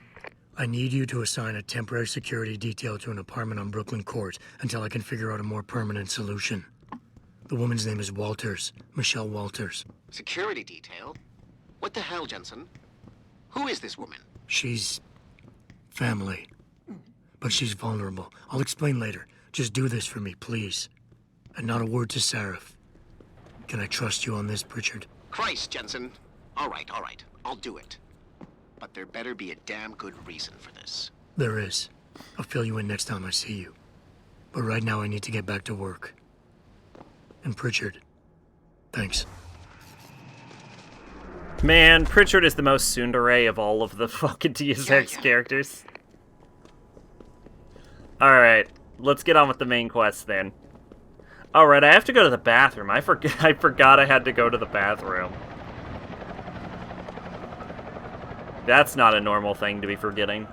I need you to assign a temporary security detail to an apartment on Brooklyn Court until I can figure out a more permanent solution. The woman's name is Walters, Michelle Walters. Security detail? What the hell, Jensen? Who is this woman? She's... family. But she's vulnerable. I'll explain later. Just do this for me, please. And not a word to Seraph. Can I trust you on this, Pritchard? Christ, Jensen. All right. I'll do it. But there better be a damn good reason for this. There is. I'll fill you in next time I see you. But right now I need to get back to work. And Pritchard, thanks. Man, Pritchard is the most tsundere of all of the fucking Deus Ex characters. Alright, let's get on with the main quest then. Alright, I have to go to the bathroom. I forgot I had to go to the bathroom. That's not a normal thing to be forgetting.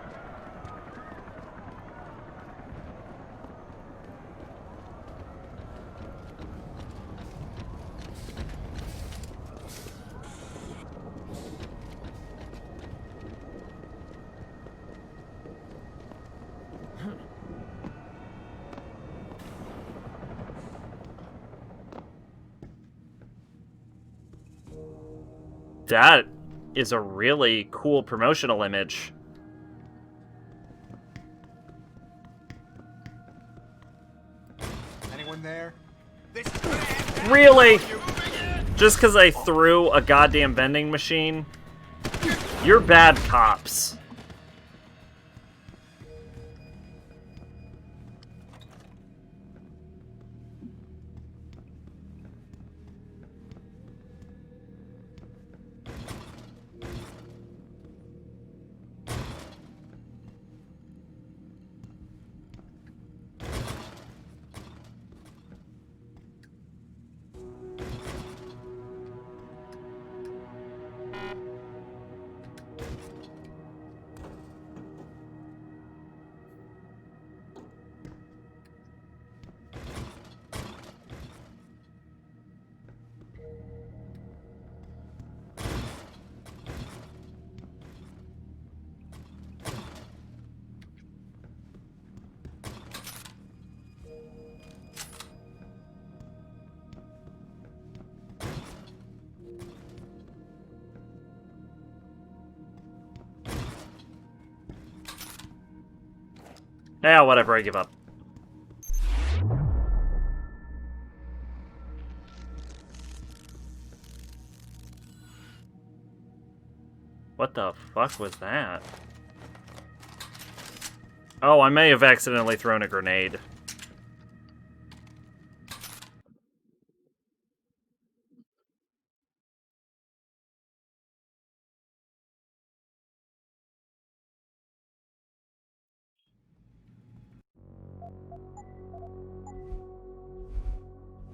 That is a really cool promotional image. one there. Really? Just because I threw a goddamn vending machine? You're bad cops. Yeah, whatever, I give up. What the fuck was that? Oh, I may have accidentally thrown a grenade.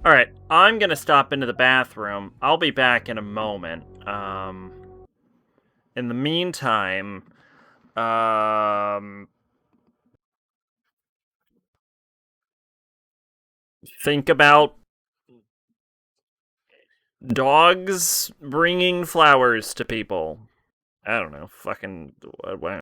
Alright, I'm gonna stop into the bathroom. I'll be back in a moment. In the meantime, think about dogs bringing flowers to people. I don't know, fucking... Wow.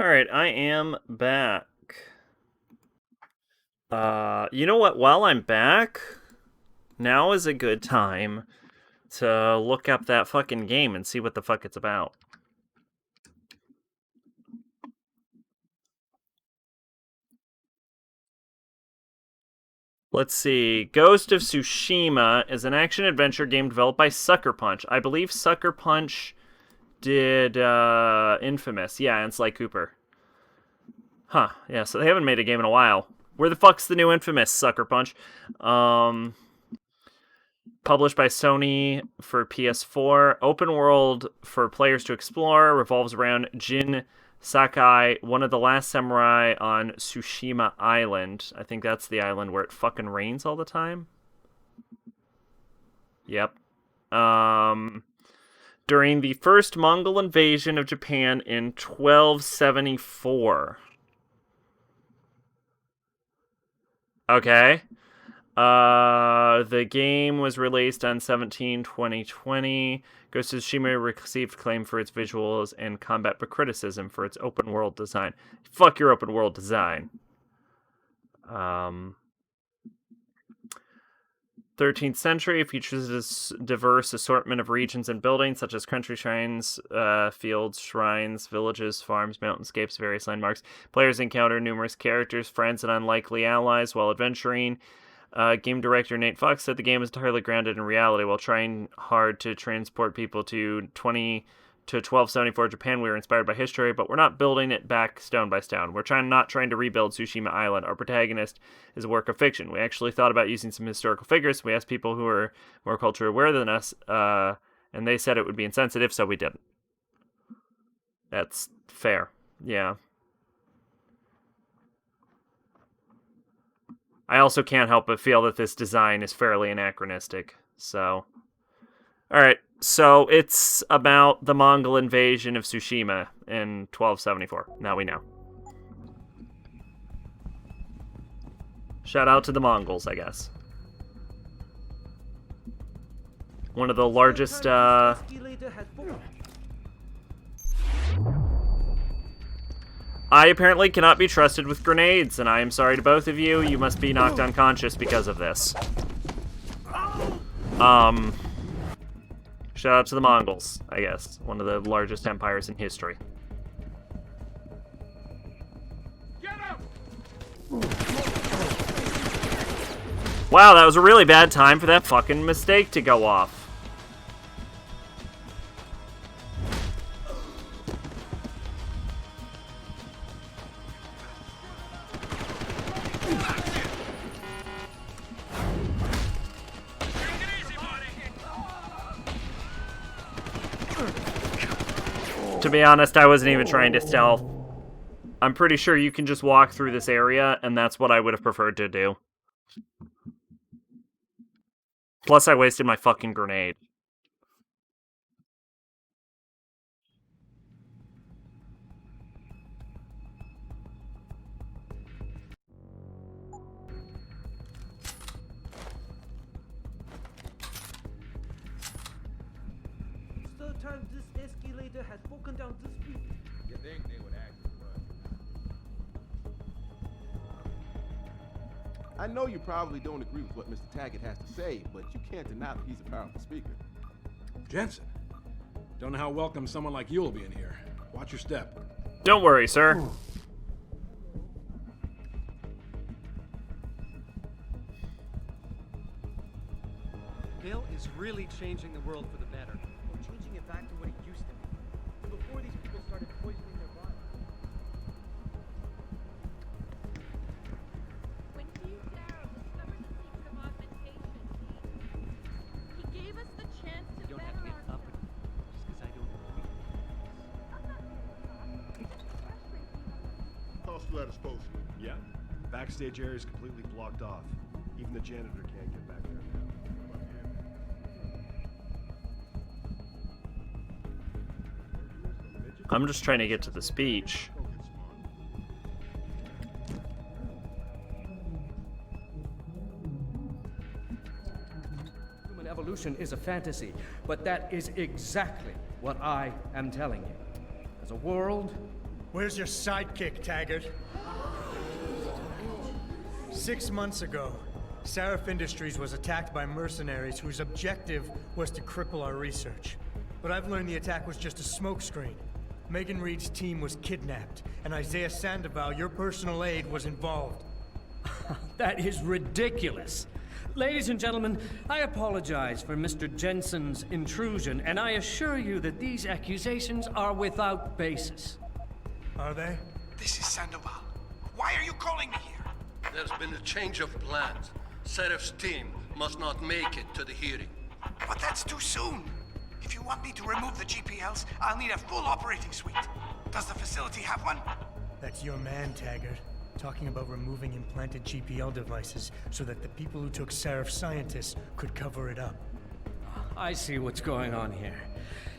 Alright, I am back. You know what? While I'm back, now is a good time to look up that fucking game and see what the fuck it's about. Let's see. Ghost of Tsushima is an action-adventure game developed by Sucker Punch. I believe Sucker Punch did Infamous. Yeah, and Sly Cooper. Huh. Yeah, so they haven't made a game in a while. Where the fuck's the new Infamous, Sucker Punch? Published by Sony for PS4. Open world for players to explore. Revolves around Jin Sakai, one of the last samurai on Tsushima Island. I think that's the island where it fucking rains all the time. Yep. During the first Mongol invasion of Japan in 1274. Okay. The game was released on 17/20/20. Ghost of Tsushima received acclaim for its visuals and combat, but criticism for its open world design. Fuck your open world design. 13th century features this diverse assortment of regions and buildings, such as country shrines, fields, shrines, villages, farms, mountainscapes, various landmarks. Players encounter numerous characters, friends, and unlikely allies while adventuring. Game director Nate Fox said the game is entirely grounded in reality while trying hard to transport people to 1274 Japan. We were inspired by history, but we're not building it back stone by stone. We're not trying to rebuild Tsushima Island. Our protagonist is a work of fiction. We actually thought about using some historical figures. We asked people who are more culturally aware than us, and they said it would be insensitive, so we didn't. That's fair. Yeah. I also can't help but feel that this design is fairly anachronistic, so... Alright, so it's about the Mongol invasion of Tsushima in 1274. Now we know. Shout out to the Mongols, I guess. One of the largest, I apparently cannot be trusted with grenades, and I am sorry to both of you. You must be knocked unconscious because of this. Shout out to the Mongols, I guess. One of the largest empires in history. Wow, that was a really bad time for that fucking mistake to go off. To be honest, I wasn't even trying to stealth. I'm pretty sure you can just walk through this area, and that's what I would have preferred to do. Plus, I wasted my fucking grenade. Third time this escalator has broken down this week. You think they would actually run? I know you probably don't agree with what Mr. Taggart has to say, but you can't deny that he's a powerful speaker. Jensen, don't know how welcome someone like you will be in here. Watch your step. Don't worry, sir. Bill is really changing the world for the better. We're changing it back to what it used to be. Before these people started poisoning their bodies. When Hugh Darrow discovered the secret of augmentation, he gave us the chance to You don't have to get up just because I don't agree. House flat is posted. Yeah. Backstage area is completely blocked off. Even the janitor can't get back there now. I'm just trying to get to the speech. Human evolution is a fantasy, but that is exactly what I am telling you. As a world... Where's your sidekick, Taggart? 6 months ago, Seraph Industries was attacked by mercenaries whose objective was to cripple our research. But I've learned the attack was just a smokescreen. Megan Reed's team was kidnapped, and Isaiah Sandoval, your personal aide, was involved. That is ridiculous. Ladies and gentlemen, I apologize for Mr. Jensen's intrusion, and I assure you that these accusations are without basis. Are they? This is Sandoval. Why are you calling me here? There's been a change of plans. Serif's team must not make it to the hearing. But that's too soon. If you want me to remove the GPLs, I'll need a full operating suite. Does the facility have one? That's your man, Taggart. Talking about removing implanted GPL devices so that the people who took Seraph scientists could cover it up. I see what's going on here.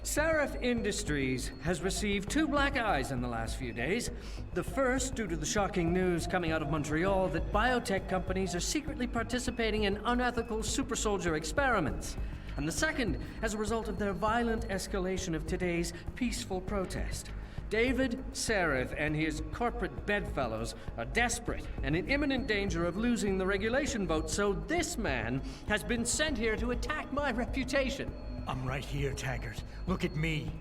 Seraph Industries has received 2 black eyes in the last few days. The first, due to the shocking news coming out of Montreal that biotech companies are secretly participating in unethical super soldier experiments. And the second, as a result of their violent escalation of today's peaceful protest. David Seraph and his corporate bedfellows are desperate and in imminent danger of losing the regulation vote, so this man has been sent here to attack my reputation. I'm right here, Taggart. Look at me.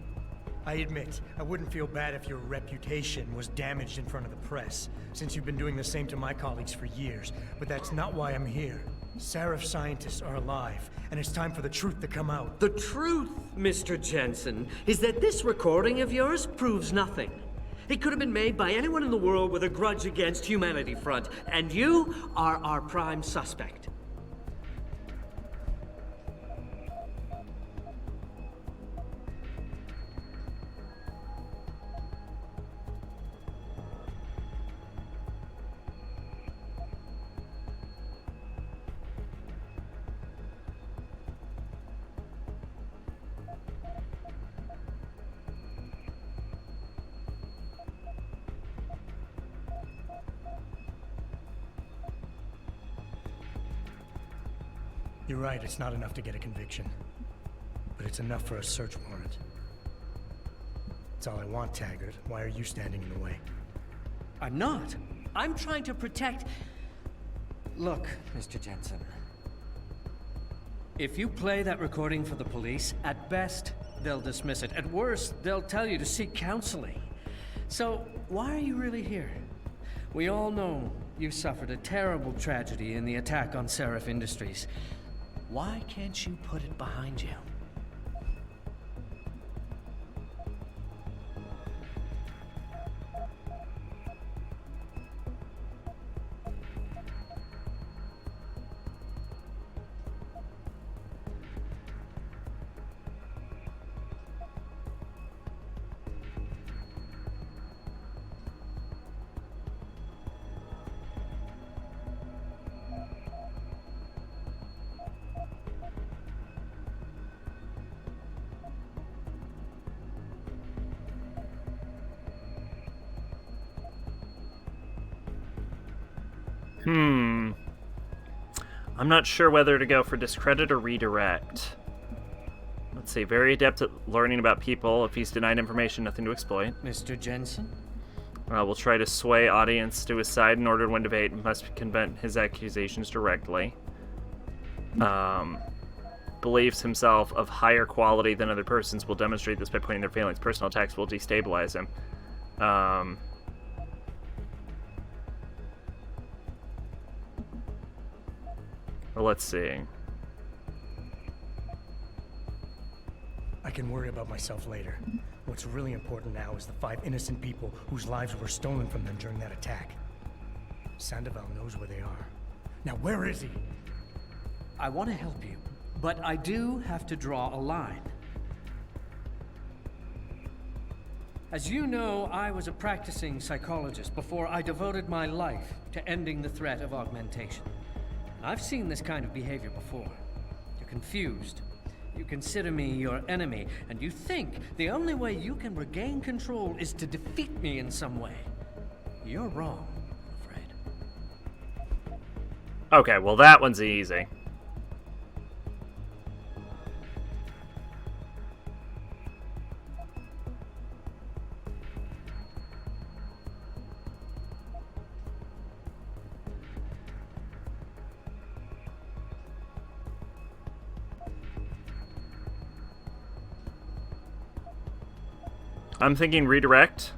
I admit, I wouldn't feel bad if your reputation was damaged in front of the press, since you've been doing the same to my colleagues for years, but that's not why I'm here. Seraph scientists are alive, and it's time for the truth to come out. The truth, Mr. Jensen, is that this recording of yours proves nothing. It could have been made by anyone in the world with a grudge against Humanity Front, and you are our prime suspect. You're right, it's not enough to get a conviction. But it's enough for a search warrant. That's all I want, Taggart. Why are you standing in the way? I'm not. I'm trying to protect... Look, Mr. Jensen. If you play that recording for the police, at best, they'll dismiss it. At worst, they'll tell you to seek counseling. So, why are you really here? We all know you suffered a terrible tragedy in the attack on Seraph Industries. Why can't you put it behind you? I'm not sure whether to go for discredit or redirect. Let's see, very adept at learning about people. If he's denied information, nothing to exploit. Mr. Jensen? We'll try to sway audience to his side in order to win debate. Must combat his accusations directly. Believes himself of higher quality than other persons. Will demonstrate this by pointing their failings. Personal attacks will destabilize him. Well, let's see. I can worry about myself later. What's really important now is the 5 innocent people whose lives were stolen from them during that attack. Sandoval knows where they are. Now, where is he? I want to help you, but I do have to draw a line. As you know, I was a practicing psychologist before I devoted my life to ending the threat of augmentation. I've seen this kind of behavior before. You're confused. You consider me your enemy, and you think the only way you can regain control is to defeat me in some way. You're wrong, I'm afraid. Okay, well that one's easy. I'm thinking redirect.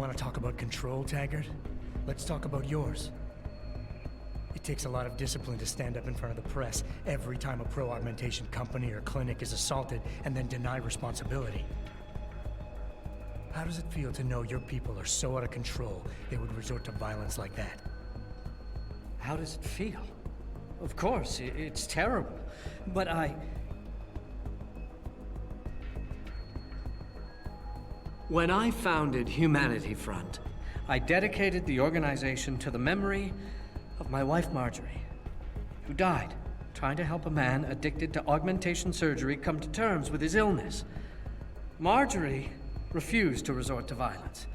want to talk about control, Taggart? Let's talk about yours. It takes a lot of discipline to stand up in front of the press every time a pro-augmentation company or clinic is assaulted and then deny responsibility. How does it feel to know your people are so out of control they would resort to violence like that? How does it feel? Of course, it's terrible. But When I founded Humanity Front, I dedicated the organization to the memory of my wife Marjorie, who died trying to help a man addicted to augmentation surgery come to terms with his illness. Marjorie refused to resort to violence.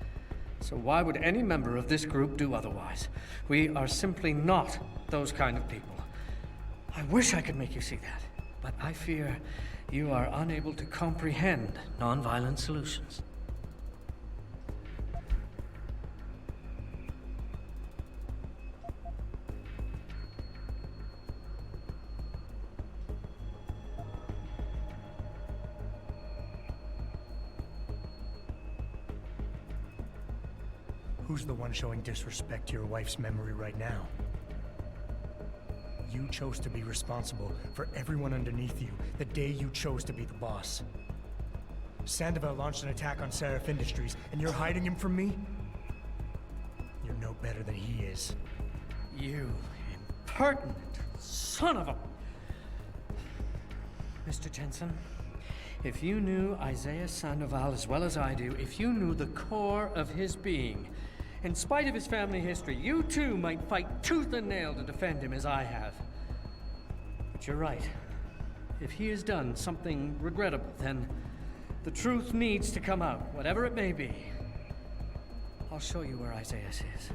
So why would any member of this group do otherwise? We are simply not those kind of people. I wish I could make you see that, but I fear you are unable to comprehend nonviolent solutions. Who's the one showing disrespect to your wife's memory right now? You chose to be responsible for everyone underneath you the day you chose to be the boss. Sandoval launched an attack on Seraph Industries, and you're hiding him from me? You're no better than he is. You impertinent son of a... Mr. Jensen, if you knew Isaiah Sandoval as well as I do, if you knew the core of his being, in spite of his family history, you too might fight tooth and nail to defend him as I have. But you're right. If he has done something regrettable, then the truth needs to come out, whatever it may be. I'll show you where Isaiah is.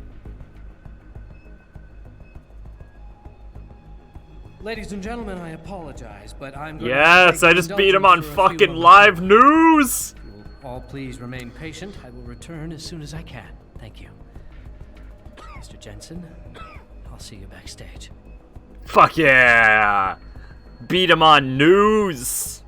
Ladies and gentlemen, I apologize, but I'm going Yes, to I just beat him on fucking live news! If you will all please remain patient. I will return as soon as I can. Thank you. Mr. Jensen, I'll see you backstage. Fuck yeah! Beat him on news!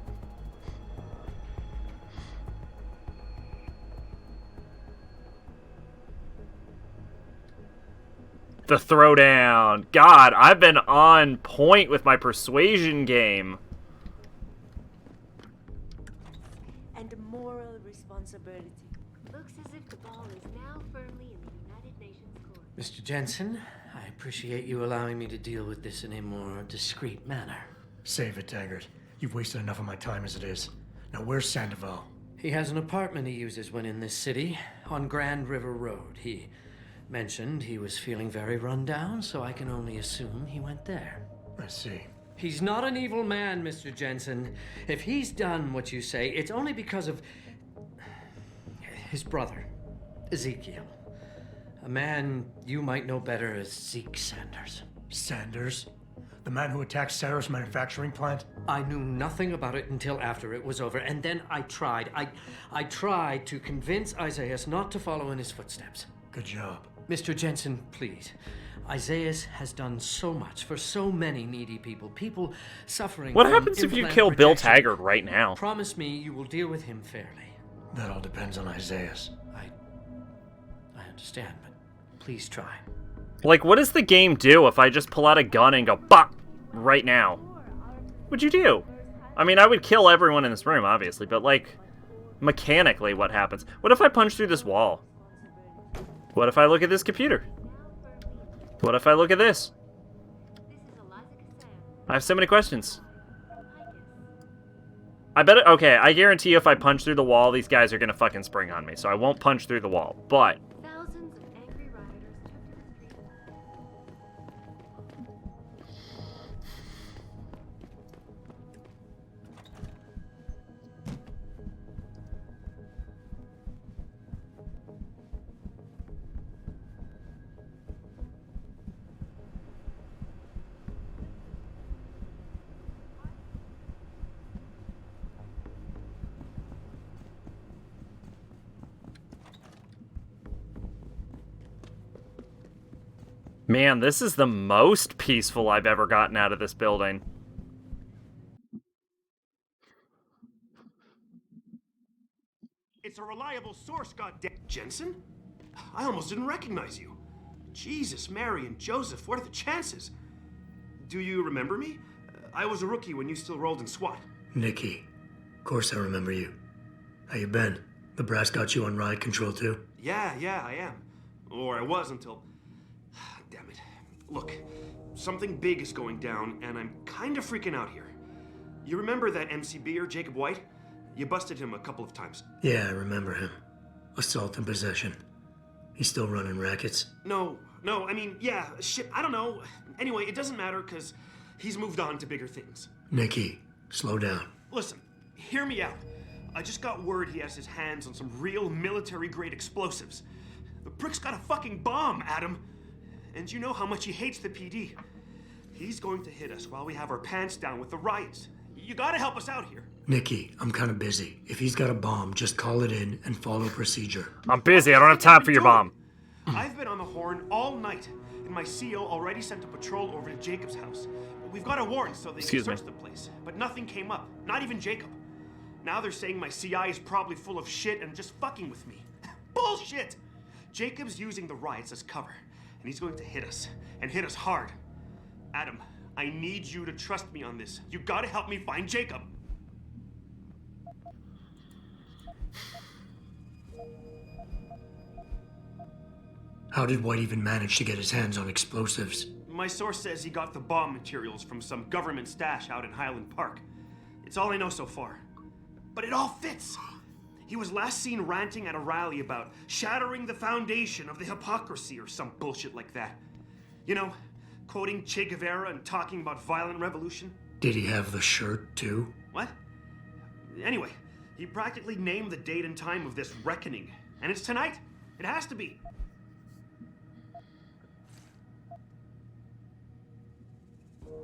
The throwdown. God, I've been on point with my persuasion game. And moral responsibility. Looks as if the ball is now firmly in the United Nations court. Mr. Jensen, I appreciate you allowing me to deal with this in a more discreet manner. Save it, Taggart. You've wasted enough of my time as it is. Now, where's Sandoval? He has an apartment he uses when in this city, on Grand River Road. He mentioned he was feeling very run down, so I can only assume he went there. I see. He's not an evil man, Mr. Jensen. If he's done what you say, it's only because of his brother, Ezekiel. A man you might know better as Zeke Sanders. Sanders? The man who attacked Sarah's manufacturing plant? I knew nothing about it until after it was over, and then I tried. I tried to convince Isaiah not to follow in his footsteps. Good job. Mr. Jensen, please. Isaiah has done so much for so many needy people. People suffering What from happens if you implant kill Bill rejection. Taggart right now? Promise me you will deal with him fairly. That all depends on Isaiah. I understand, but please try. Like, what does the game do if I just pull out a gun and go, bop, right now? What'd you do? I mean, I would kill everyone in this room, obviously, but, like, mechanically, what happens? What if I punch through this wall? What if I look at this computer? What if I look at this? I have so many questions. I bet it, okay, I guarantee you if I punch through the wall, these guys are gonna fucking spring on me, so I won't punch through the wall, but... Thousands of angry rioters took to the Man, this is the most peaceful I've ever gotten out of this building. It's a reliable source, goddamn. Jensen? I almost didn't recognize you. Jesus, Mary, and Joseph, what are the chances? Do you remember me? I was a rookie when you still rolled in SWAT. Nikki. Of course I remember you. How you been? The brass got you on ride control too? Yeah, I am. Or I was until... Damn it. Look, something big is going down, and I'm kind of freaking out here. You remember that MCBer, Jacob White? You busted him a couple of times. Yeah, I remember him. Assault and possession. He's still running rackets? No, I mean, yeah, shit, I don't know. Anyway, it doesn't matter, because he's moved on to bigger things. Nikki, slow down. Listen, hear me out. I just got word he has his hands on some real military-grade explosives. The prick's got a fucking bomb, Adam. And you know how much he hates the PD. He's going to hit us while we have our pants down with the riots. You gotta help us out here. Nikki, I'm kind of busy. If he's got a bomb, just call it in and follow procedure. I'm busy. I don't have time for your bomb. I've been on the horn all night, and my CO already sent a patrol over to Jacob's house. We've got a warrant so they can search the place, but nothing came up. Not even Jacob. Now they're saying my CI is probably full of shit and just fucking with me. Bullshit! Jacob's using the riots as cover, and he's going to hit us, and hit us hard. Adam, I need you to trust me on this. You gotta help me find Jacob. How did White even manage to get his hands on explosives? My source says he got the bomb materials from some government stash out in Highland Park. It's all I know so far. But it all fits. He was last seen ranting at a rally about shattering the foundation of the hypocrisy or some bullshit like that. You know, quoting Che Guevara and talking about violent revolution. Did he have the shirt, too? What? Anyway, he practically named the date and time of this reckoning. And it's tonight. It has to be.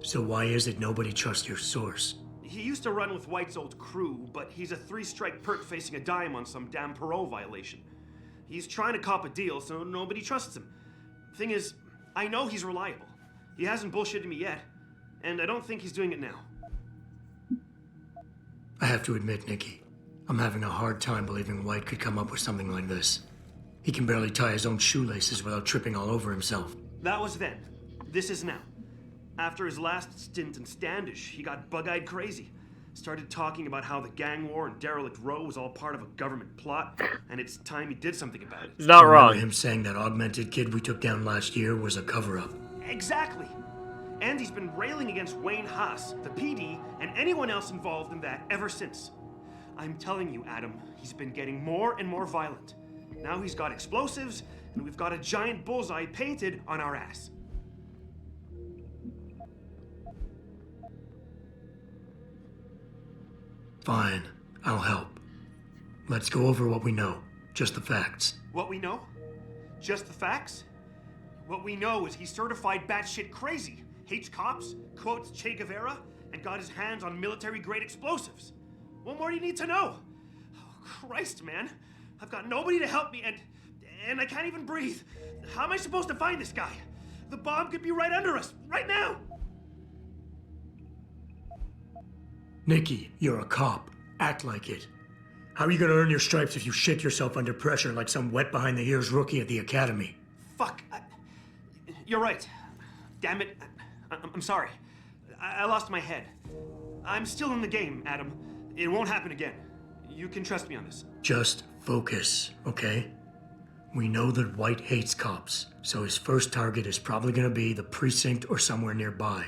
So why is it nobody trusts your source? He used to run with White's old crew, but he's a 3-strike perk facing a dime on some damn parole violation. He's trying to cop a deal, so nobody trusts him. Thing is, I know he's reliable. He hasn't bullshitted me yet, and I don't think he's doing it now. I have to admit, Nikki, I'm having a hard time believing White could come up with something like this. He can barely tie his own shoelaces without tripping all over himself. That was then. This is now. After his last stint in Standish, he got bug-eyed crazy. Started talking about how the gang war in Derelict Row was all part of a government plot, and it's time he did something about it. He's not wrong. Him saying that augmented kid we took down last year was a cover-up. Exactly. And he's been railing against Wayne Haas, the PD, and anyone else involved in that ever since. I'm telling you, Adam, he's been getting more and more violent. Now he's got explosives, and we've got a giant bullseye painted on our ass. Fine, I'll help. Let's go over what we know. Just the facts. What we know? Just the facts? What we know is he's certified batshit crazy, hates cops, quotes Che Guevara, and got his hands on military-grade explosives. What more do you need to know? Oh, Christ, man. I've got nobody to help me, and I can't even breathe. How am I supposed to find this guy? The bomb could be right under us, right now! Nikki, you're a cop. Act like it. How are you gonna earn your stripes if you shit yourself under pressure like some wet behind-the-ears rookie at the academy? Fuck. You're right. Damn it. I'm sorry. I lost my head. I'm still in the game, Adam. It won't happen again. You can trust me on this. Just focus, okay? We know that White hates cops, so his first target is probably gonna be the precinct or somewhere nearby.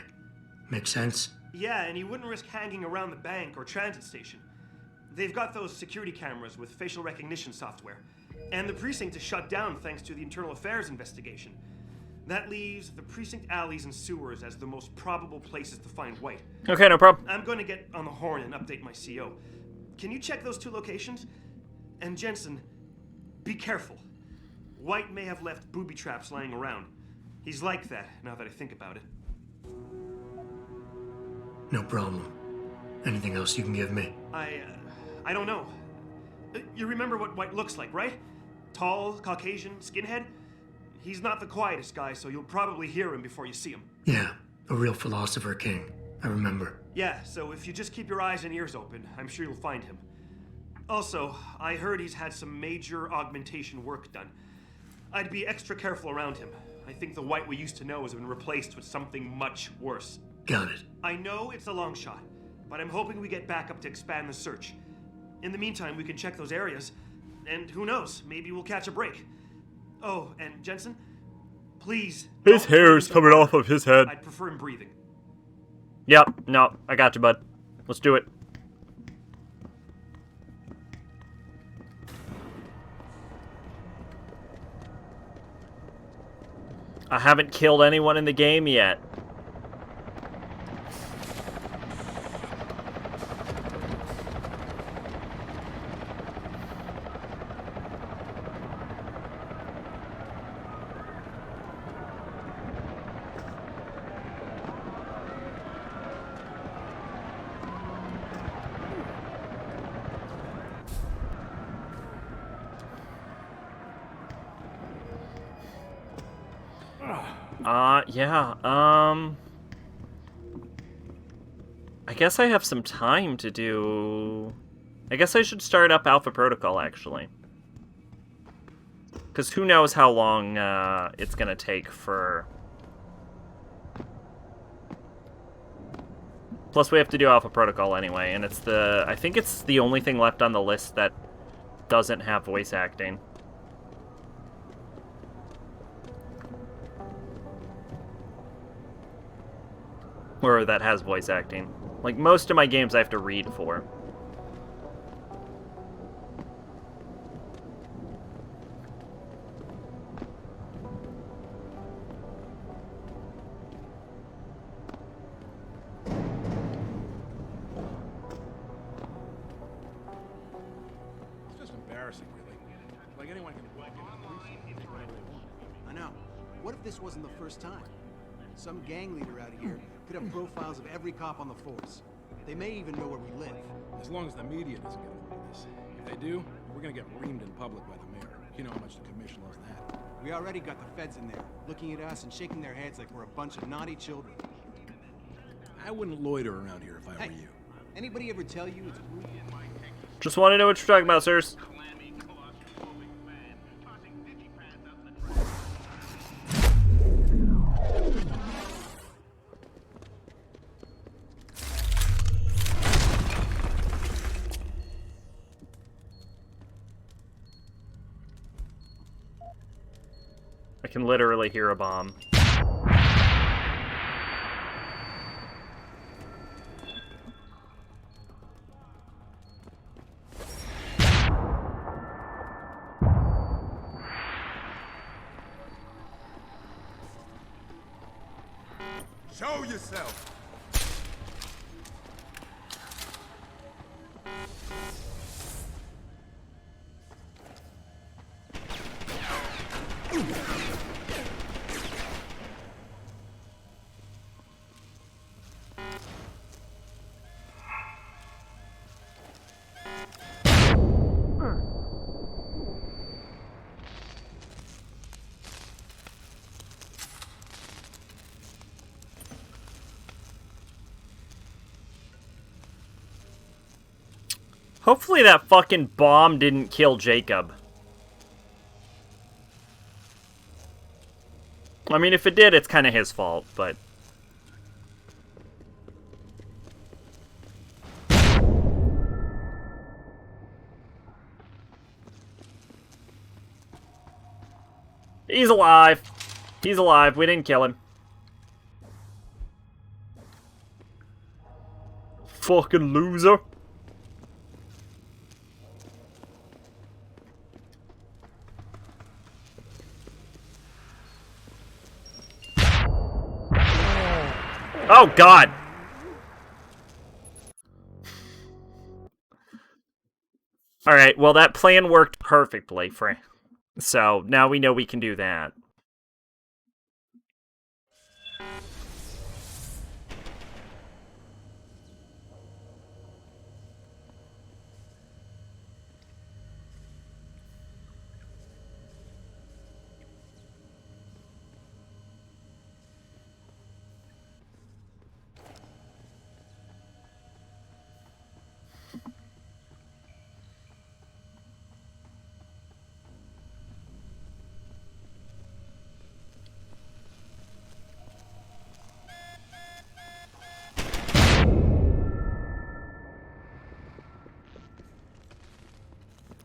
Make sense? Yeah, and he wouldn't risk hanging around the bank or transit station. They've got those security cameras with facial recognition software. And the precinct is shut down thanks to the internal affairs investigation. That leaves the precinct alleys and sewers as the most probable places to find White. Okay, no problem. I'm going to get on the horn and update my CO. Can you check those 2 locations? And Jensen, be careful. White may have left booby traps lying around. He's like that, now that I think about it. No problem. Anything else you can give me? I don't know. You remember what White looks like, right? Tall, Caucasian, skinhead? He's not the quietest guy, so you'll probably hear him before you see him. Yeah, a real philosopher king. I remember. Yeah, so if you just keep your eyes and ears open, I'm sure you'll find him. Also, I heard he's had some major augmentation work done. I'd be extra careful around him. I think the White we used to know has been replaced with something much worse. Got it. I know it's a long shot, but I'm hoping we get backup to expand the search. In the meantime, we can check those areas, and who knows, maybe we'll catch a break. Oh, and Jensen, please. His hair is coming off of his head. I'd prefer him breathing. Yep, no, I got you, bud. Let's do it. I haven't killed anyone in the game yet. Yeah, I guess I have some time to do... I guess I should start up Alpha Protocol, actually. Because who knows how long, it's gonna take for... Plus, we have to do Alpha Protocol anyway, and it's the... I think it's the only thing left on the list that doesn't have voice acting. Or that has voice acting. Like, most of my games I have to read for. It's just embarrassing, really. Like anyone can walk in and take whatever they want. I know. What if this wasn't the first time? Some gang leader out here could have profiles of every cop on the force. They may even know where we live. As long as the media doesn't get hold of this. If they do, we're gonna get reamed in public by the mayor. You know how much the commission loves that. We already got the feds in there, looking at us and shaking their heads like we're a bunch of naughty children. I wouldn't loiter around here if I were you. Anybody ever tell you it's rude? Just want to know what you're talking about, sirs. I can literally hear a bomb. Show yourself! Hopefully that fucking bomb didn't kill Jacob. I mean, if it did, it's kind of his fault, but... He's alive. He's alive. We didn't kill him. Fucking loser. Oh, God. Alright, well, that plan worked perfectly, so now we know we can do that.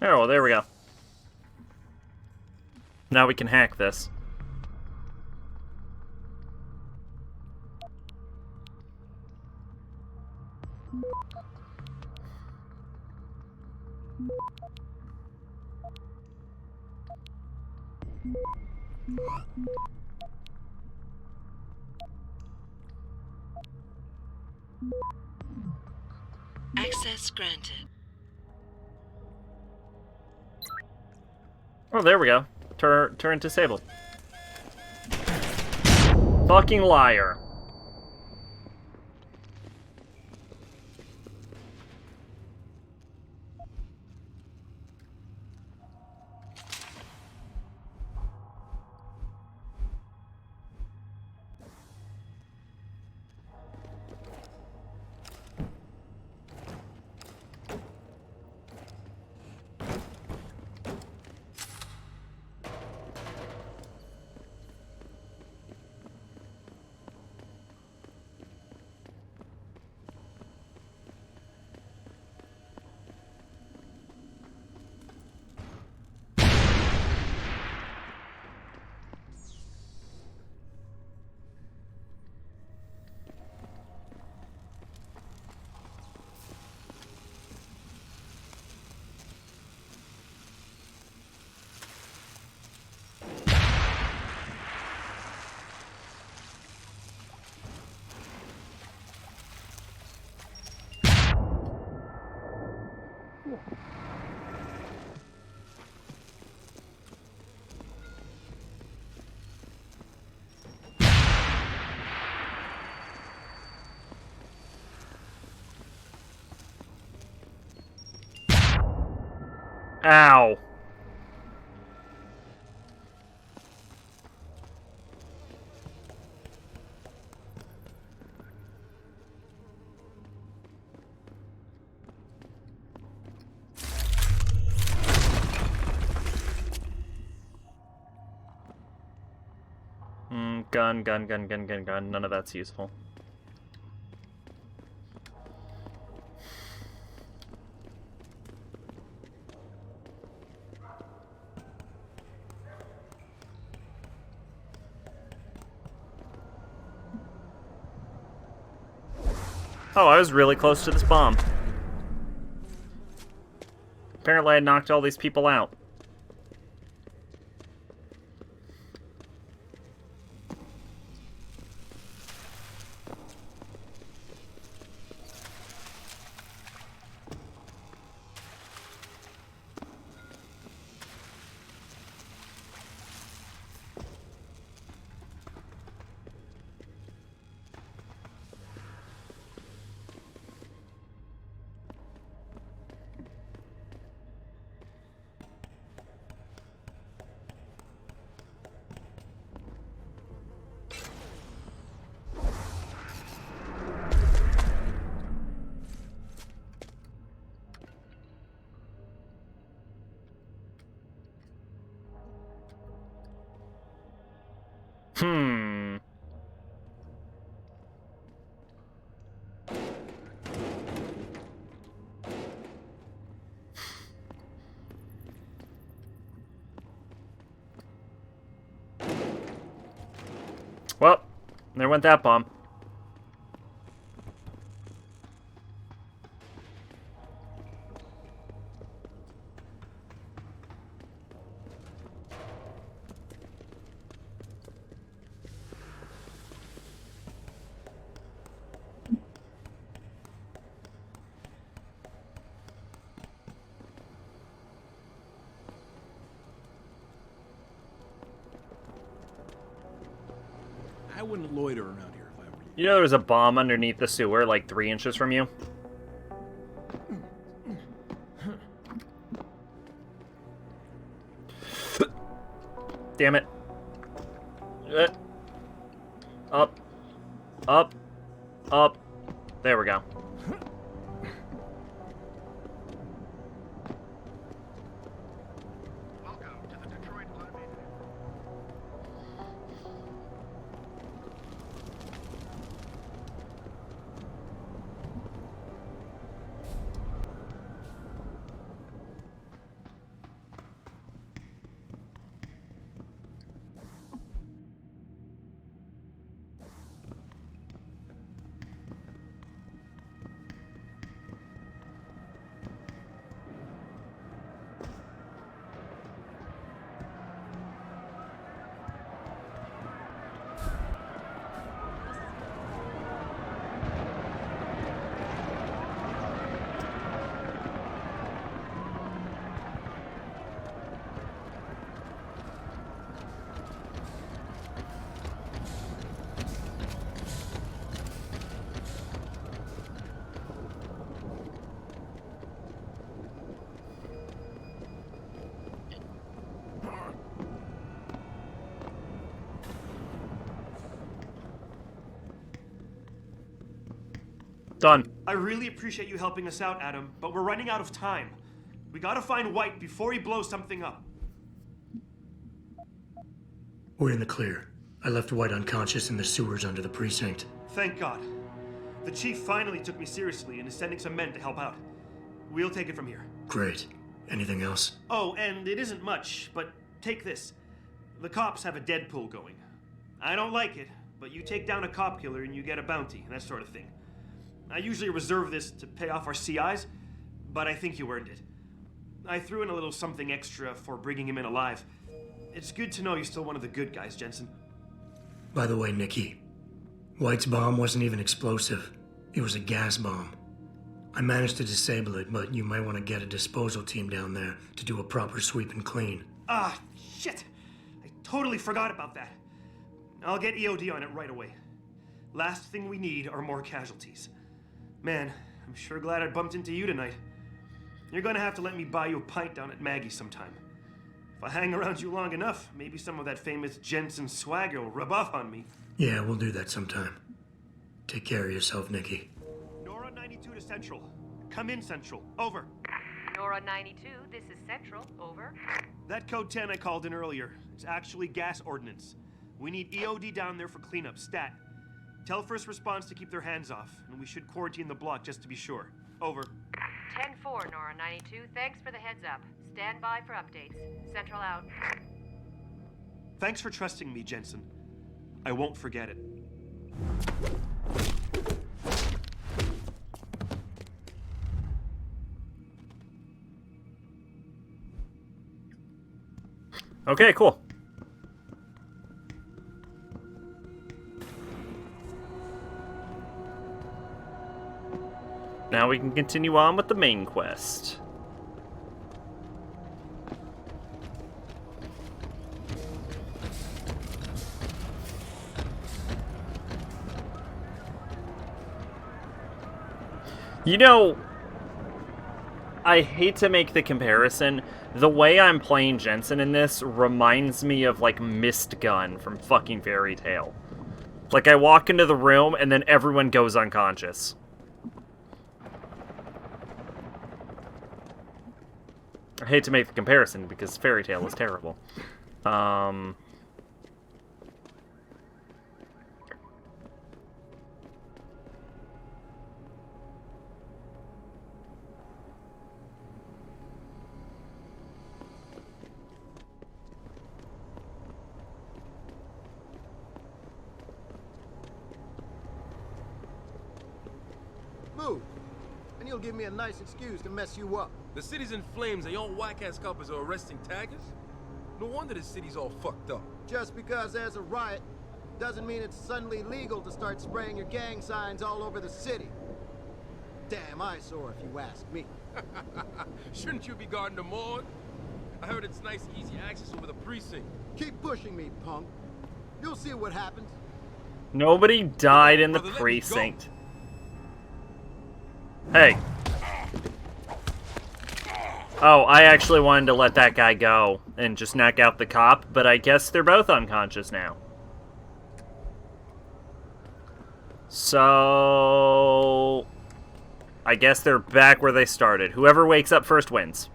Oh, well, there we go. Now we can hack this. Access granted. Oh, there we go. Turret disabled. Fucking liar. Ow. Gun. None of that's useful. Oh, I was really close to this bomb. Apparently I knocked all these people out. Well, there went that bomb. I wouldn't loiter around here if I were you. You know there was a bomb underneath the sewer, like 3 inches from you? Damn it. Up. Up. Up. There we go. Done. I really appreciate you helping us out, Adam, but we're running out of time. We gotta find White before he blows something up. We're in the clear. I left White unconscious in the sewers under the precinct. Thank God. The chief finally took me seriously and is sending some men to help out. We'll take it from here. Great. Anything else? Oh, and it isn't much, but take this. The cops have a Deadpool going. I don't like it, but you take down a cop killer and you get a bounty, that sort of thing. I usually reserve this to pay off our CIs, but I think you earned it. I threw in a little something extra for bringing him in alive. It's good to know you're still one of the good guys, Jensen. By the way, Nikki, White's bomb wasn't even explosive. It was a gas bomb. I managed to disable it, but you might want to get a disposal team down there to do a proper sweep and clean. Ah, shit! I totally forgot about that. I'll get EOD on it right away. Last thing we need are more casualties. Man, I'm sure glad I bumped into you tonight. You're gonna have to let me buy you a pint down at Maggie's sometime. If I hang around you long enough, maybe some of that famous Jensen swagger will rub off on me. Yeah, we'll do that sometime. Take care of yourself, Nikki. Nora 92 to Central. Come in, Central. Over. Nora 92, this is Central. Over. That code 10 I called in earlier. It's actually gas ordnance. We need EOD down there for cleanup, stat. Tell first response to keep their hands off, and we should quarantine the block just to be sure. Over. 10-4, Nora 92. Thanks for the heads up. Stand by for updates. Central out. Thanks for trusting me, Jensen. I won't forget it. Okay, cool. Now we can continue on with the main quest. You know, I hate to make the comparison. The way I'm playing Jensen in this reminds me of, like, Mist Gun from fucking Fairy Tail. Like, I walk into the room and then everyone goes unconscious. I hate to make the comparison because Fairy Tail is terrible. Move, and you'll give me a nice excuse to mess you up. The city's in flames and your whack-ass coppers are arresting taggers? No wonder the city's all fucked up. Just because there's a riot doesn't mean it's suddenly legal to start spraying your gang signs all over the city. Damn eyesore if you ask me. Shouldn't you be guarding the morgue? I heard it's nice, easy access over the precinct. Keep pushing me, punk. You'll see what happens. Nobody died in the precinct. Hey. Oh, I actually wanted to let that guy go and just knock out the cop, but I guess they're both unconscious now. So I guess they're back where they started. Whoever wakes up first wins.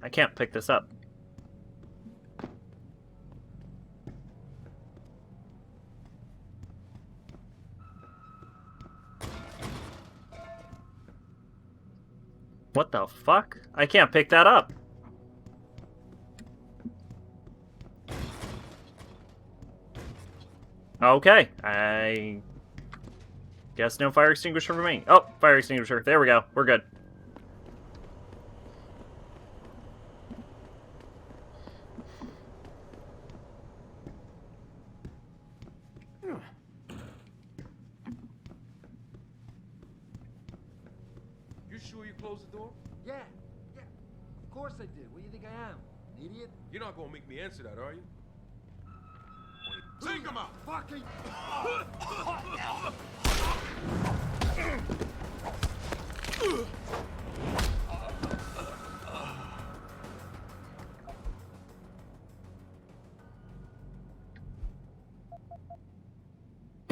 I can't pick this up. What the fuck? I can't pick that up. Okay, I guess no fire extinguisher for me. Oh, fire extinguisher. There we go. We're good. You sure you closed the door? Yeah. Of course I did. What do you think I am? An idiot? You're not gonna make me answer that, are you? Take him out! Fucking...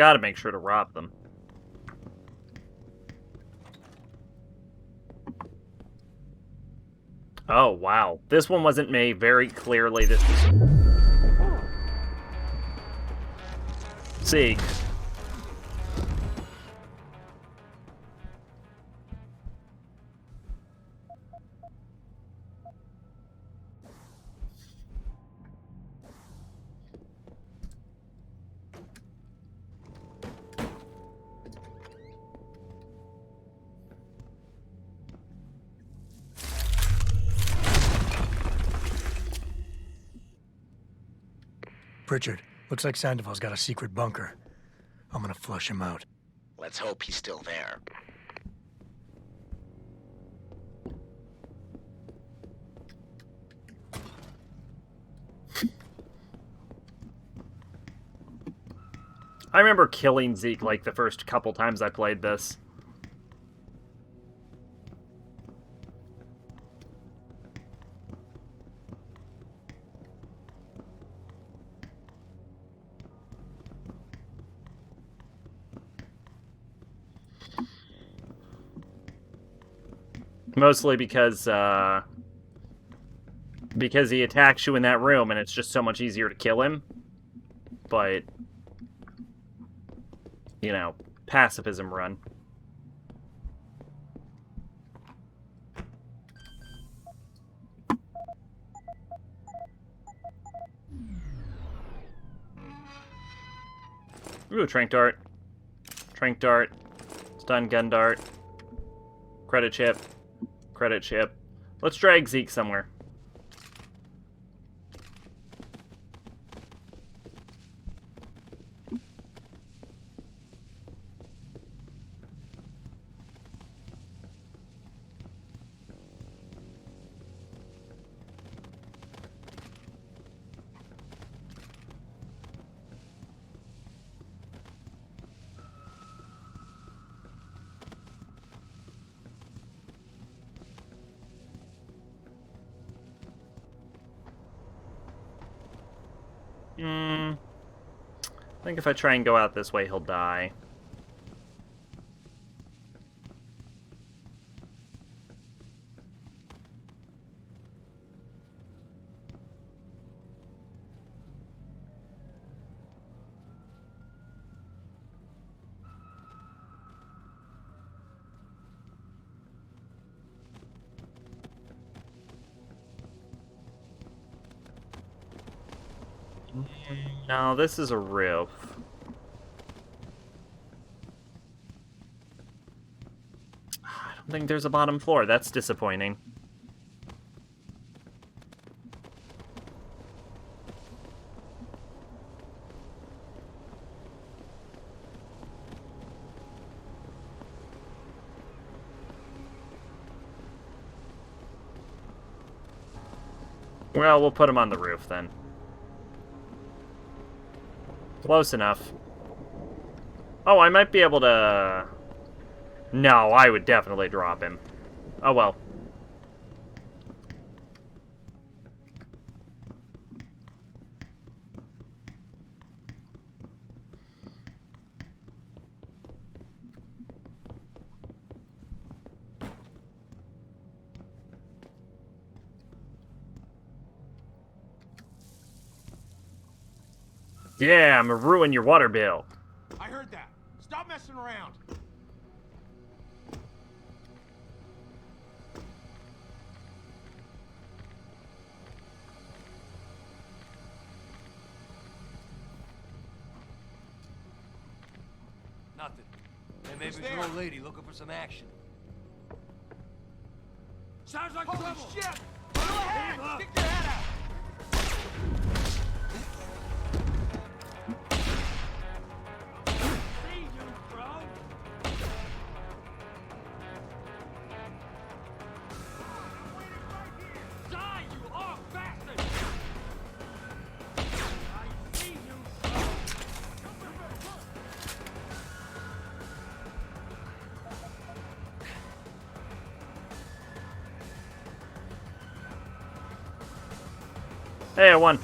Gotta make sure to rob them. Oh, wow. This one wasn't made very clearly. This was... Zeke. Pritchard, looks like Sandoval's got a secret bunker. I'm gonna flush him out. Let's hope he's still there. I remember killing Zeke like the first couple times I played this. Mostly because he attacks you in that room and it's just so much easier to kill him. But, you know, pacifism run. Ooh, trank dart. Trank dart. Stun gun dart. Credit chip. Credit chip. Let's drag Zeke somewhere. I think if I try and go out this way, he'll die. No, this is a roof. I don't think there's a bottom floor. That's disappointing. Well, we'll put him on the roof then. Close enough. Oh, I might be able to... No, I would definitely drop him. Oh, well. Yeah, I'm gonna ruin your water bill. I heard that. Stop messing around. Nothing. And maybe it's an old lady looking for some action. Sounds like trouble. Shit! Go ahead! Stick your head out! Hey, I won.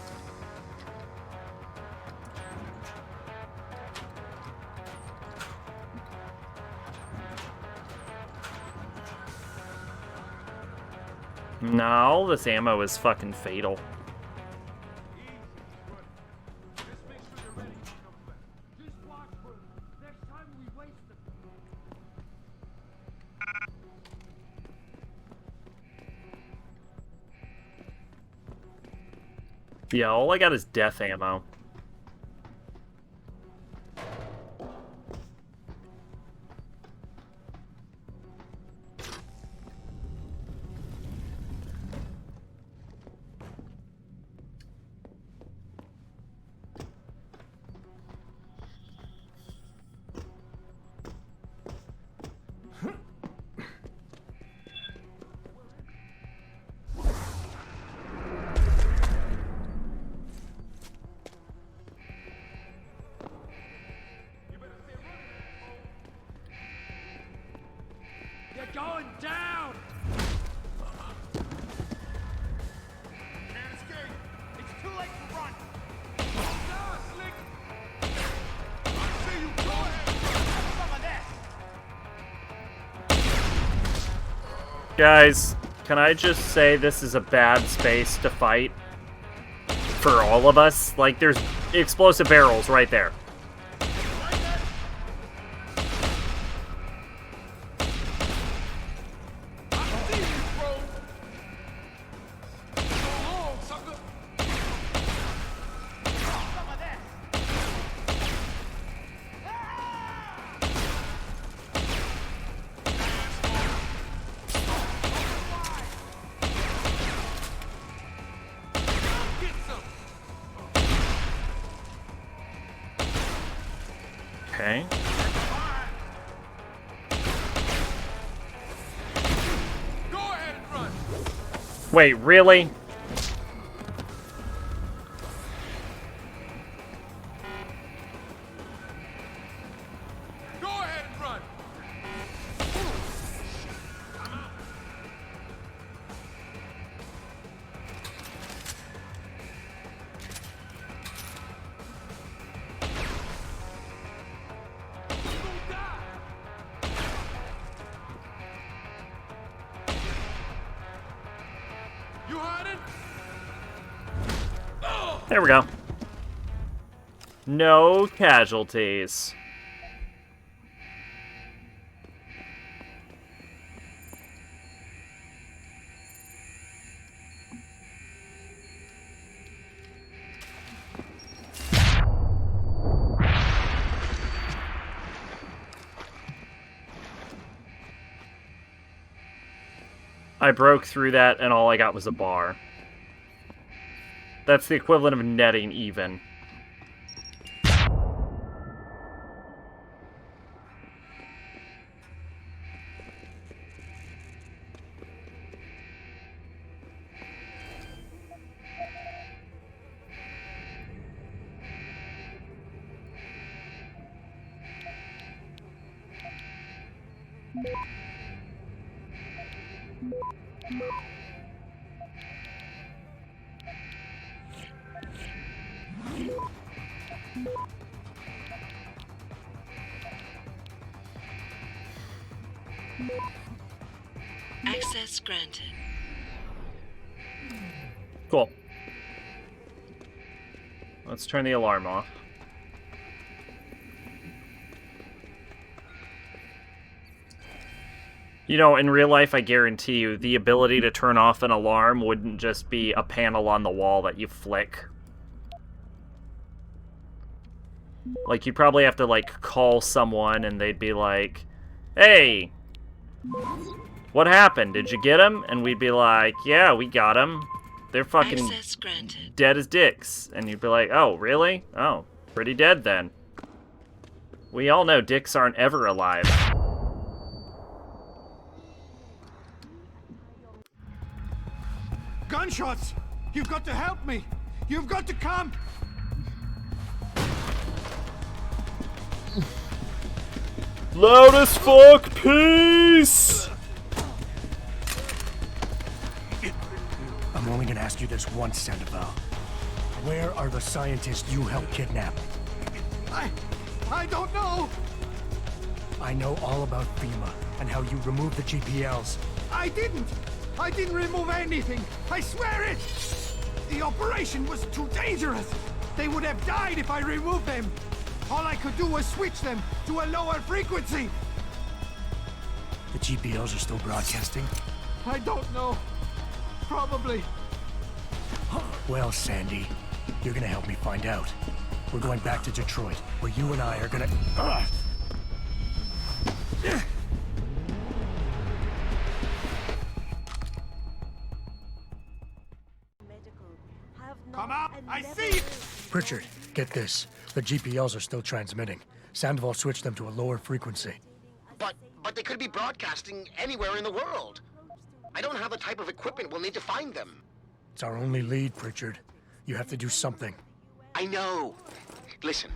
No, this ammo is fucking fatal. Yeah, all I got is death ammo. Going down! Can't escape! It's too late to run! Down, Slick! I see you! Go ahead! Have some of this! Guys, can I just say this is a bad space to fight for all of us? Like, there's explosive barrels right there. Okay. Go ahead and run! Wait, really? Go ahead and run! You hiding? There we go. No casualties. I broke through that and all I got was a bar. That's the equivalent of netting even. Access granted. Cool. Let's turn the alarm off. You know, in real life, I guarantee you, the ability to turn off an alarm wouldn't just be a panel on the wall that you flick. Like, you'd probably have to, like, call someone and they'd be like, hey, what happened? Did you get him? And we'd be like, yeah, we got him. They're fucking dead as dicks. And you'd be like, oh, really? Oh, pretty dead then. We all know dicks aren't ever alive. Gunshots! You've got to help me! You've got to come! Loud as fuck, peace! I'm only gonna ask you this once, Sandoval. Where are the scientists you helped kidnap? I don't know! I know all about FEMA and how you removed the GPLs. I didn't! I didn't remove anything! I swear it! The operation was too dangerous! They would have died if I removed them! All I could do was switch them to a lower frequency! The GPLs are still broadcasting? I don't know. Probably. Well, Sandy, you're gonna help me find out. We're going back to Detroit, where you and I are gonna... Come out! I see it! Pritchard, get this. The GPLs are still transmitting. Sandoval switched them to a lower frequency. But they could be broadcasting anywhere in the world. I don't have the type of equipment we'll need to find them. It's our only lead, Pritchard. You have to do something. I know. Listen,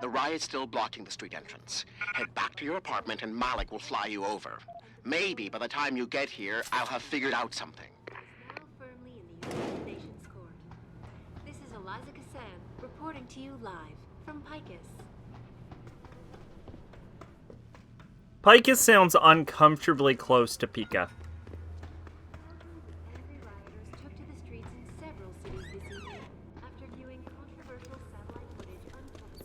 the riot's still blocking the street entrance. Head back to your apartment and Malik will fly you over. Maybe by the time you get here, I'll have figured out something. Now firmly in the United Nations Court. This is Eliza Cassan reporting to you live from Picus. Picus sounds uncomfortably close to Pika. Angry rioters took to the streets in several cities this evening after viewing controversial satellite footage uncovered.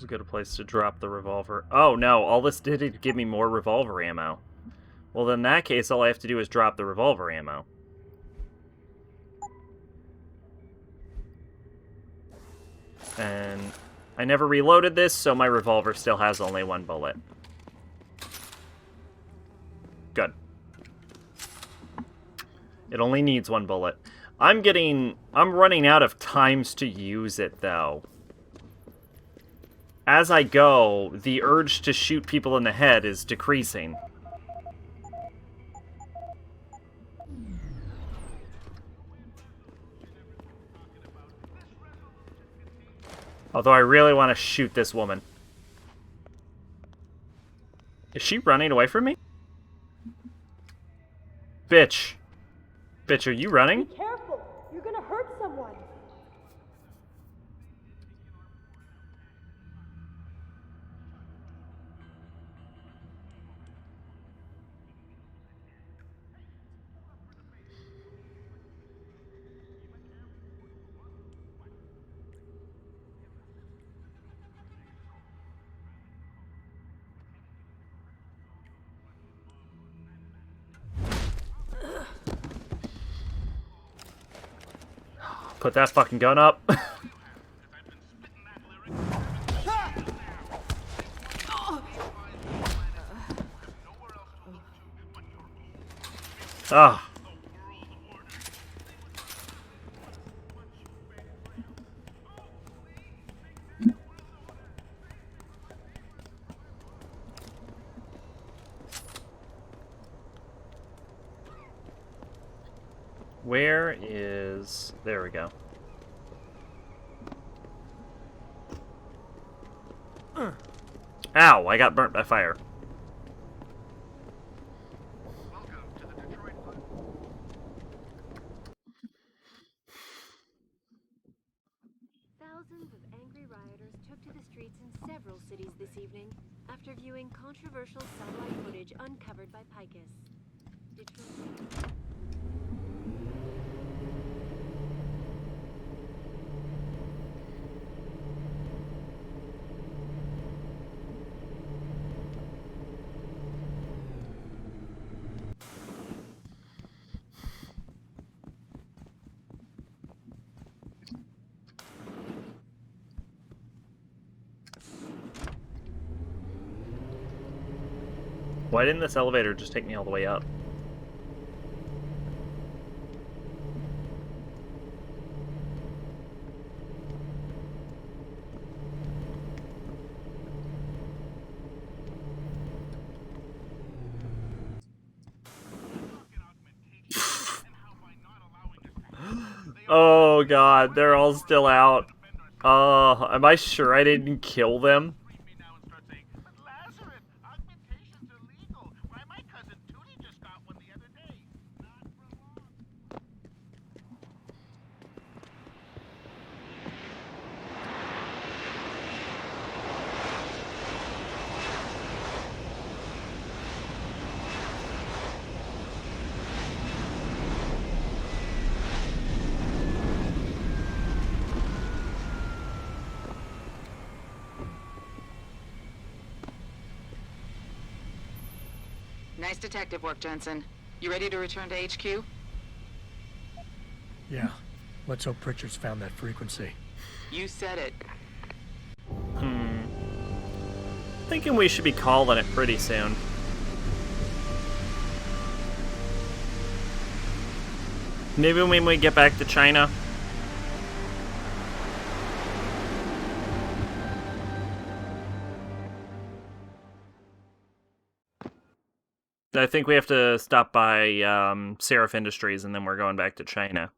A good place to drop the revolver. Oh no, all this did is give me more revolver ammo. Well, then in that case, all I have to do is drop the revolver ammo. And I never reloaded this, so my revolver still has only one bullet. Good. It only needs one bullet. I'm running out of times to use it, though. As I go, the urge to shoot people in the head is decreasing. Although I really want to shoot this woman. Is she running away from me? Bitch. Bitch, are you running? Be careful! You're gonna hurt someone! Put that fucking gun up. Ah. Where is... There we go. Ow, I got burnt by fire. Thousands of angry rioters took to the streets in several cities this evening after viewing controversial satellite footage uncovered by Picus. Detroit. Why didn't this elevator just take me all the way up? Oh god, they're all still out. Am I sure I didn't kill them? Nice detective work, Jensen. You ready to return to HQ? Yeah. Let's hope Pritchard's found that frequency. You said it. Thinking we should be calling it pretty soon. Maybe when we get back to China. I think we have to stop by Seraph Industries and then we're going back to China.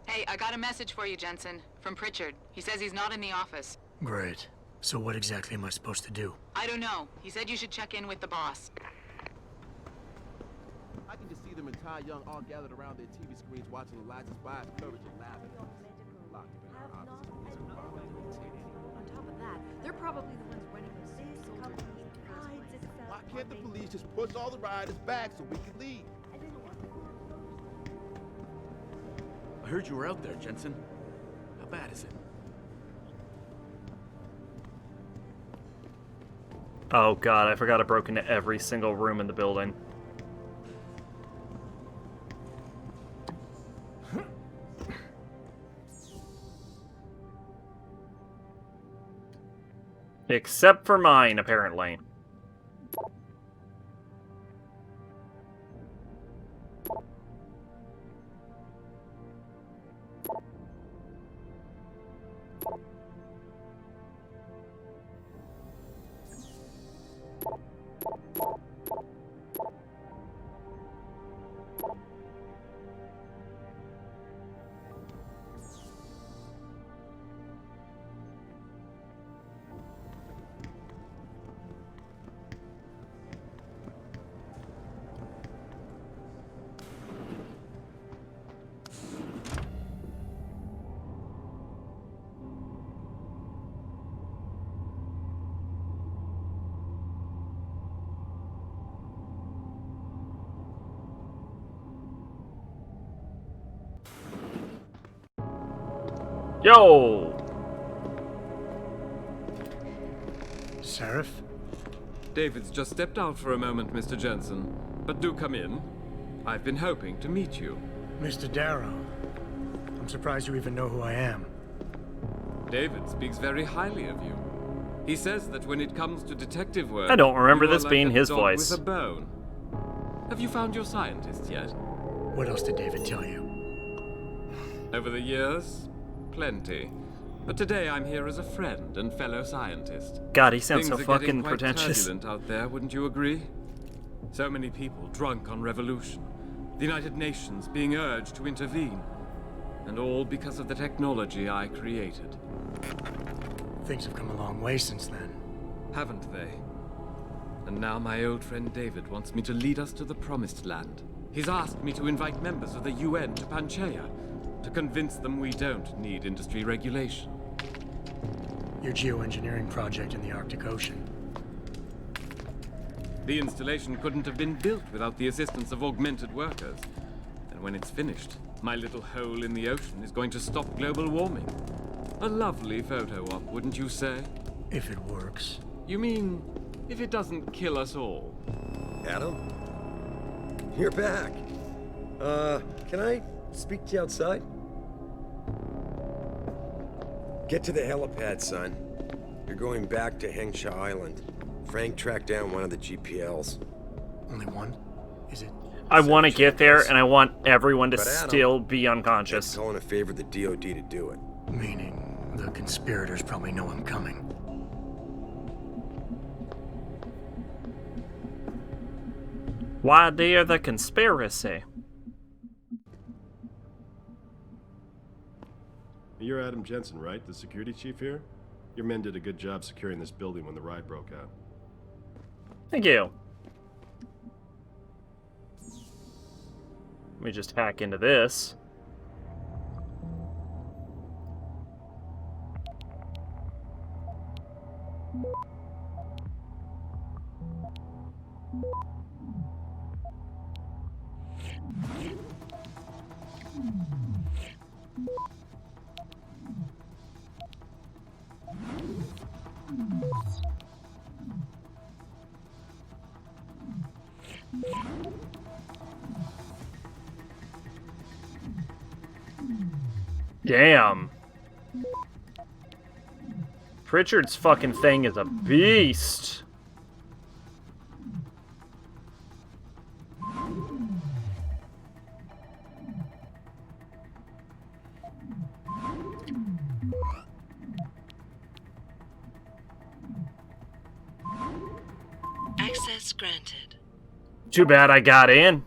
Hey, I got a message for you, Jensen. From Pritchard. He says he's not in the office. Great. So what exactly am I supposed to do? I don't know. He said you should check in with the boss. I can just see them entire young all gathered around their TV screens watching Elijah Spy's courage and laughing. Locked up in our offices. On top of that, they're probably the ones running those super companies. Why can't the police just push all the riders back so we can leave? I heard you were out there, Jensen. How bad is it? Oh god, I forgot I broke into every single room in the building. Except for mine, apparently. Yo! Seraph? David's just stepped out for a moment, Mr. Jensen. But do come in. I've been hoping to meet you. Mr. Darrow. I'm surprised you even know who I am. David speaks very highly of you. He says that when it comes to detective work, I don't remember you are this like being a his dog voice. with a bone. Have you found your scientist yet? What else did David tell you? Over the years, plenty. But today I'm here as a friend and fellow scientist. God, he sounds Things so are getting fucking quite pretentious. turbulent out there, wouldn't you agree? So many people drunk on revolution. The United Nations being urged to intervene. And all because of the technology I created. Things have come a long way since then. Haven't they? And now my old friend David wants me to lead us to the Promised Land. He's asked me to invite members of the UN to Panchaea, to convince them we don't need industry regulation. Your geoengineering project in the Arctic Ocean. The installation couldn't have been built without the assistance of augmented workers. And when it's finished, my little hole in the ocean is going to stop global warming. A lovely photo op, wouldn't you say? If it works. You mean, if it doesn't kill us all? Adam? You're back. Can I speak to you outside? Get to the helipad, son. You're going back to Hengsha Island. Frank tracked down one of the GPLs. Only one? Is it? I want to get there, and I want everyone to But Adam, still be unconscious. it's calling a favor the DOD to do it. Meaning, the conspirators probably know I'm coming. Why, they are the conspiracy. You're Adam Jensen, right? The security chief here? Your men did a good job securing this building when the riot broke out. Thank you. Let me just hack into this. Damn. Pritchard's fucking thing is a beast. Access granted. Too bad I got in.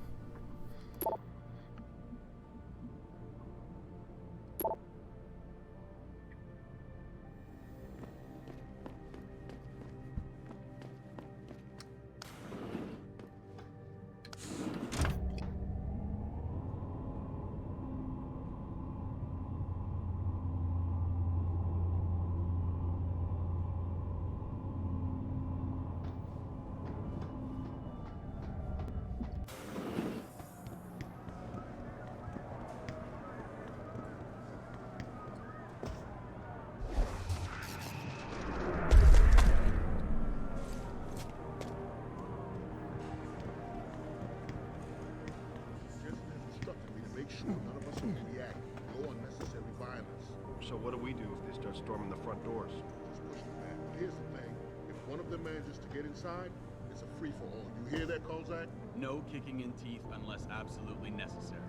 So what do we do if they start storming the front doors? Just push them back. But here's the thing. If one of them manages to get inside, it's a free-for-all. You hear that, Kozak? No kicking in teeth unless absolutely necessary.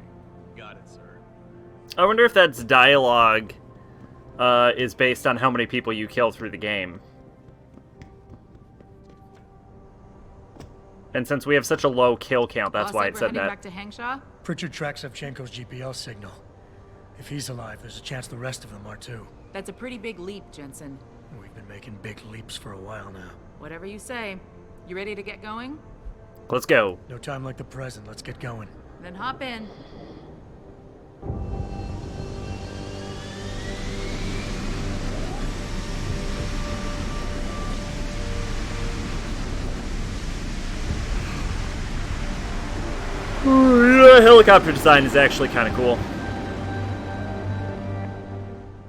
Got it, sir. I wonder if that's dialogue is based on how many people you kill through the game. And since we have such a low kill count, that's why it said that. Back to Hangshaw? Pritchard tracks Savchenko's GPL signal. If he's alive, there's a chance the rest of them are too. That's a pretty big leap, Jensen. We've been making big leaps for a while now. Whatever you say. You ready to get going? Let's go. No time like the present. Let's get going. Then hop in. The helicopter design is actually kind of cool.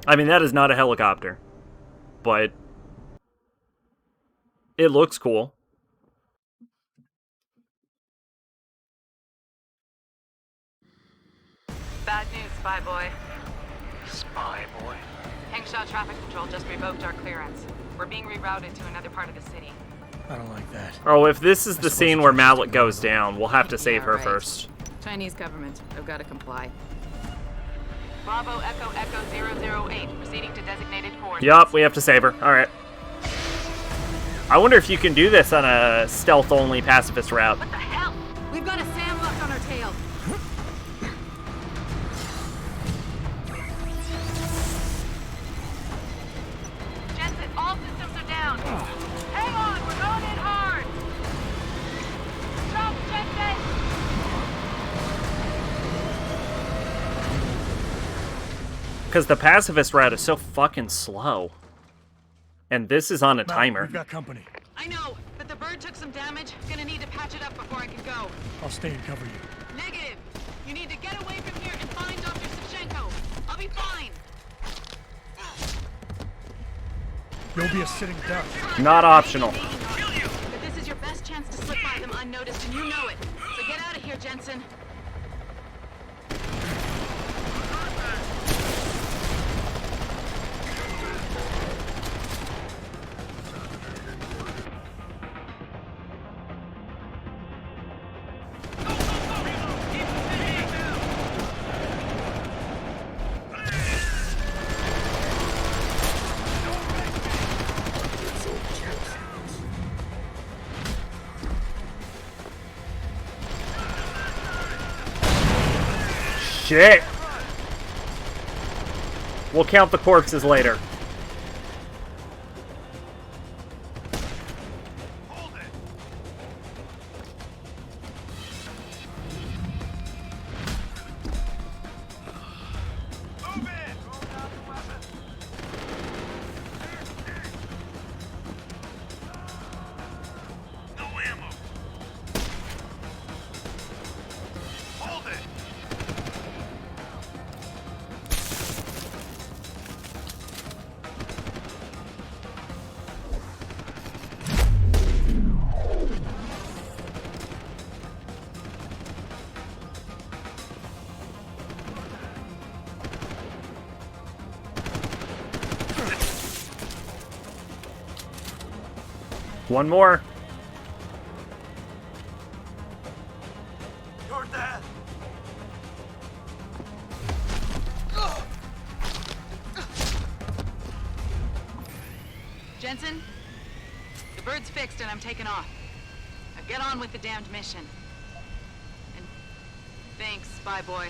I mean, that is not a helicopter, but it looks cool. Bad news, Spy Boy. Spy Boy? Hangshaw Traffic Control just revoked our clearance. We're being rerouted to another part of the city. I don't like that. Oh, if this is the scene where Mallet goes down, we'll have to save her first. Chinese government. I've got to comply. Bravo Echo Echo 008, proceeding to designated coordinates. Yup, we have to save her. Alright. I wonder if you can do this on a stealth-only pacifist route. What the hell? We've got a sandlock on our tail. Jensen, all systems are down. Hang on, we're going in hard. Stop, Jensen! Because the pacifist route is so fucking slow. And this is on a timer. We've got company. I know, but the bird took some damage. Gonna need to patch it up before I can go. I'll stay and cover you. Negative. You need to get away from here and find Dr. Savchenko. I'll be fine. You'll be a sitting duck. Not optional. But this is your best chance to slip by them unnoticed, and you know it. So get out of here, Jensen. Shit! We'll count the corpses later. One more. You're dead. Jensen, the bird's fixed and I'm taking off. Now get on with the damned mission. And thanks, Spy Boy.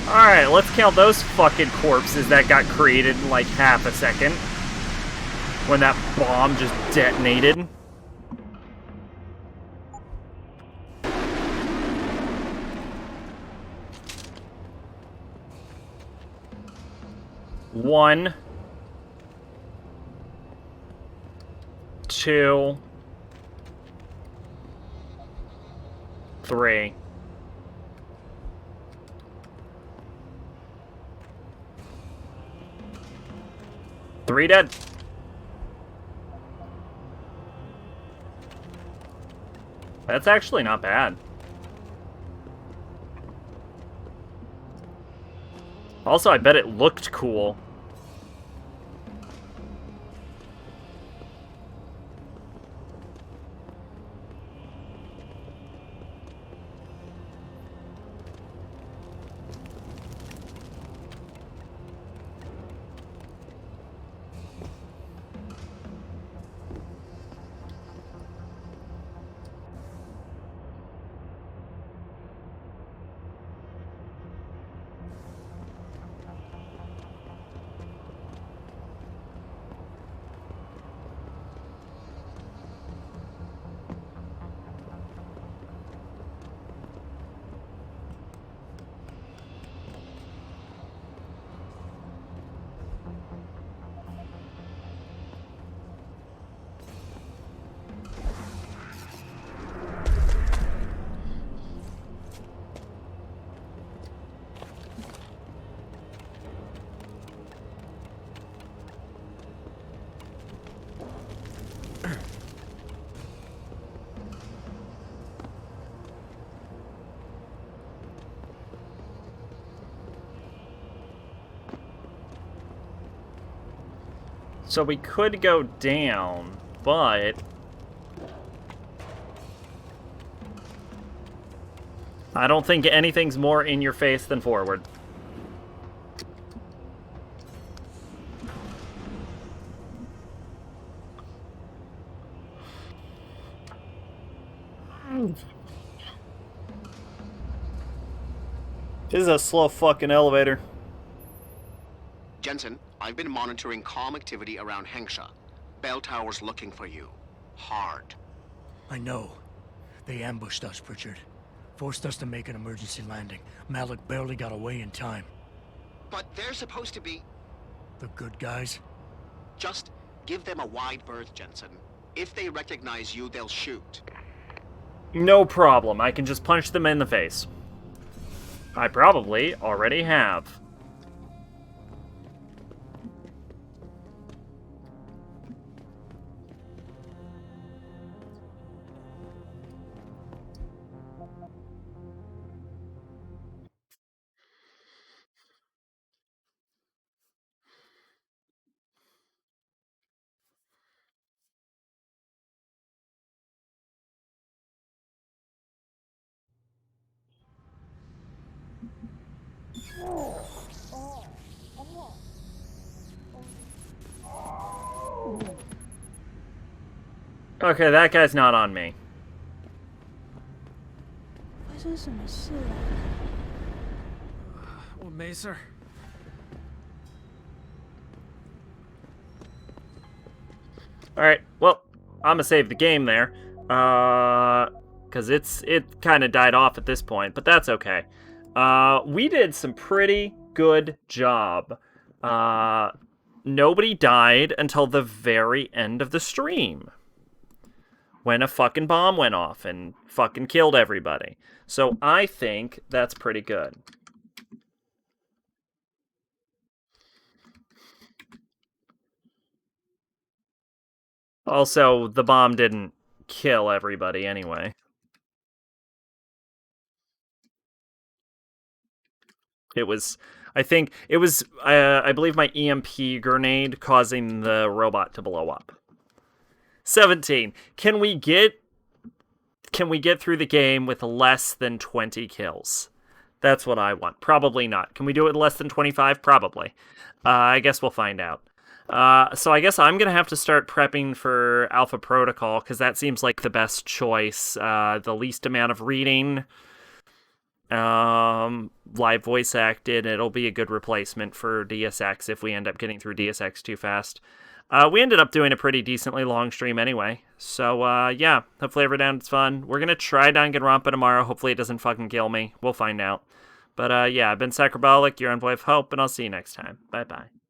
Alright, let's count those fucking corpses that got created in like half a second. When that bomb just detonated. One. 2. 3. 3 dead. That's actually not bad. Also, I bet it looked cool. So we could go down, but I don't think anything's more in your face than forward. This is a slow fucking elevator. Jensen, I've been monitoring comm activity around Hengsha. Bell Tower's looking for you. Hard. I know. They ambushed us, Pritchard. Forced us to make an emergency landing. Malik barely got away in time. But they're supposed to be... The good guys? Just give them a wide berth, Jensen. If they recognize you, they'll shoot. No problem. I can just punch them in the face. I probably already have. Okay, that guy's not on me. 发生什么事了？我没事儿。Alright, well, I'm gonna save the game there. Because it kind of died off at this point, but that's okay. We did some pretty good job. Nobody died until the very end of the stream. When a fucking bomb went off and fucking killed everybody. So I think that's pretty good. Also, the bomb didn't kill everybody anyway. It was... I think it was, I believe, my EMP grenade causing the robot to blow up. 17. Can we get through the game with less than 20 kills? That's what I want. Probably not. Can we do it with less than 25? Probably. I guess we'll find out. So I guess I'm going to have to start prepping for Alpha Protocol, because that seems like the best choice. The least amount of reading. Live voice acted. It'll be a good replacement for DSX if we end up getting through DSX too fast. We ended up doing a pretty decently long stream anyway. So, yeah. Hopefully Everdown's fun. We're going to try Danganronpa tomorrow. Hopefully it doesn't fucking kill me. We'll find out. But, yeah, I've been Sacrabalic, your envoy of hope, and I'll see you next time. Bye-bye.